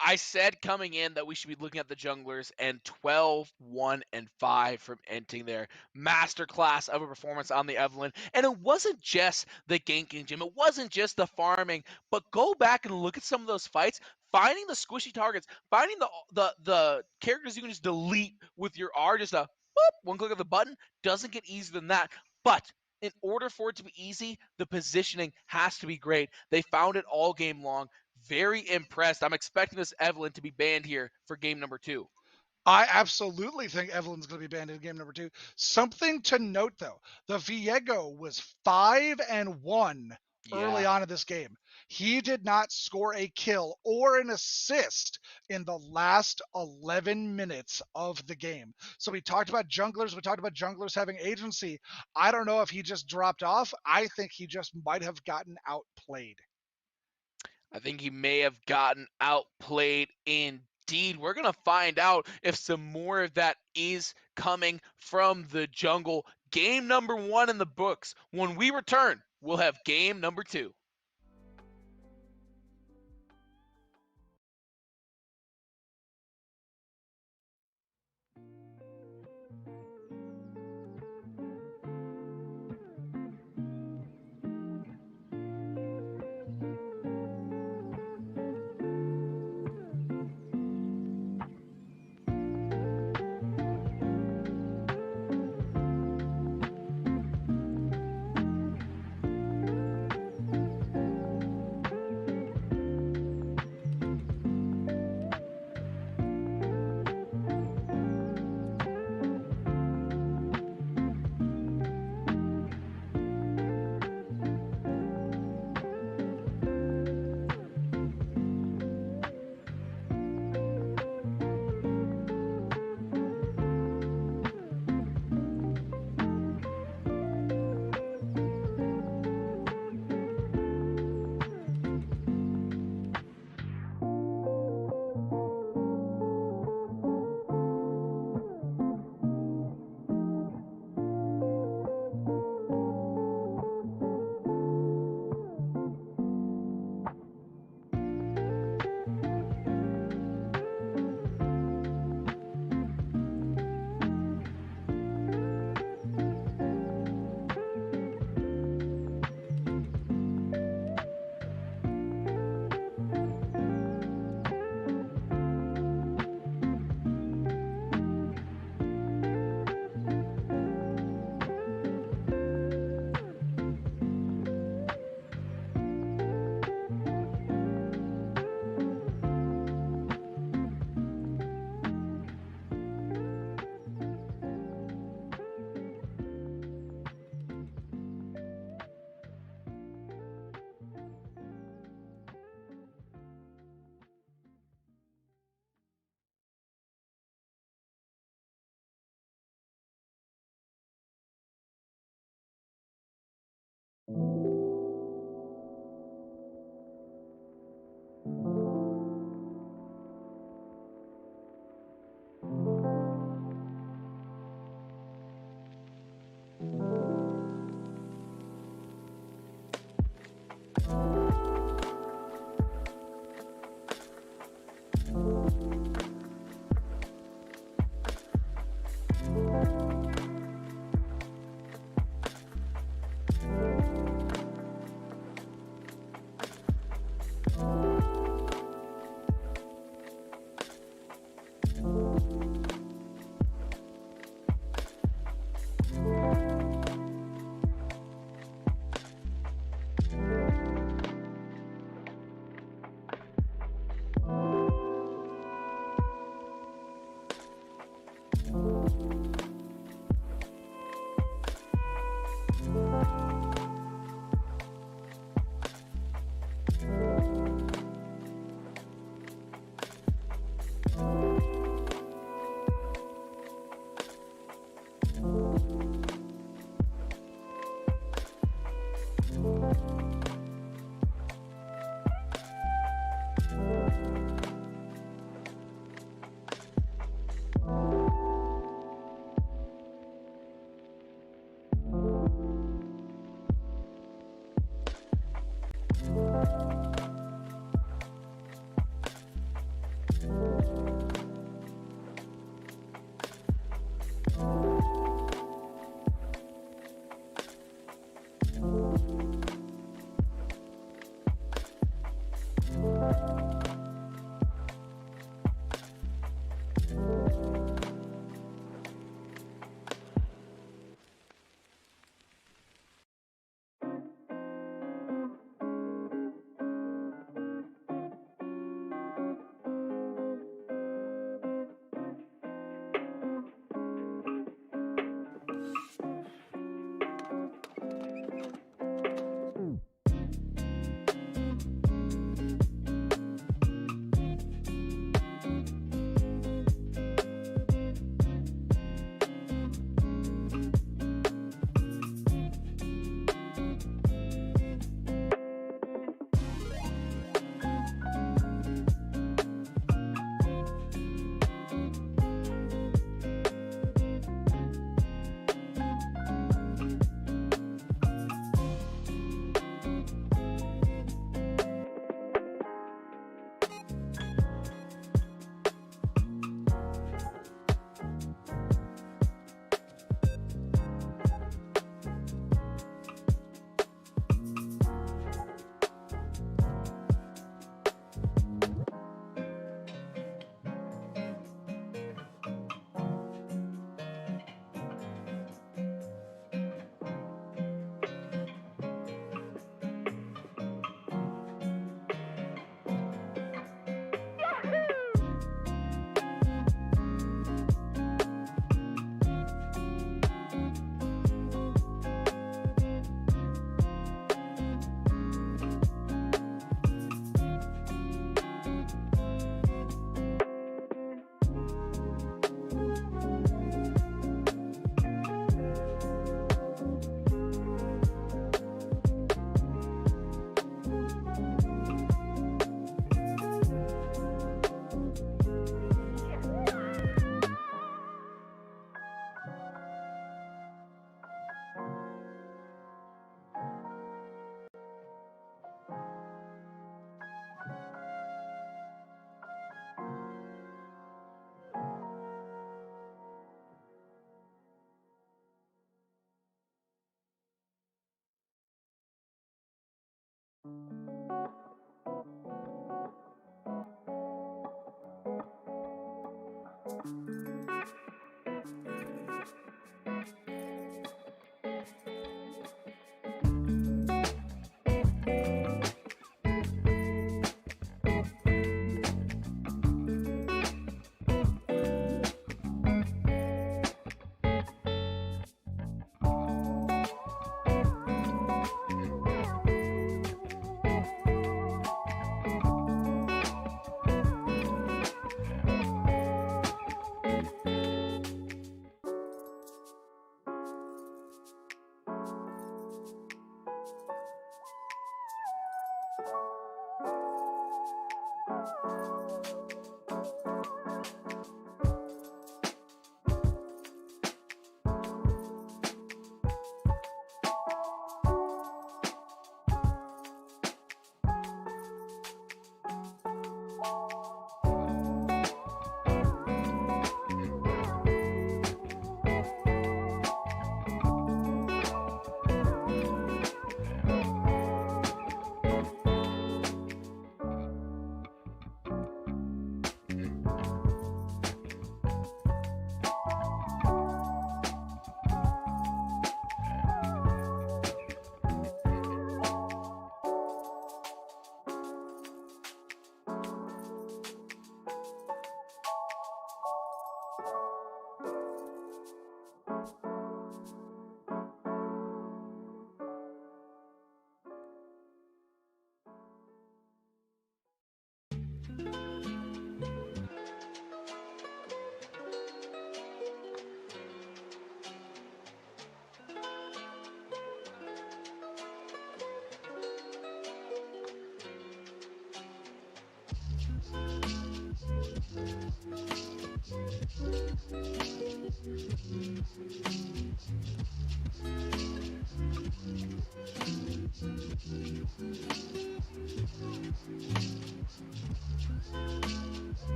I said coming in that we should be looking at the junglers, and 12, 1, and 5 from entering their masterclass of a performance on the Evelyn. And it wasn't just the ganking, Jim. It wasn't just the farming, but go back and look at some of those fights. Finding the squishy targets, finding the characters you can just delete with your R, just a boop, one click of the button, doesn't get easier than that. But in order for it to be easy, the positioning has to be great. They found it all game long. Very impressed. I'm expecting this Evelyn to be banned here for game number 2. I absolutely think Evelyn's going to be banned in game number 2. Something to note, though, the Viego was 5-1 early on in this game. He did not score a kill or an assist in the last 11 minutes of the game. So we talked about junglers. We talked about junglers having agency. I don't know if he just dropped off. I think he just might have gotten outplayed. I think he may have gotten outplayed indeed. We're going to find out if some more of that is coming from the jungle. Game number 1 in the books. When we return, we'll have game number 2.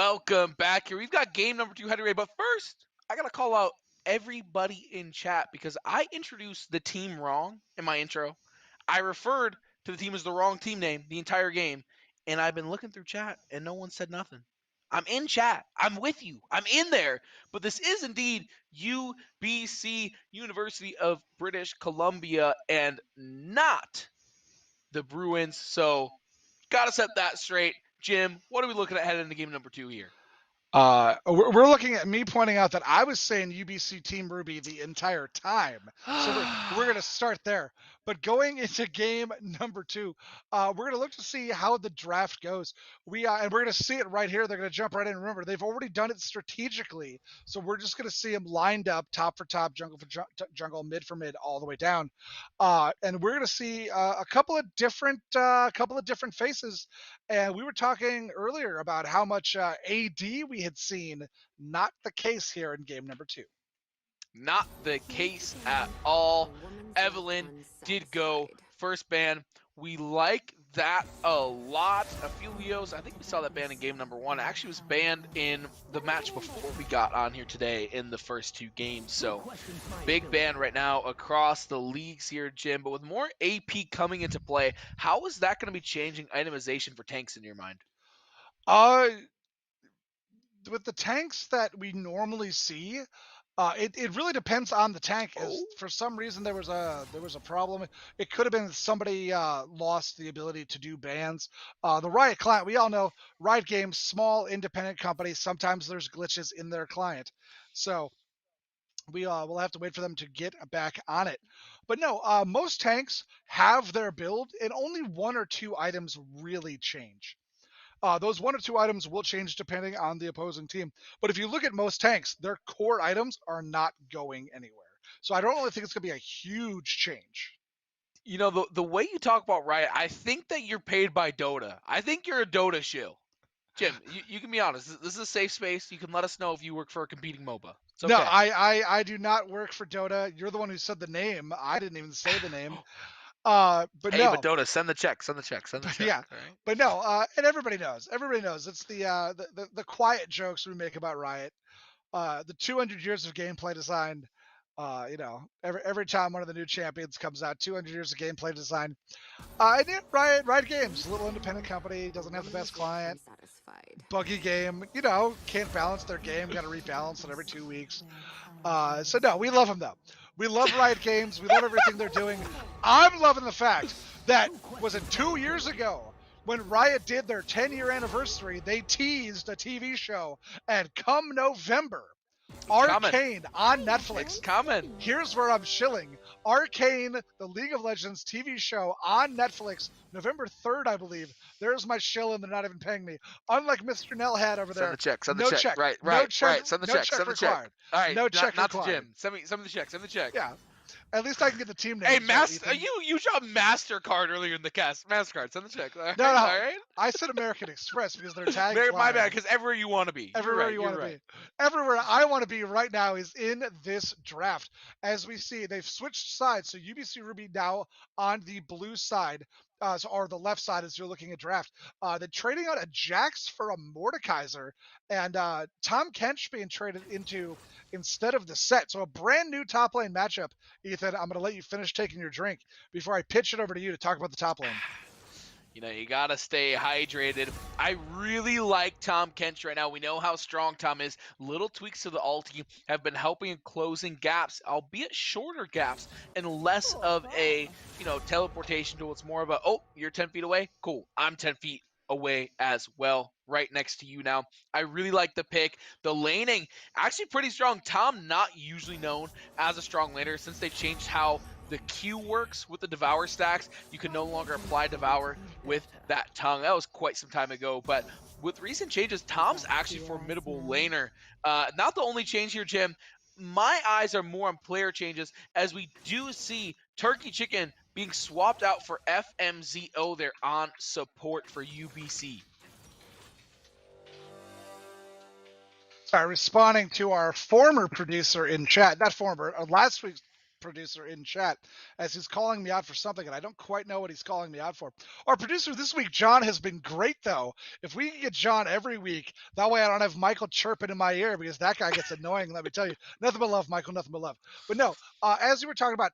Welcome back here. We've got game number 2 headed away, but first, I gotta call out everybody in chat because I introduced the team wrong in my intro. I referred to the team as the wrong team name the entire game, and I've been looking through chat and no one said nothing. I'm in chat. I'm with you. I'm in there. But this is indeed UBC, University of British Columbia, and not the Bruins. So, gotta set that straight. Jim, what are we looking at heading into game number 2 here? We're looking at me pointing out that I was saying UBC Team Ruby the entire time. So we're going to start there. But going into game number 2, we're going to look to see how the draft goes. And we're going to see it right here. They're going to jump right in. Remember, they've already done it strategically. So we're just going to see them lined up top for top, jungle for jungle, mid for mid, all the way down. And we're going to see a couple of different faces. And we were talking earlier about how much AD we had seen. Not the case here in game number 2. Not the case at all. Evelyn did go first ban. We like that a lot. Aphelios, I think we saw that ban in game number 1. It actually was banned in the match before we got on here today in the first 2 games. So big ban right now across the leagues here, Jim. But with more AP coming into play, how is that going to be changing itemization for tanks in your mind? With the tanks that we normally see, it really depends on the tank. For some reason there was a problem. It could have been somebody lost the ability to do bans. The Riot client, we all know Riot Games, small independent company. Sometimes there's glitches in their client, so we'll have to wait for them to get back on it. But no, most tanks have their build, and only 1 or 2 items really change. Those 1 or 2 items will change depending on the opposing team. But if you look at most tanks, their core items are not going anywhere. So I don't really think it's going to be a huge change. You know, the way you talk about Riot, I think that you're paid by Dota. I think you're a Dota shill. Jim, you can be honest. This is a safe space. You can let us know if you work for a competing MOBA. It's okay. No, I do not work for Dota. You're the one who said the name. I didn't even say the name. But hey, no. but Dota, send the check. Yeah, right? But no, and everybody knows. It's the quiet jokes we make about Riot. The 200 years of gameplay design. Every time one of the new champions comes out, 200 years of gameplay design. And yeah, Riot Games, a little independent company, doesn't have the best client. Buggy game, can't balance their game. Got to rebalance it every 2 weeks. So no, we love them though. We love Riot Games. We love everything they're doing. I'm loving the fact that, was it 2 years ago, when Riot did their 10-year anniversary, they teased a TV show, and come November, Arcane on Netflix. It's coming. Here's where I'm shilling. Arcane, the League of Legends TV show on Netflix, November 3rd, I believe. There's my shill, and they're not even paying me. Unlike Mr. Nellhead over there. Send the check. Right. Send the check. All right. No check not required. To Jim. Send me the check. Yeah. At least I can get the team name. Hey, you shot MasterCard earlier in the cast. MasterCard, send the check. All right? No. All right? I said American Express because they're tagged. My bad, because everywhere you want to be. Everywhere you want to be. Everywhere I want to be right now is in this draft. As we see, they've switched sides. So UBC Ruby now on the blue side, or the left side as you're looking at draft. They're trading out a Jax for a Mordekaiser, and Tom Kench being traded into instead of the set. So a brand new top lane matchup. Ethan, I'm going to let you finish taking your drink before I pitch it over to you to talk about the top lane. You got to stay hydrated. I really like Tom Kench right now. We know how strong Tom is. Little tweaks to the ulti have been helping in closing gaps, albeit shorter gaps, and less of a, teleportation tool. It's more of a, you're 10 feet away? Cool. I'm 10 feet away as well, right next to you now. I really like the pick. The laning, actually pretty strong. Tom, not usually known as a strong laner since they changed how the Q works with the Devour stacks. You can no longer apply Devour with that tongue. That was quite some time ago, but with recent changes, Tom's actually a formidable laner. Not the only change here, Jim. My eyes are more on player changes as we do see Turkey Chicken being swapped out for FMZO there on support for UBC. Sorry, responding to our former producer in chat, not former, last week's producer in chat as he's calling me out for something, and I don't quite know what he's calling me out for. Our producer this week, John, has been great, though. If we can get John every week, that way I don't have Michael chirping in my ear, because that guy gets annoying, let me tell you. Nothing but love, Michael, nothing but love. But no, as you were talking about,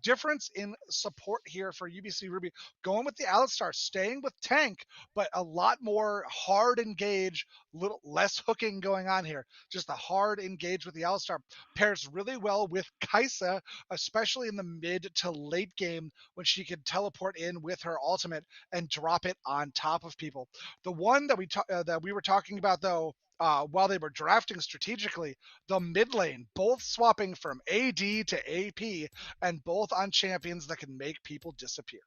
difference in support here for UBC Ruby, going with the Alistar, staying with tank, but a lot more hard engage, little less hooking going on here. Just a hard engage with the Alistar pairs really well with Kaisa, especially in the mid to late game when she can teleport in with her ultimate and drop it on top of people. The one that we were talking about, though, while they were drafting strategically, the mid lane, both swapping from AD to AP, and both on champions that can make people disappear.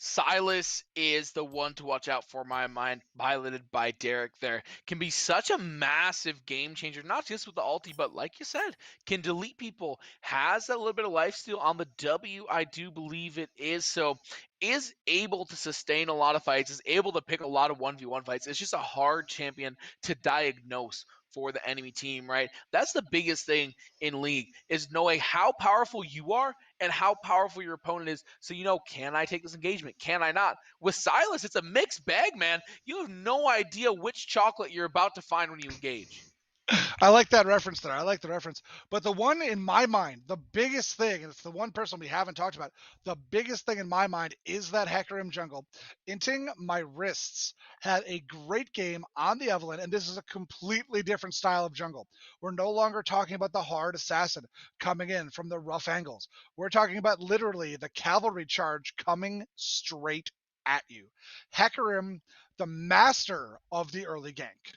Silas is the one to watch out for, my mind, piloted by Derek there. Can be such a massive game changer, not just with the ulti, but like you said, can delete people. Has a little bit of lifesteal on the W, I do believe it is. So is able to sustain a lot of fights, is able to pick a lot of 1v1 fights. It's just a hard champion to diagnose for the enemy team, right? That's the biggest thing in League, is knowing how powerful you are and how powerful your opponent is, so you know, can I take this engagement? Can I not? With Silas, it's a mixed bag, man. You have no idea which chocolate you're about to find when you engage. I like that reference there. I like the reference. But the one in my mind, the biggest thing, and it's the one person we haven't talked about, the biggest thing in my mind is that Hecarim jungle. Inting my wrists had a great game on the Evelyn, and this is a completely different style of jungle. We're no longer talking about the hard assassin coming in from the rough angles. We're talking about literally the cavalry charge coming straight at you. Hecarim, the master of the early gank.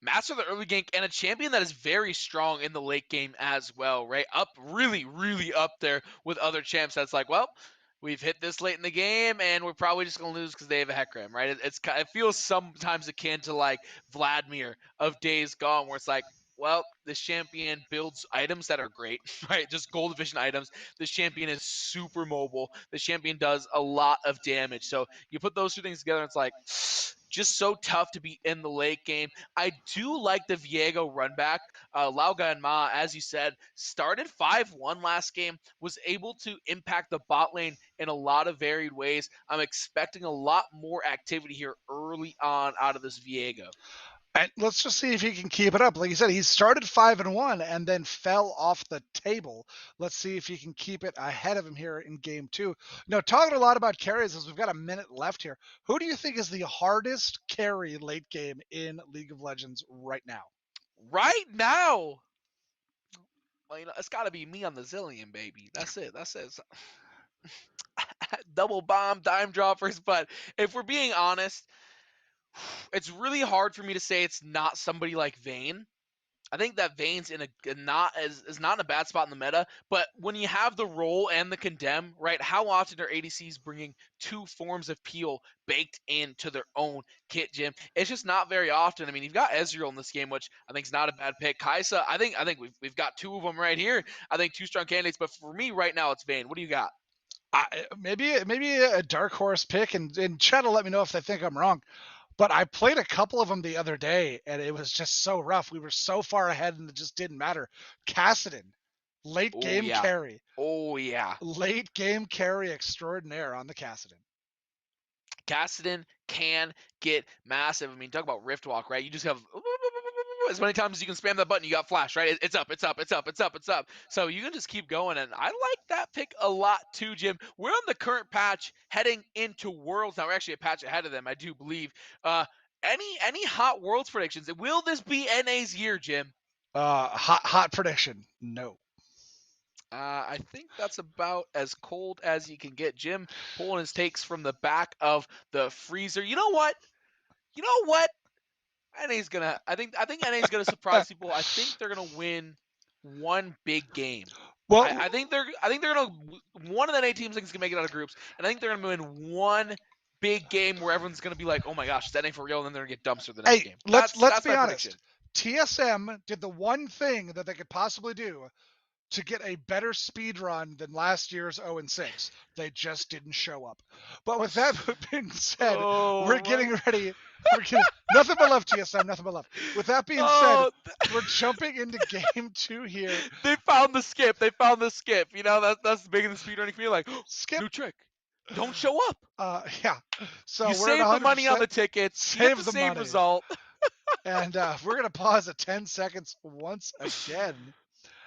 Master of the early gank, and a champion that is very strong in the late game as well, right? Up, really, really up there with other champs. That's like, well, we've hit this late in the game, and we're probably just going to lose because they have a Hecarim, right? It feels sometimes akin to like Vladimir of Days Gone, where it's like, well, this champion builds items that are great, right? Just gold efficient items. This champion is super mobile. This champion does a lot of damage. So you put those two things together, and it's like, just so tough to be in the late game. I do like the Viego run back. Lauga and Ma, as you said, started 5-1 last game, was able to impact the bot lane in a lot of varied ways. I'm expecting a lot more activity here early on out of this Viego. And let's just see if he can keep it up. Like you said, he started 5-1 and then fell off the table. Let's see if he can keep it ahead of him here in game 2. Now, talking a lot about carries as we've got a minute left here. Who do you think is the hardest carry late game in League of Legends right now? Right now? Well, you know, it's got to be me on the Zillion, baby. That's it. Double bomb, dime droppers. But if we're being honest, it's really hard for me to say it's not somebody like Vayne. I think that Vayne's not in a bad spot in the meta, but when you have the roll and the condemn, right? How often are ADCs bringing two forms of peel baked into their own kit, Jim? It's just not very often. I mean, you've got Ezreal in this game, which I think is not a bad pick. Kaisa, I think we've got two of them right here. I think two strong candidates, but for me right now, it's Vayne. What do you got? Maybe a dark horse pick, and chat will let me know if they think I'm wrong. But I played a couple of them the other day, and it was just so rough. We were so far ahead, and it just didn't matter. Kassadin, late game carry. Oh, yeah. Late game carry extraordinaire on the Kassadin. Kassadin can get massive. I mean, talk about Rift Walk, right? You just have as many times as you can spam that button, you got flash, right? It's up. So you can just keep going, and I like that pick a lot too, Jim. We're on the current patch heading into Worlds. Now, we're actually a patch ahead of them, I do believe. Any hot Worlds predictions? Will this be NA's year, Jim? Hot prediction, no. I think that's about as cold as you can get. Jim pulling his takes from the back of the freezer. You know what? NA's gonna. I think NA's gonna surprise people. I think they're gonna win one big game. Well, I think they're gonna. One of the NA teams is gonna make it out of groups, and I think they're gonna win one big game where everyone's gonna be like, "Oh my gosh, is that NA for real?" And then they're gonna get dumpstered the next game. Let's be honest. TSM did the one thing that they could possibly do to get a better speed run than last year's 0-6. They just didn't show up. But with that being said, we're getting ready. Nothing but love, TSM, nothing but love. With that being said, we're jumping into game 2 here. They found the skip. They found the skip. You know, that's making the speedrunning feel like, skip. New trick. Don't show up. Yeah. So you we're save the money on the tickets. Save the same result. And we're gonna pause at 10 seconds once again.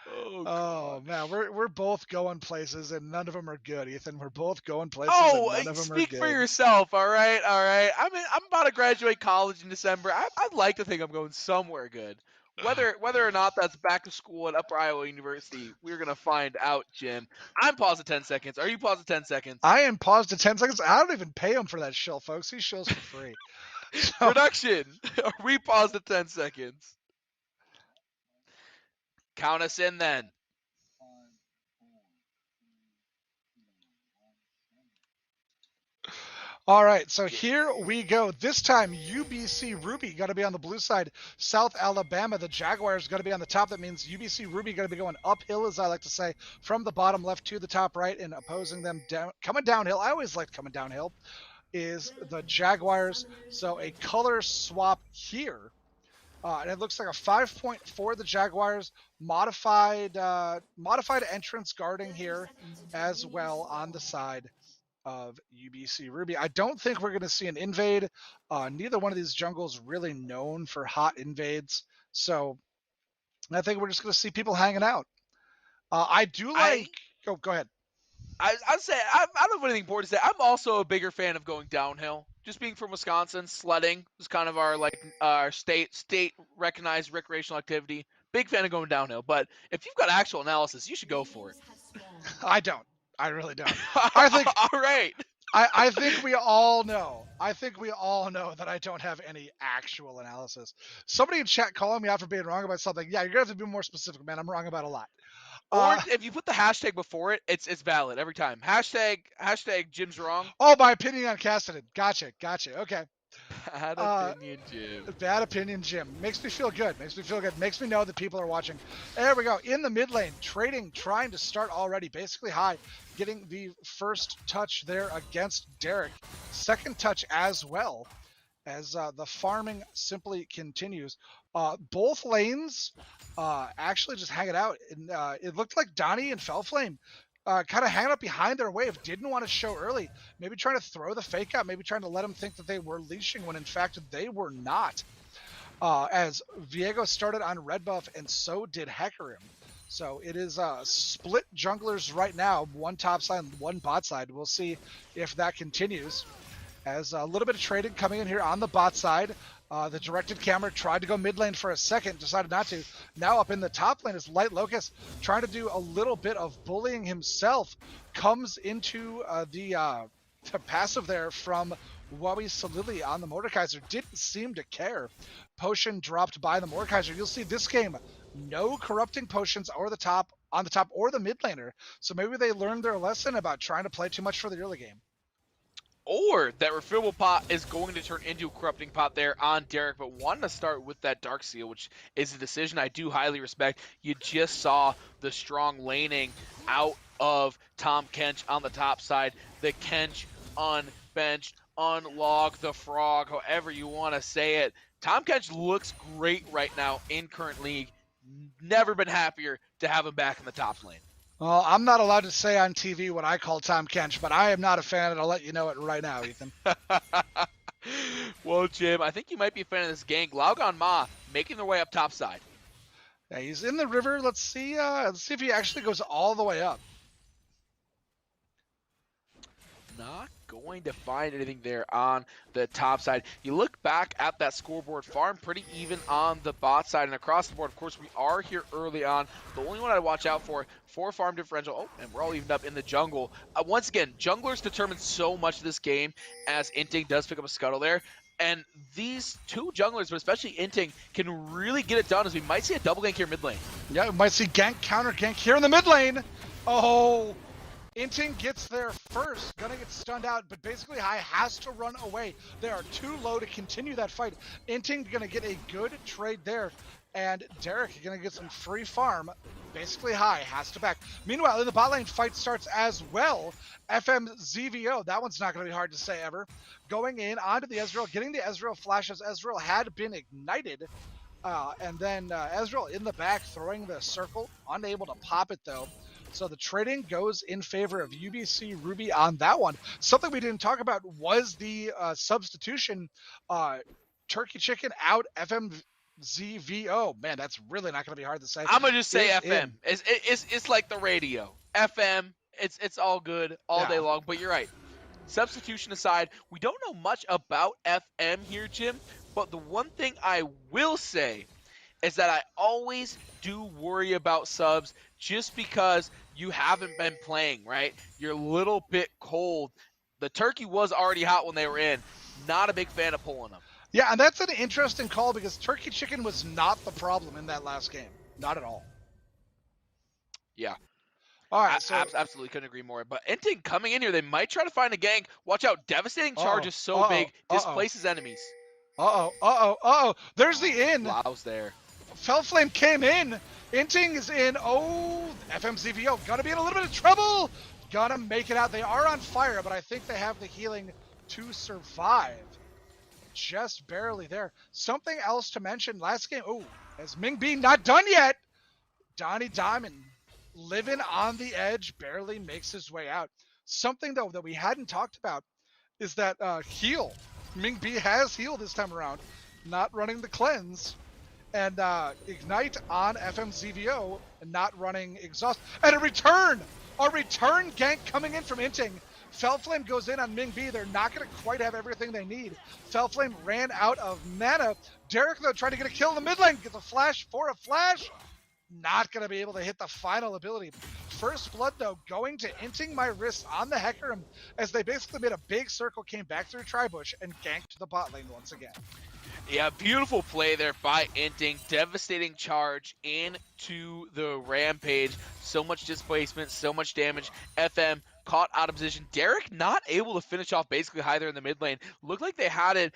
Oh man, we're both going places and none of them are good, Ethan. We're both going places and none of them are good. Speak for yourself, all right? I mean, I'm about to graduate college in December. I'd like to think I'm going somewhere good. Whether or not that's back to school at Upper Iowa University, we're gonna find out, Jim. I'm paused at 10 seconds. Are you paused at 10 seconds? I am paused at 10 seconds. I don't even pay him for that shill, folks. He shills for free. So, production, are we paused at 10 seconds? Count us in then. All right, so here we go. This time, UBC Ruby going to be on the blue side. South Alabama, the Jaguars going to be on the top. That means UBC Ruby going to be going uphill, as I like to say, from the bottom left to the top right, and opposing them down, coming downhill. I always liked coming downhill. Is the Jaguars. So a color swap here. And it looks like a 5-point for the Jaguars. Modified entrance guarding here as well on the side of UBC Ruby. I don't think we're going to see an invade. Neither one of these jungles really known for hot invades. So I think we're just going to see people hanging out. I do like... go ahead. I'd say I don't have anything important to say. I'm also a bigger fan of going downhill. Just being from Wisconsin, sledding is kind of our state recognized recreational activity. Big fan of going downhill. But if you've got actual analysis, you should go for it. I don't. I really don't. I think. All right. I think we all know. I think we all know that I don't have any actual analysis. Somebody in chat calling me out for being wrong about something. Yeah, you're gonna have to be more specific, man. I'm wrong about a lot. Or if you put the hashtag before it, it's valid every time. Hashtag Jim's wrong. Oh, my opinion on Cassidy. Gotcha. Okay. Bad opinion, Jim. Bad opinion, Jim. Makes me feel good. Makes me know that people are watching. There we go. In the mid lane, trading, trying to start already, basically high. Getting the first touch there against Derek. Second touch as well, as the farming simply continues. Both lanes actually just hanging out. And, it looked like Donnie and Fellflame kind of hanging up behind their wave, didn't want to show early, maybe trying to throw the fake out, maybe trying to let them think that they were leashing when in fact they were not. As Viego started on red buff and so did Hecarim. So it is split junglers right now, one top side, one bot side. We'll see if that continues. As a little bit of trading coming in here on the bot side. The directed camera tried to go mid lane for a second, decided not to. Now up in the top lane is Light Locust trying to do a little bit of bullying himself. Comes into the passive there from Wabi Salili on the Mordekaiser. Didn't seem to care. Potion dropped by the Mordekaiser. You'll see this game, no corrupting potions or on the top or the mid laner. So maybe they learned their lesson about trying to play too much for the early game. Or that refillable pot is going to turn into a corrupting pot there on Derek, but wanted to start with that Dark Seal, which is a decision I do highly respect. You just saw the strong laning out of Tom Kench on the top side. The Kench unbenched, unlog the frog, however you want to say it. Tom Kench looks great right now in current league. Never been happier to have him back in the top lane. Well, I'm not allowed to say on TV what I call Tom Kench, but I am not a fan, and I'll let you know it right now, Ethan. Well, Jim, I think you might be a fan of this gang. Laugon Ma making their way up top side. Yeah, he's in the river. Let's see if he actually goes all the way up. Not going to find anything there on the top side. You look back at that scoreboard, farm pretty even on the bot side and across the board. Of course, we are here early on. The only one I'd watch out for farm differential. Oh, and we're all evened up in the jungle. Once again, junglers determine so much of this game as Inting does pick up a scuttle there. And these two junglers, but especially Inting, can really get it done as we might see a double gank here mid lane. Yeah, we might see gank, counter gank here in the mid lane. Oh, Inting gets there first, gonna get stunned out, but basically High has to run away. They are too low to continue that fight. Inting gonna get a good trade there. and Derek gonna get some free farm. Basically high, has to back. Meanwhile, in the bot lane, fight starts as well. FMZVO, that one's not gonna be hard to say ever. Going in onto the Ezreal, getting the Ezreal flash as Ezreal had been ignited. And then Ezreal in the back throwing the circle, unable to pop it though. So the trading goes in favor of UBC Ruby on that one. Something we didn't talk about was the substitution. Turkey Chicken out FMZVO. Man, that's really not going to be hard to say. I'm gonna just say FM. It's like the radio. FM. It's all good all day long. But you're right. Substitution aside, we don't know much about FM here, Jim. But the one thing I will say is that I always do worry about subs just because you haven't been playing, right? You're a little bit cold. The turkey was already hot when they were in. Not a big fan of pulling them. Yeah, and that's an interesting call because Turkey Chicken was not the problem in that last game. Not at all. Yeah. All right, so absolutely couldn't agree more. But Enting coming in here, they might try to find a gank. Watch out, devastating charge is so big, displaces enemies. There's the in. Lau's there. Fellflame came in. Inting is in. Oh, FMZVO gonna be in a little bit of trouble. Gonna make it out. They are on fire, but I think they have the healing to survive. Just barely there. Something else to mention last game. Oh, as Ming B not done yet. Donnie Diamond living on the edge, barely makes his way out. Something though that we hadn't talked about is that heal. Ming B has heal this time around, not running the cleanse. And Ignite on FMZVO, and not running Exhaust. And a return gank coming in from Inting. Fellflame goes in on Ming B. They're not going to quite have everything they need. Fellflame ran out of mana. Derek, though, trying to get a kill in the mid lane. Gets a flash for a flash. Not going to be able to hit the final ability. First blood, though, going to Inting my wrist on the Hecarim as they basically made a big circle, came back through Tribush, and ganked the bot lane once again. Yeah, beautiful play there by Inting. Devastating charge into the Rampage. So much displacement, so much damage. FM caught out of position. Derek not able to finish off basically high there in the mid lane. Looked like they had it.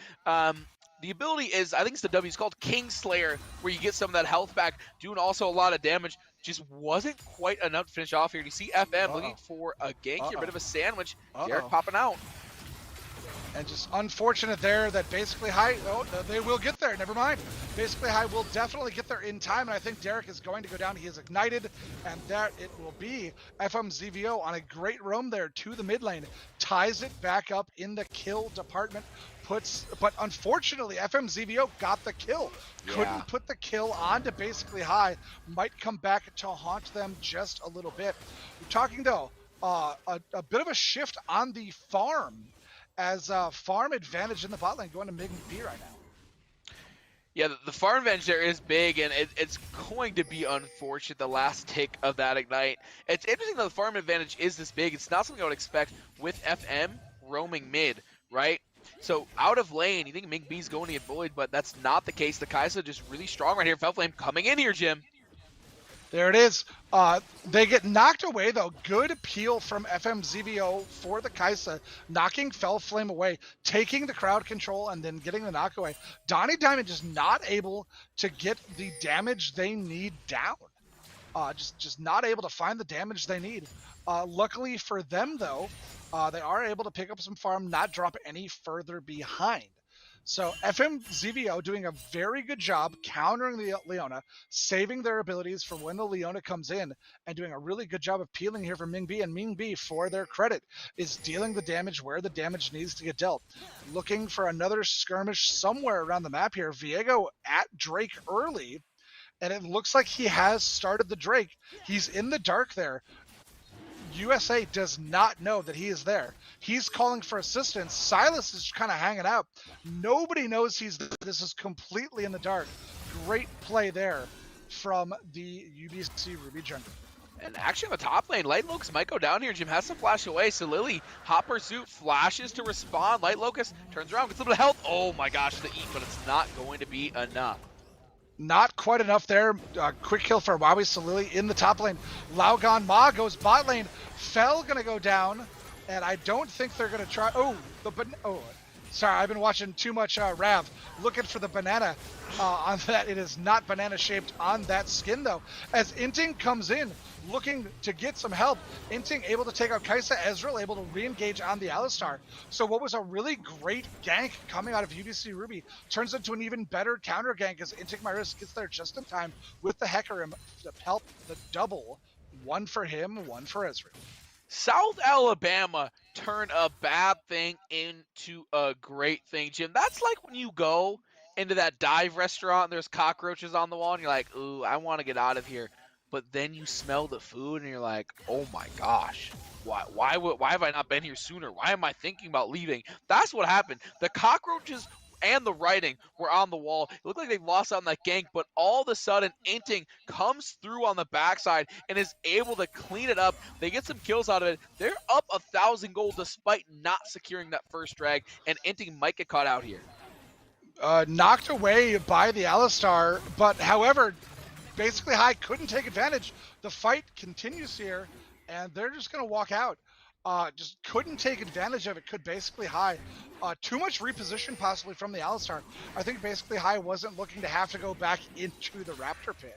The ability is, I think it's the W, it's called Kingslayer, where you get some of that health back, doing also a lot of damage. Just wasn't quite enough to finish off here. You see FM looking for a gank here, a bit of a sandwich. Derek popping out. And just unfortunate there that basically high, they will get there, never mind. Basically high will definitely get there in time, and I think Derek is going to go down. He is ignited, and that it will be FMZVO on a great roam there to the mid lane. Ties it back up in the kill department. But unfortunately, FMZVO got the kill. Couldn't put the kill onto basically high. Might come back to haunt them just a little bit. We're talking though, a bit of a shift on the farm, as farm advantage in the bot lane going to Mig B right now. Yeah, the farm advantage there is big, and it's going to be unfortunate, the last tick of that Ignite. It's interesting that the farm advantage is this big. It's not something I would expect with FM roaming mid, right? So out of lane, you think Ming B's going to get bullied, but that's not the case. The Kaisa just really strong right here. Fellflame coming in here, Jim. There it is. They get knocked away, though. Good peel from FMZVO for the Kaisa, knocking Fellflame away, taking the crowd control, and then getting the knock away. Donnie Diamond just not able to get the damage they need down. Just not able to find the damage they need. Luckily for them, though, they are able to pick up some farm, not drop any further behind. So FMZVO doing a very good job countering the Leona, saving their abilities for when the Leona comes in, and doing a really good job of peeling here for Ming B. And Ming B, for their credit, is dealing the damage where the damage needs to get dealt. Looking for another skirmish somewhere around the map here. Viego at Drake early, and it looks like he has started the Drake. He's in the dark there. USA does not know that he is there. He's calling for assistance. Silas is kind of hanging out. Nobody knows he's there. This is completely in the dark. Great play there from the UBC Ruby jungle. And actually on the top lane, Light Locust might go down here. Jim has to flash away, so Lily, hot pursuit, flashes to respond. Light Locust turns around, gets a little bit of health. Oh my gosh, the eat, but it's not going to be enough. Not quite enough there. Quick kill for Wowie Salili in the top lane. Laugon Ma goes bot lane. Fell gonna go down, and I don't think they're gonna try. Sorry, I've been watching too much Rav. Looking for the banana on that. It is not banana shaped on that skin though. As Inting comes in, looking to get some help. Inting able to take out Kaisa, Ezreal able to re-engage on the Alistar. So what was a really great gank coming out of UBC Ruby turns into an even better counter gank as Inting Myris gets there just in time with the Hecarim to help the double. One for him, one for Ezreal. South Alabama turned a bad thing into a great thing, Jim. That's like when you go into that dive restaurant and there's cockroaches on the wall and you're like, ooh, I want to get out of here. But then you smell the food and you're like, oh my gosh, why have I not been here sooner? Why am I thinking about leaving? That's what happened. The cockroaches and the writing were on the wall. It looked like they lost out on that gank, but all of a sudden, Inting comes through on the backside and is able to clean it up. They get some kills out of it. They're up 1,000 gold despite not securing that first drag, and Inting might get caught out here. Knocked away by the Alistar, but however, basically High couldn't take advantage. The fight continues here, and they're just going to walk out. Just couldn't take advantage of it. Could basically High. Too much reposition possibly from the Alistar. I think basically High wasn't looking to have to go back into the Raptor pit.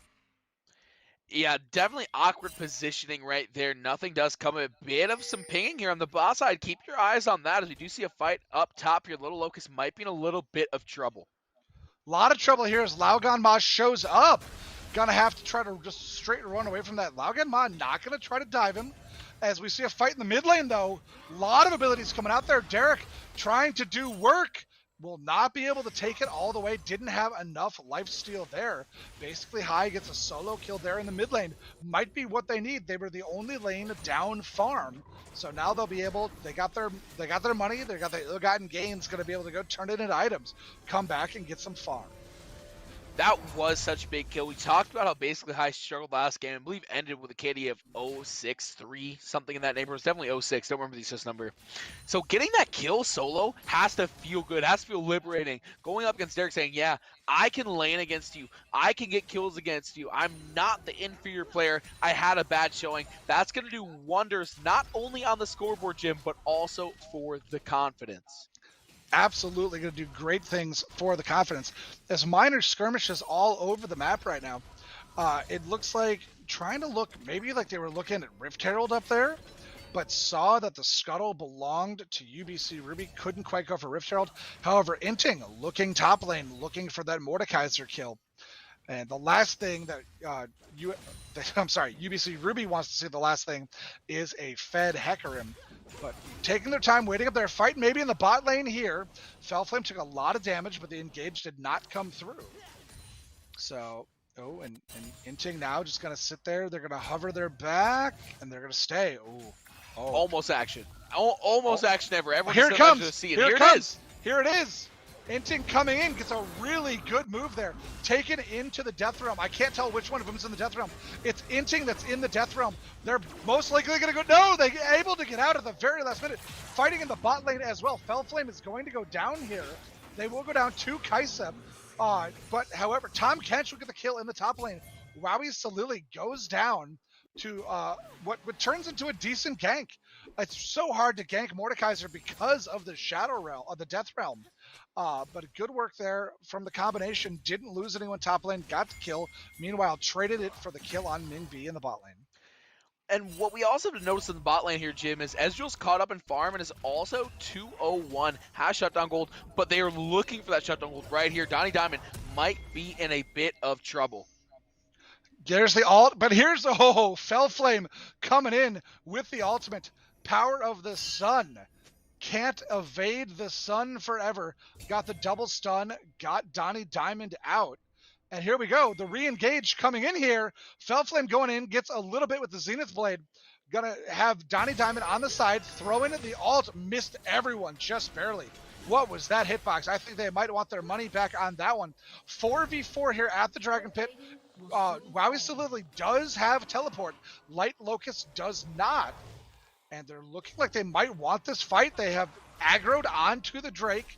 Yeah, definitely awkward positioning right there. Nothing does come. A bit of some pinging here on the bot side. Keep your eyes on that as we do see a fight up top here. Little Locust might be in a little bit of trouble. A lot of trouble here as Laugan Ma shows up. Gonna have to try to just straight run away from that. Laugan Ma not gonna try to dive him. As we see a fight in the mid lane though, a lot of abilities coming out there. Derek trying to do work, will not be able to take it all the way. Didn't have enough lifesteal there. Basically High gets a solo kill there in the mid lane. Might be what they need. They were the only lane down farm. So now they'll be able, they got their money, they got their ill-gotten gains, gonna be able to go turn it into items. Come back and get some farm. That was such a big kill. We talked about how basically High struggled last game. I believe ended with a KD of 0.63, something in that neighborhood. It was definitely 0.6. Don't remember the assist number. So getting that kill solo has to feel good, has to feel liberating. Going up against Derek saying, yeah, I can lane against you. I can get kills against you. I'm not the inferior player. I had a bad showing. That's going to do wonders, not only on the scoreboard, Jim, but also for the confidence. Absolutely going to do great things for the confidence. As minor skirmishes all over the map right now, it looks like trying to look maybe like they were looking at Rift Herald up there, but saw that the scuttle belonged to UBC Ruby, couldn't quite go for Rift Herald. However, Inting looking top lane, looking for that Mordekaiser kill. And the last thing that UBC Ruby wants to see, the last thing, is a fed Hecarim. But taking their time, waiting up there, fight maybe in the bot lane here. Fellflame took a lot of damage, but the engage did not come through. So, and Inting now just going to sit there. They're going to hover their back, and they're going to stay. Oh. Almost action. Almost action ever. Everyone Here it comes. Here it is. Here it is. Inting coming in, gets a really good move there. Taken into the Death Realm. I can't tell which one of them is in the Death Realm. It's Inting that's in the Death Realm. They're most likely going to go... No, they're able to get out at the very last minute. Fighting in the bot lane as well. Fellflame is going to go down here. They will go down to Kaisa. But however, Tom Kench will get the kill in the top lane. Wowie Salili goes down to what turns into a decent gank. It's so hard to gank Mordekaiser because of the Shadow Realm, of the Death Realm. But good work there from the combination. Didn't lose anyone top lane, got the kill. Meanwhile, traded it for the kill on Ming V in the bot lane. And what we also have to notice in the bot lane here, Jim, is Ezreal's caught up in farm and is also 201, has shutdown gold, but they are looking for that shutdown gold right here. Donnie Diamond might be in a bit of trouble. There's the ult, but here's the Fellflame coming in with the ultimate. Power of the Sun. Can't evade the sun forever. Got the double stun, got Donnie Diamond out. And here we go, the re-engage coming in here. Fellflame going in, gets a little bit with the Zenith Blade. Gonna have Donnie Diamond on the side, throw in the ult, missed everyone just barely. What was that hitbox? I think they might want their money back on that one. 4v4 here at the Dragon Pit. Wowie Solidly does have teleport. Light Locust does not. And they're looking like they might want this fight. They have aggroed onto the Drake.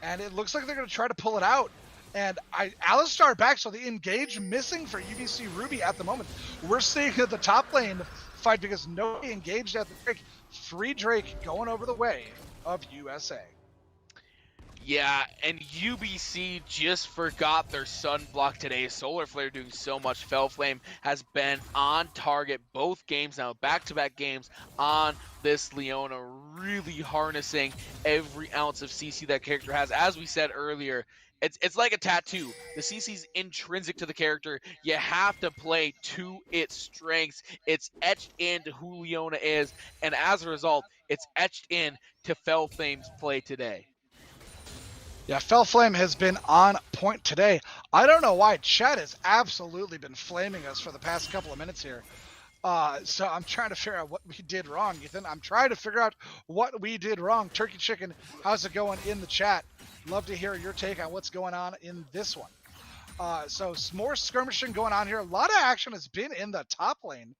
And it looks like they're going to try to pull it out. And Alistar back, so the engage missing for UBC Ruby at the moment. We're seeing the top lane fight because nobody engaged at the Drake. Free Drake going over the way of USA. Yeah, and UBC just forgot their sunblock today. Solar Flare doing so much. Fellflame has been on target both games now, back-to-back games on this Leona, really harnessing every ounce of CC that character has. As we said earlier, it's like a tattoo. The CC's intrinsic to the character. You have to play to its strengths. It's etched into who Leona is, and as a result, it's etched in to Fellflame's play today. Yeah, Fellflame has been on point today. I don't know why chat has absolutely been flaming us for the past couple of minutes here. So I'm trying to figure out what we did wrong, Ethan. I'm trying to figure out what we did wrong. Turkey Chicken, how's it going in the chat? Love to hear your take on what's going on in this one. So more skirmishing going on here. A lot of action has been in the top lane.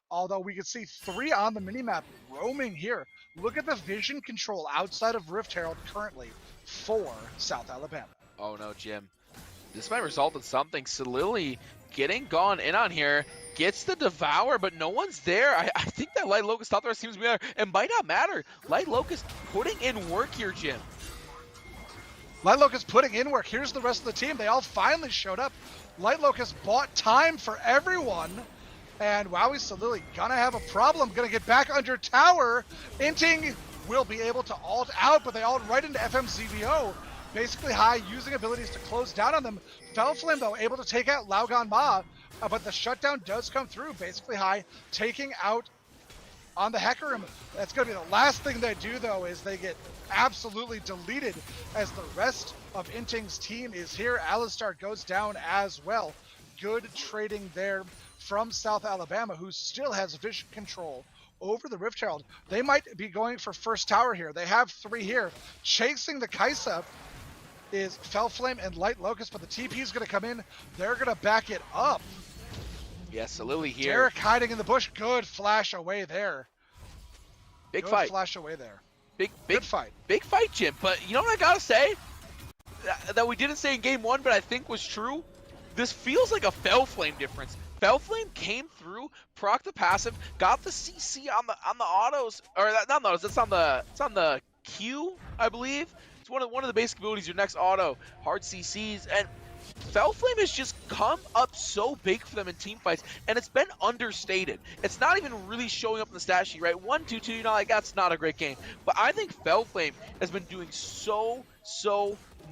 Although we can see 3 on the minimap roaming here. Look at the vision control outside of Rift Herald currently for South Alabama. Oh no, Jim. This might result in something. Salili getting gone in on here. Gets the Devour, but no one's there. I think that Light Locust thought there seems to be there. It might not matter. Light Locust putting in work here, Jim. Light Locust putting in work. Here's the rest of the team. They all finally showed up. Light Locust bought time for everyone. And Wowie Salili gonna have a problem. Gonna get back under tower. Inting will be able to ult out, but they ult right into FMCVO. Basically high, using abilities to close down on them. Fellflame, though, able to take out Laugan Ma, but the shutdown does come through. Basically high, taking out on the Hecarim. That's going to be the last thing they do, though, is they get absolutely deleted as the rest of Inting's team is here. Alistar goes down as well. Good trading there from South Alabama, who still has vision control over the Rift Herald. They might be going for first tower here. They have 3 here. Chasing the Kaisa is Fellflame and Light Locust, but the TP is going to come in. They're going to back it up. Yes, Salili here. Derek hiding in the bush. Good flash away there. Big Good fight. flash away there. Big fight. Big fight, Jim. But you know what I gotta say? That we didn't say in game 1, but I think was true. This feels like a Fellflame difference. Fellflame came through, proc the passive, got the CC on the autos, or not the autos. It's on the Q, I believe. It's one of the basic abilities. Your next auto, hard CCs, and Fellflame has just come up so big for them in team fights, and it's been understated. It's not even really showing up in the stat sheet, right? 1-2-2, you know, like that's not a great game. But I think Fellflame has been doing so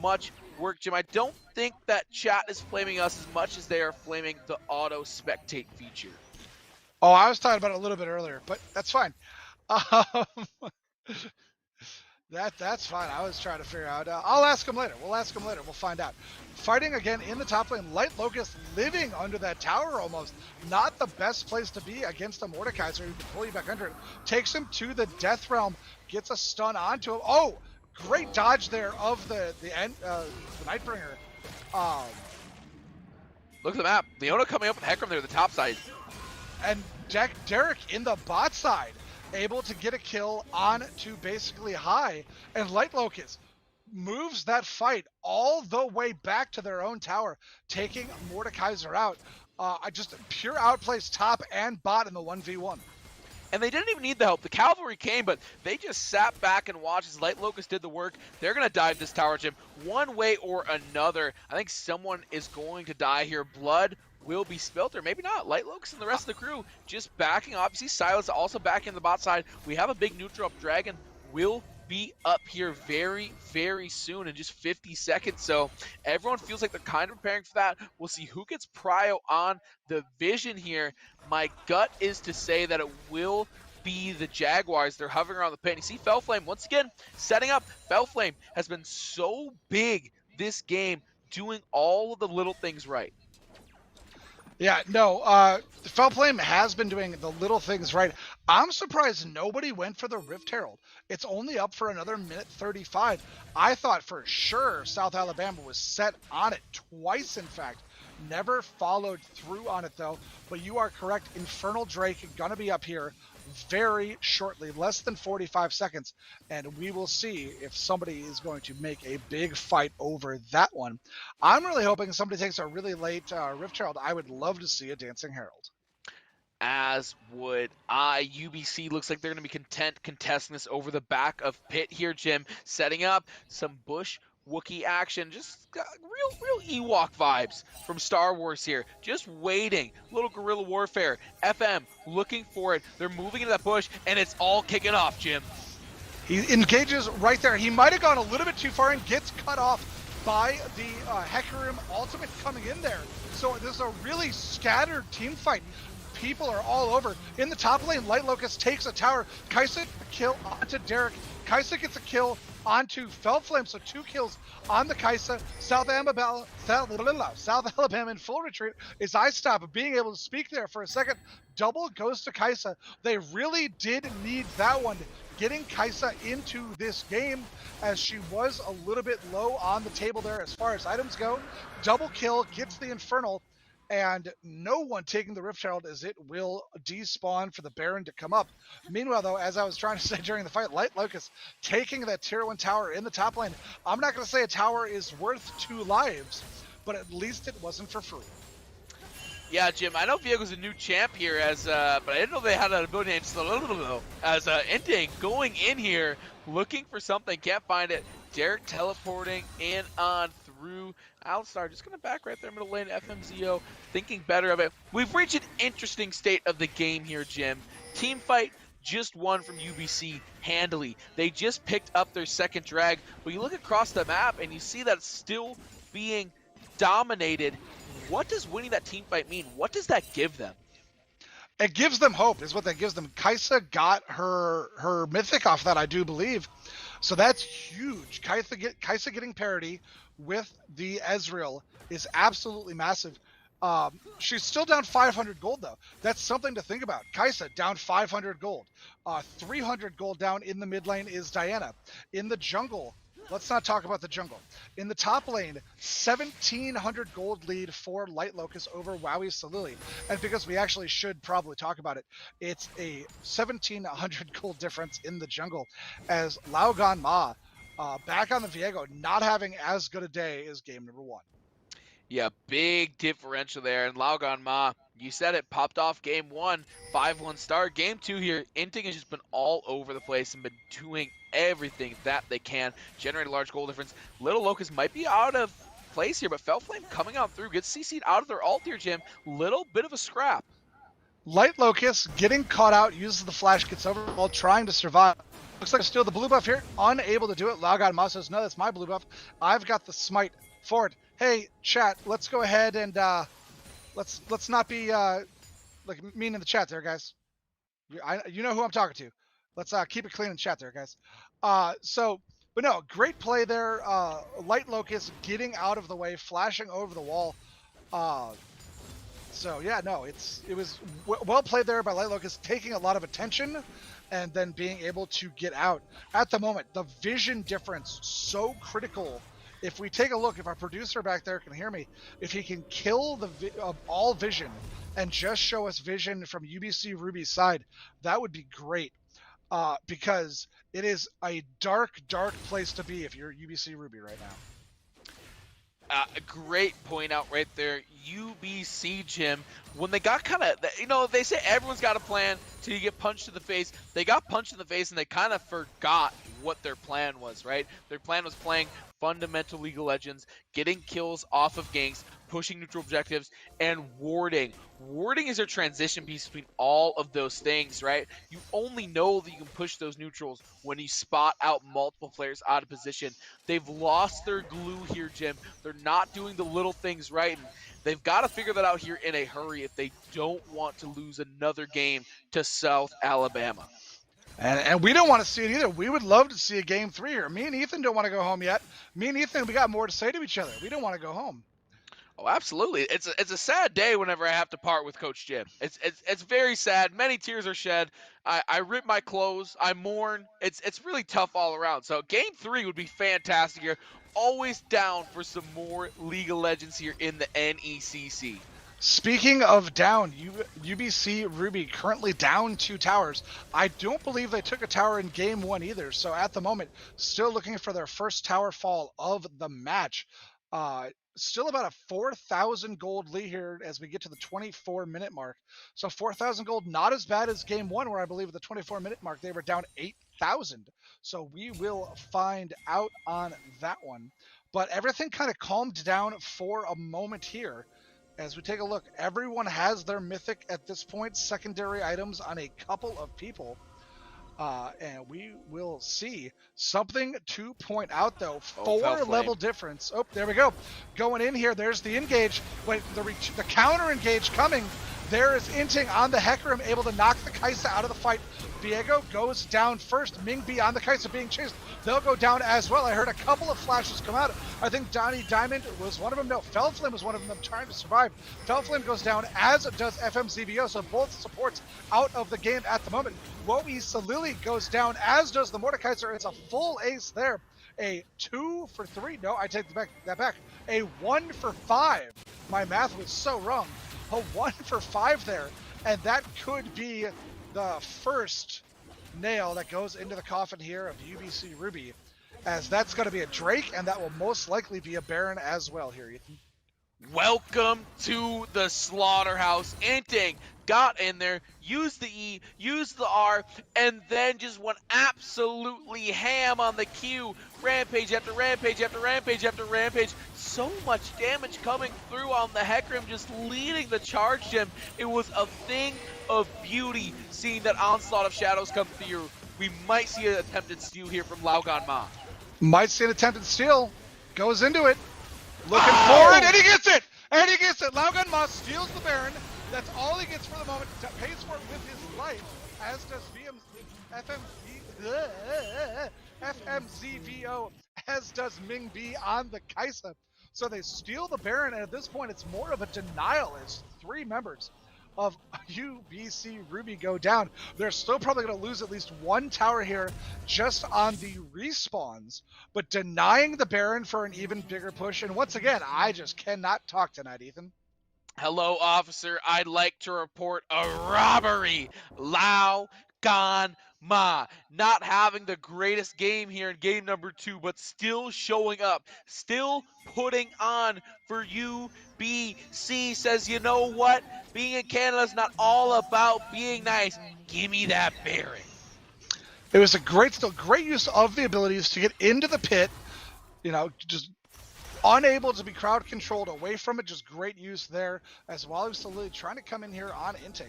much work, Jim. I don't think that chat is flaming us as much as they are flaming the auto spectate feature. Oh, I was talking about it a little bit earlier, but that's fine. That's fine. I was trying to figure out. I'll ask him later. We'll ask him later. We'll find out. Fighting again in the top lane. Light Locust living under that tower almost. Not the best place to be against a Mordekaiser who can pull you back under it. Takes him to the Death Realm. Gets a stun onto him. Oh, great dodge there of the Nightbringer. Look at the map. Leona coming up with Hecarim there, the top side. And Derek in the bot side. Able to get a kill on to basically high, and Light Locust moves that fight all the way back to their own tower, taking Mordekaiser out. Just pure outplays top and bot in the 1v1. And they didn't even need the help. The cavalry came, but they just sat back and watched as Light Locust did the work. They're going to dive this tower, Jim, one way or another. I think someone is going to die here. Blood will be spilt, or maybe not. Light Locust and the rest of the crew just backing. Obviously, Silas also backing the bot side. We have a big neutral up. Dragon will be up here very soon in just 50 seconds. So everyone feels like they're kind of preparing for that. We'll see who gets prio on the vision here. My gut is to say that it will be the Jaguars. They're hovering around the pit. And you see Fellflame once again setting up. Fellflame has been so big this game, doing all of the little things right. Yeah, no, Fellflame has been doing the little things right. I'm surprised nobody went for the Rift Herald. It's only up for another minute 35. I thought for sure South Alabama was set on it twice, in fact. Never followed through on it, though. But you are correct. Infernal Drake gonna be up here very shortly, less than 45 seconds, and we will see if somebody is going to make a big fight over that one. I'm really hoping somebody takes a really late Rift Herald. I would love to see a Dancing Herald. As would I. UBC looks like they're going to be content contesting this over the back of pit here, Jim. Setting up some bush Wookiee action, just got real Ewok vibes from Star Wars here. Just waiting, little guerrilla warfare. FM looking for it. They're moving into that bush, and it's all kicking off, Jim. He engages right there. He might have gone a little bit too far and gets cut off by the Hecarim ultimate coming in there. So this is a really scattered team fight. People are all over. In the top lane, Light Locust takes a tower. Kaisa a kill onto Derek. Kaisa gets a kill onto Felflame, so 2 kills on the Kaisa. South Alabama in full retreat is I stop being able to speak there for a second. Double goes to Kaisa. They really did need that one. Getting Kaisa into this game, as she was a little bit low on the table there as far as items go. Double kill, gets the Infernal, and no one taking the Rift Herald, as it will despawn for the Baron to come up. Meanwhile, though, as I was trying to say during the fight, Light Locust taking that tier 1 tower in the top lane. I'm not going to say a tower is worth 2 lives, but at least it wasn't for free. Yeah, Jim, I know Viego's a new champ here, but I didn't know they had an ability just a little though. As Entei going in here, looking for something, can't find it. Derek teleporting in on through. Alistar just going to back right there middle lane. FMZO thinking better of it. We've reached an interesting state of the game here, Jim. Team fight just won from UBC handily. They just picked up their second drag, but you look across the map and you see that it's still being dominated. What does winning that team fight mean? What does that give them? It gives them hope, is what that gives them. Kaisa got her mythic off that, I do believe. So that's huge. Kaisa getting parity with the Ezreal is absolutely massive. She's still down 500 gold, though. That's something to think about. Kaisa down 500 gold. 300 gold down in the mid lane is Diana. In the jungle, let's not talk about the jungle. In the top lane, 1,700 gold lead for Light Locust over Wowie Salili. And because we actually should probably talk about it, it's a 1,700 gold difference in the jungle, as Laogan Ma, back on the Viego, not having as good a day as game number 1. Yeah, big differential there. And Laogan Ma, you said it, popped off game 1, 5-1 start. Game 2 here, Inting has just been all over the place and been doing everything that they can. Generate a large goal difference. Little Locust might be out of place here, but Felflame coming out through. Gets CC'd out of their ult here, Jim. Little bit of a scrap. Light Locust getting caught out, uses the flash, gets over while trying to survive. Looks like steal the blue buff here. Unable to do it. Laogan Ma says, no, that's my blue buff. I've got the smite for it. Hey, chat, let's go ahead and let's not be like mean in the chat there, guys. You know who I'm talking to. Let's keep it clean in the chat there, guys. But no, great play there. Light Locust getting out of the way, flashing over the wall. So yeah, no, it was well played there by Light Locust, taking a lot of attention and then being able to get out. At the moment, the vision difference so critical. If we take a look, if our producer back there can hear me, if he can kill the all vision and just show us vision from UBC Ruby's side, that would be great. Because it is a dark place to be if you're UBC Ruby right now. A great point out right there. UBC, Jim, when they got kind of, they say everyone's got a plan till you get punched in the face. They got punched in the face and they kind of forgot what their plan was, right? Their plan was playing fundamental League of Legends, getting kills off of ganks, pushing neutral objectives, and warding. Warding is a transition piece between all of those things, right? You only know that you can push those neutrals when you spot out multiple players out of position. They've lost their glue here, Jim. They're not doing the little things right. And they've got to figure that out here in a hurry if they don't want to lose another game to South Alabama. And we don't want to see it either. We would love to see a game 3 here. Me and Ethan don't want to go home yet. Me and Ethan, we got more to say to each other. We don't want to go home. Oh, absolutely. It's a sad day whenever I have to part with Coach Jim. It's very sad. Many tears are shed. I rip my clothes. I mourn. It's really tough all around. So game 3 would be fantastic here. Always down for some more League of Legends here in the NECC. Speaking of down, UBC Ruby currently down 2 towers. I don't believe they took a tower in game 1 either. So at the moment, still looking for their first tower fall of the match. Still about a 4,000 gold lead here as we get to the 24-minute mark. So 4,000 gold, not as bad as game 1, where I believe at the 24-minute mark they were down 1,000. So we will find out on that one. But everything kind of calmed down for a moment here. As we take a look, everyone has their mythic at this point, secondary items on a couple of people. And we will see something to point out, though. Oh, 4 level difference. Oh, there we go. Going in here, there's the engage. Wait, the counter engage coming. There is Inting on the Hecarim, able to knock the Kai'Sa out of the fight. Viego goes down first. Ming B on the Kai'Sa being chased. They'll go down as well. I heard a couple of flashes come out. I think Donnie Diamond was one of them. No, Felflame was one of them trying to survive. Felflame goes down, as does FMZVO, so both supports out of the game at the moment. Woe Salili goes down, as does the Mordekaiser. It's a full ace there. A 2 for 3. No, I take that back. A 1 for 5. My math was so wrong. A 1 for 5 there. And that could be the first nail that goes into the coffin here of UBC Ruby, as that's going to be a Drake, and that will most likely be a Baron as well here, Ethan. Welcome to the slaughterhouse. Inting got in there, used the E, used the R, and then just went absolutely ham on the Q. Rampage after rampage after rampage after rampage. So much damage coming through on the Hecarim, just leading the charge gem. It was a thing of beauty seeing that onslaught of shadows come through. We might see an attempted steal here from Laugan Ma. Might see an attempted steal. Goes into it. Looking for it, and he gets it! And he gets it! Laugan Ma steals the Baron. That's all he gets for the moment. Pays for it with his life, as does FMZVO, as does Ming B on the Kai'Sa. So they steal the Baron, and at this point, it's more of a denial as 3 members of UBC Ruby go down. They're still probably going to lose at least 1 tower here just on the respawns, but denying the Baron for an even bigger push. And once again, I just cannot talk tonight, Ethan. Hello, officer. I'd like to report a robbery. Laugan Ma not having the greatest game here in game number 2, but still showing up, still putting on for UBC. Says, you know what? Being in Canada is not all about being nice. Give me that Baron. It was a great use of the abilities to get into the pit, just unable to be crowd controlled away from it. Just great use there, as well as Salili trying to come in here on Inting.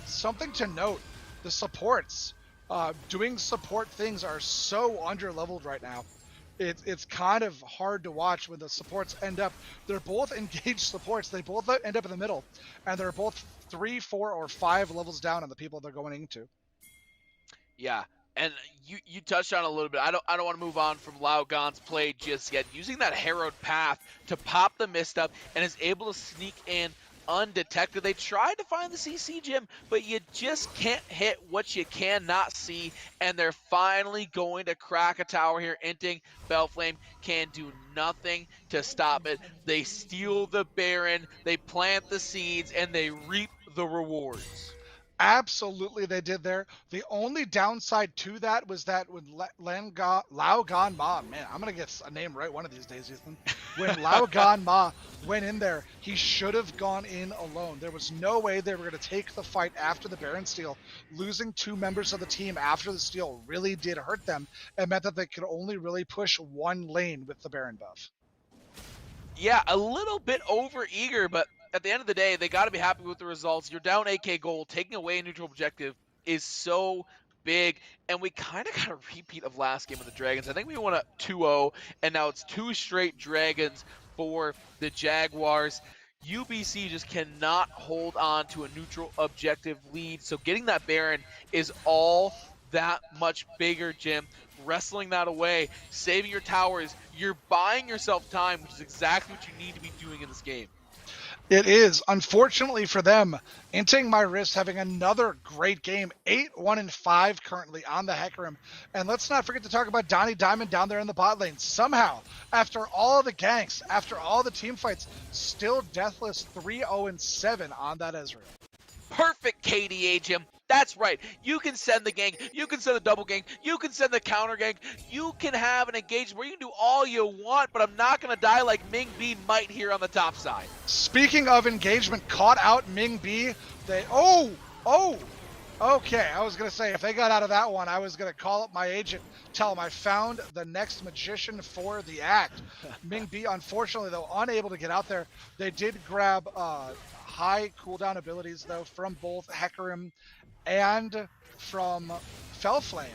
Something to note, the supports doing support things are so under-leveled right now. It's kind of hard to watch when the supports they're both engaged supports. They both end up in the middle, and they're both 3, 4, or 5 levels down on the people they're going into. Yeah, and you touched on it a little bit. I don't want to move on from Laugan's play just yet. Using that Herald path to pop the mist up, and is able to sneak in undetected. They tried to find the CC gem, but you just can't hit what you cannot see, and they're finally going to crack a tower here. Inting, Belflame can do nothing to stop it. They steal the Baron, they plant the seeds, and they reap the rewards. Absolutely, they did there. The only downside to that was that when Laugan Ma, man, I'm going to get a name right one of these days, Ethan. When Laugan Ma went in there, he should have gone in alone. There was no way they were going to take the fight after the Baron steal. Losing 2 members of the team after the steal really did hurt them, and meant that they could only really push 1 lane with the Baron buff. Yeah, a little bit over-eager, but at the end of the day, they got to be happy with the results. You're down 8k gold. Taking away a neutral objective is so big, and we kind of got a repeat of last game with the Dragons. I think we won a 2-0, and now it's 2 straight Dragons for the Jaguars. UBC just cannot hold on to a neutral objective lead, so getting that Baron is all that much bigger, Jim. Wrestling that away, saving your towers, you're buying yourself time, which is exactly what you need to be doing in this game. It is. Unfortunately for them, Inting My Wrist having another great game. 8-1-5 currently on the Hecarim. And let's not forget to talk about Donnie Diamond down there in the bot lane. Somehow, after all the ganks, after all the team fights, still deathless 3-0-7 on that Ezreal. Perfect KDA, Jim. That's right. You can send the gank. You can send the double gank. You can send the counter gank. You can have an engagement where you can do all you want, but I'm not going to die like Ming B might here on the top side. Speaking of engagement, caught out Ming B. Okay, I was going to say, if they got out of that one, I was going to call up my agent, tell him I found the next magician for the act. Ming B, unfortunately, though, unable to get out there. They did grab high cooldown abilities, though, from both Hecarim and from Fellflame.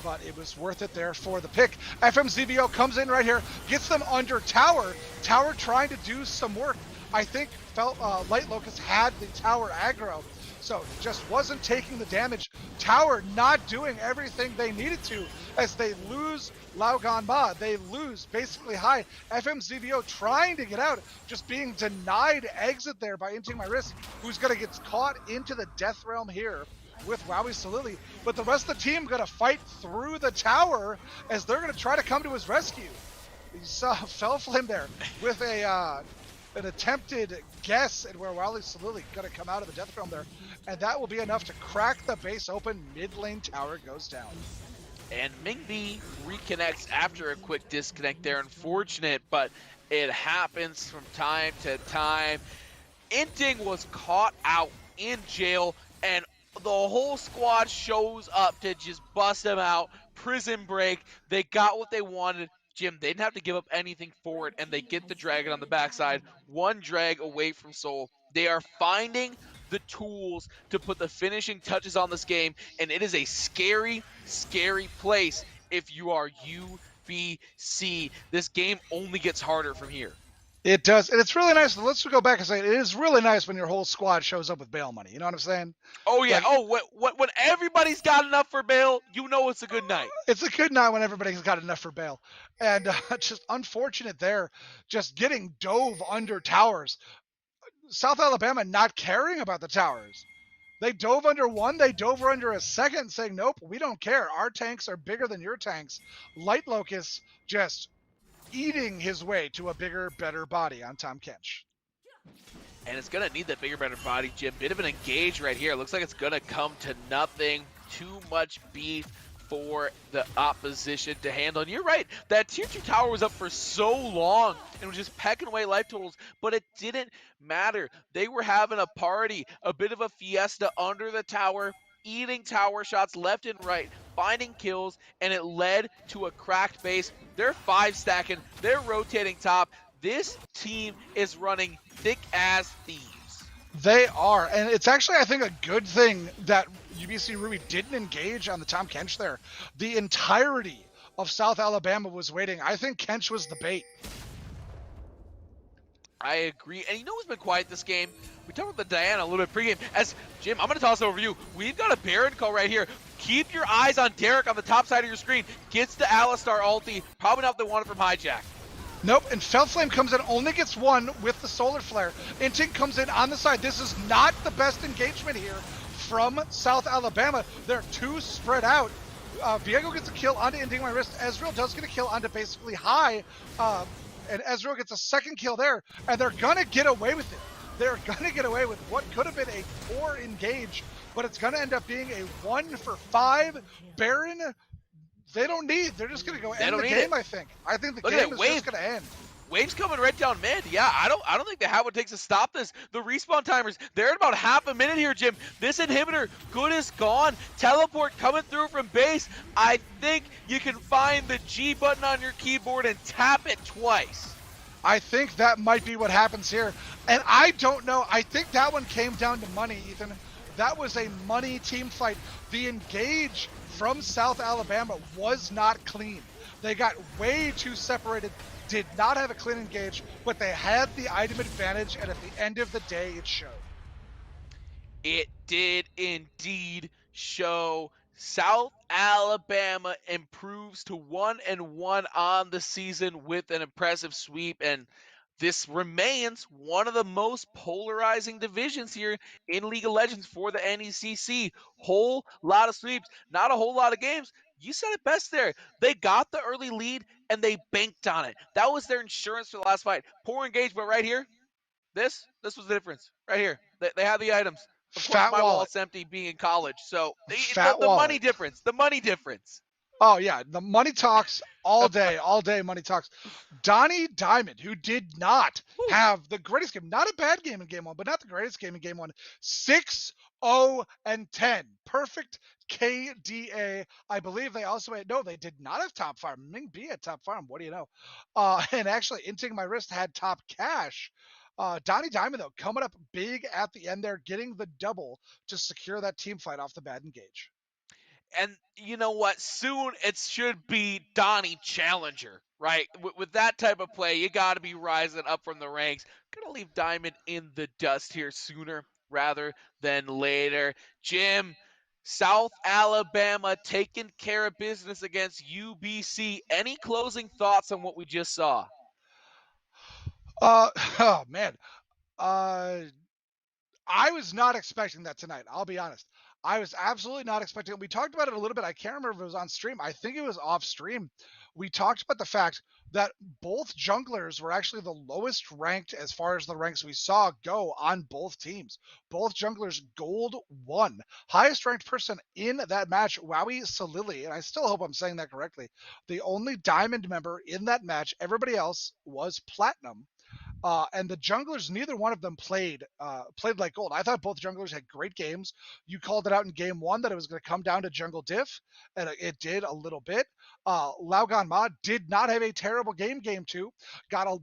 But it was worth it there for the pick. FMZVO comes in right here, gets them under tower. Tower trying to do some work. I think Light Locust had the tower aggro, so just wasn't taking the damage. Tower not doing everything they needed to as they lose Lao Ganba. They lose basically high. FMZVO trying to get out, just being denied exit there by Inting My Wrist, who's going to get caught into the death realm here with Wowie Solili. But the rest of the team going to fight through the tower as they're going to try to come to his rescue. You saw Fellflame there with an attempted guess at where Wally Solili going to come out of the death realm there, and that will be enough to crack the base open. Mid lane tower goes down. And Mingbi reconnects after a quick disconnect there. Unfortunate, but it happens from time to time. Inting was caught out in jail, and the whole squad shows up to just bust him out. Prison break. They got what they wanted. Jim, they didn't have to give up anything for it, and they get the dragon on the backside. One drag away from Soul. They are finding the tools to put the finishing touches on this game, and it is a scary, scary place if you are UBC. This game only gets harder from here. It does, and it's really nice. Let's go back and say it is really nice when your whole squad shows up with bail money. You know what I'm saying? Oh yeah. Like, When everybody's got enough for bail, you know it's a good night. It's a good night when everybody's got enough for bail. And just unfortunate there, just getting dove under towers. South Alabama not caring about the towers. They dove under one, they dove under a second, saying, nope, we don't care. Our tanks are bigger than your tanks. Light Locust just eating his way to a bigger, better body on Tahm Kench. And it's going to need that bigger, better body, Jim. Bit of an engage right here. Looks like it's going to come to nothing. Too much beef for the opposition to handle. And you're right, that tier 2 tower was up for so long and was just pecking away life totals, but it didn't matter. They were having a party, a bit of a fiesta under the tower, eating tower shots left and right, finding kills, and it led to a cracked base. They're 5-stacking, they're rotating top. This team is running thick as thieves. They are, and it's actually, I think, a good thing that UBC Ruby didn't engage on the Tahm Kench there. The entirety of South Alabama was waiting. I think Kench was the bait. I agree. And you know who's been quiet this game? We talked about the Diana a little bit pregame. As Jim, I'm going to toss it over to you. We've got a Baron call right here. Keep your eyes on Derek on the top side of your screen. Gets the Alistar ulti. Probably not what they wanted from Hijack. Nope, and Fellflame comes in, only gets one with the Solar Flare. Inting comes in on the side. This is not the best engagement here from South Alabama. They're too spread out. Viego gets a kill onto Inting My Wrist. Ezreal does get a kill onto basically High. And Ezreal gets a second kill there, and they're gonna get away with it. They're gonna get away with what could have been a poor engage, but it's gonna end up being a 1-for-5 Baron. They're just gonna go end the game. I think the game is just gonna end. Wave's coming right down mid. Yeah, I don't think they have what it takes to stop this. The respawn timers, they're at about half a minute here, Jim. This inhibitor, good is gone. Teleport coming through from base. I think you can find the G button on your keyboard and tap it twice. I think that might be what happens here. And I don't know. I think that one came down to money, Ethan. That was a money team fight. The engage from South Alabama was not clean. They got way too separated, did not have a clean engage, but they had the item advantage, and at the end of the day, it showed. It did indeed show. South Alabama improves to 1-1 on the season with an impressive sweep, and this remains one of the most polarizing divisions here in League of Legends for the NECC. Whole lot of sweeps, not a whole lot of games. You said it best there. They got the early lead and they banked on it. That was their insurance for the last fight. Poor engagement right here. This was the difference right here. They had the items. Of course, my wallet's empty being in college. So the money difference. The money difference. Oh, yeah. The money talks all day. All day money talks. Donnie Diamond, who did not have the greatest game. Not a bad game in game one, but not the greatest game in game one. 6 0-10. Perfect KDA. I believe they also had, no, they did not have top farm. Ming B had top farm. What do you know? And actually, Inting My Wrist had top cash. Donnie Diamond, though, coming up big at the end there, getting the double to secure that team fight off the bad engage. And you know what? Soon it should be Donnie Challenger, right? With that type of play, you got to be rising up from the ranks. Gonna leave Diamond in the dust here sooner rather than later. Jim, South Alabama taking care of business against UBC. Any closing thoughts on what we just saw? Oh man. I was not expecting that tonight. I'll be honest. I was absolutely not expecting it. We talked about it a little bit. I can't remember if it was on stream. I think it was off stream. We talked about the fact that both junglers were actually the lowest ranked as far as the ranks we saw go on both teams. Both junglers gold 1. Highest ranked person in that match, Wowie Salili, and I still hope I'm saying that correctly. The only diamond member in that match, everybody else was platinum. And the junglers, neither one of them played like gold. I thought both junglers had great games. You called it out in game 1 that it was going to come down to jungle diff, and it did a little bit. Laugan Ma did not have a terrible game 2.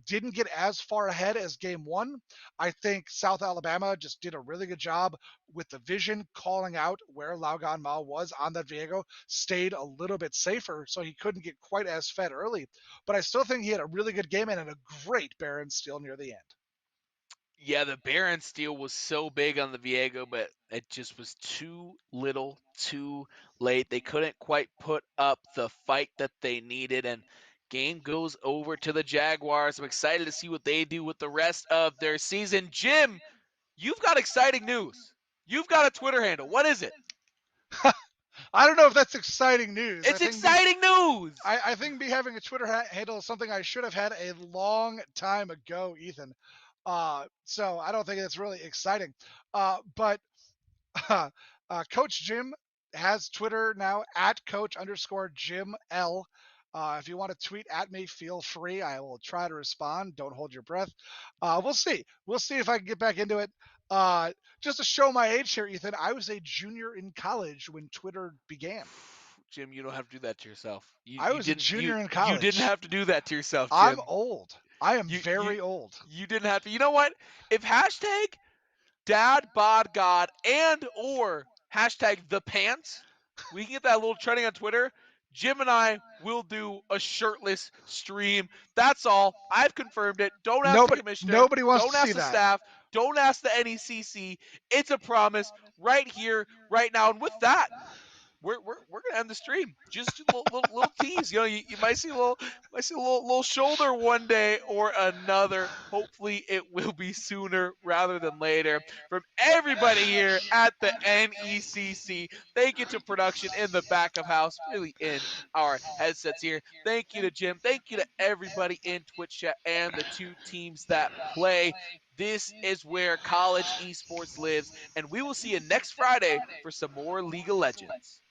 Didn't get as far ahead as game 1. I think South Alabama just did a really good job with the vision, calling out where Laugan Ma was on that Viego, stayed a little bit safer so he couldn't get quite as fed early. But I still think he had a really good game and a great Baron steal near the end. Yeah, the Baron steal was so big on the Viego, but it just was too little, too late. They couldn't quite put up the fight that they needed, and game goes over to the Jaguars. I'm excited to see what they do with the rest of their season. Jim, you've got exciting news. You've got a Twitter handle. What is it? I don't know if that's exciting news. It's exciting news! I think me having a Twitter handle is something I should have had a long time ago, Ethan. So I don't think it's really exciting. But Coach Jim has Twitter now at Coach_Jim L. If you want to tweet at me, feel free. I will try to respond. Don't hold your breath. We'll see. We'll see if I can get back into it. Just to show my age here, Ethan, I was a junior in college when Twitter began. Jim, you don't have to do that to yourself. I was a junior in college. You didn't have to do that to yourself, Jim. I'm old. I am very old. You didn't have to. You know what? If hashtag dad bod god and or hashtag the pants, we can get that little trending on Twitter. Jim and I will do a shirtless stream. That's all. I've confirmed it. Don't ask the commissioner. Nobody wants Don't to ask see the that. staff. Don't ask the NECC. It's a promise right here, right now. And with that, we're gonna end the stream. Just a little tease. You know, you might see a little shoulder one day or another. Hopefully, it will be sooner rather than later. From everybody here at the NECC, thank you to production in the back of house, really in our headsets here. Thank you to Jim. Thank you to everybody in Twitch chat and the 2 teams that play. This is where college esports lives, and we will see you next Friday for some more League of Legends.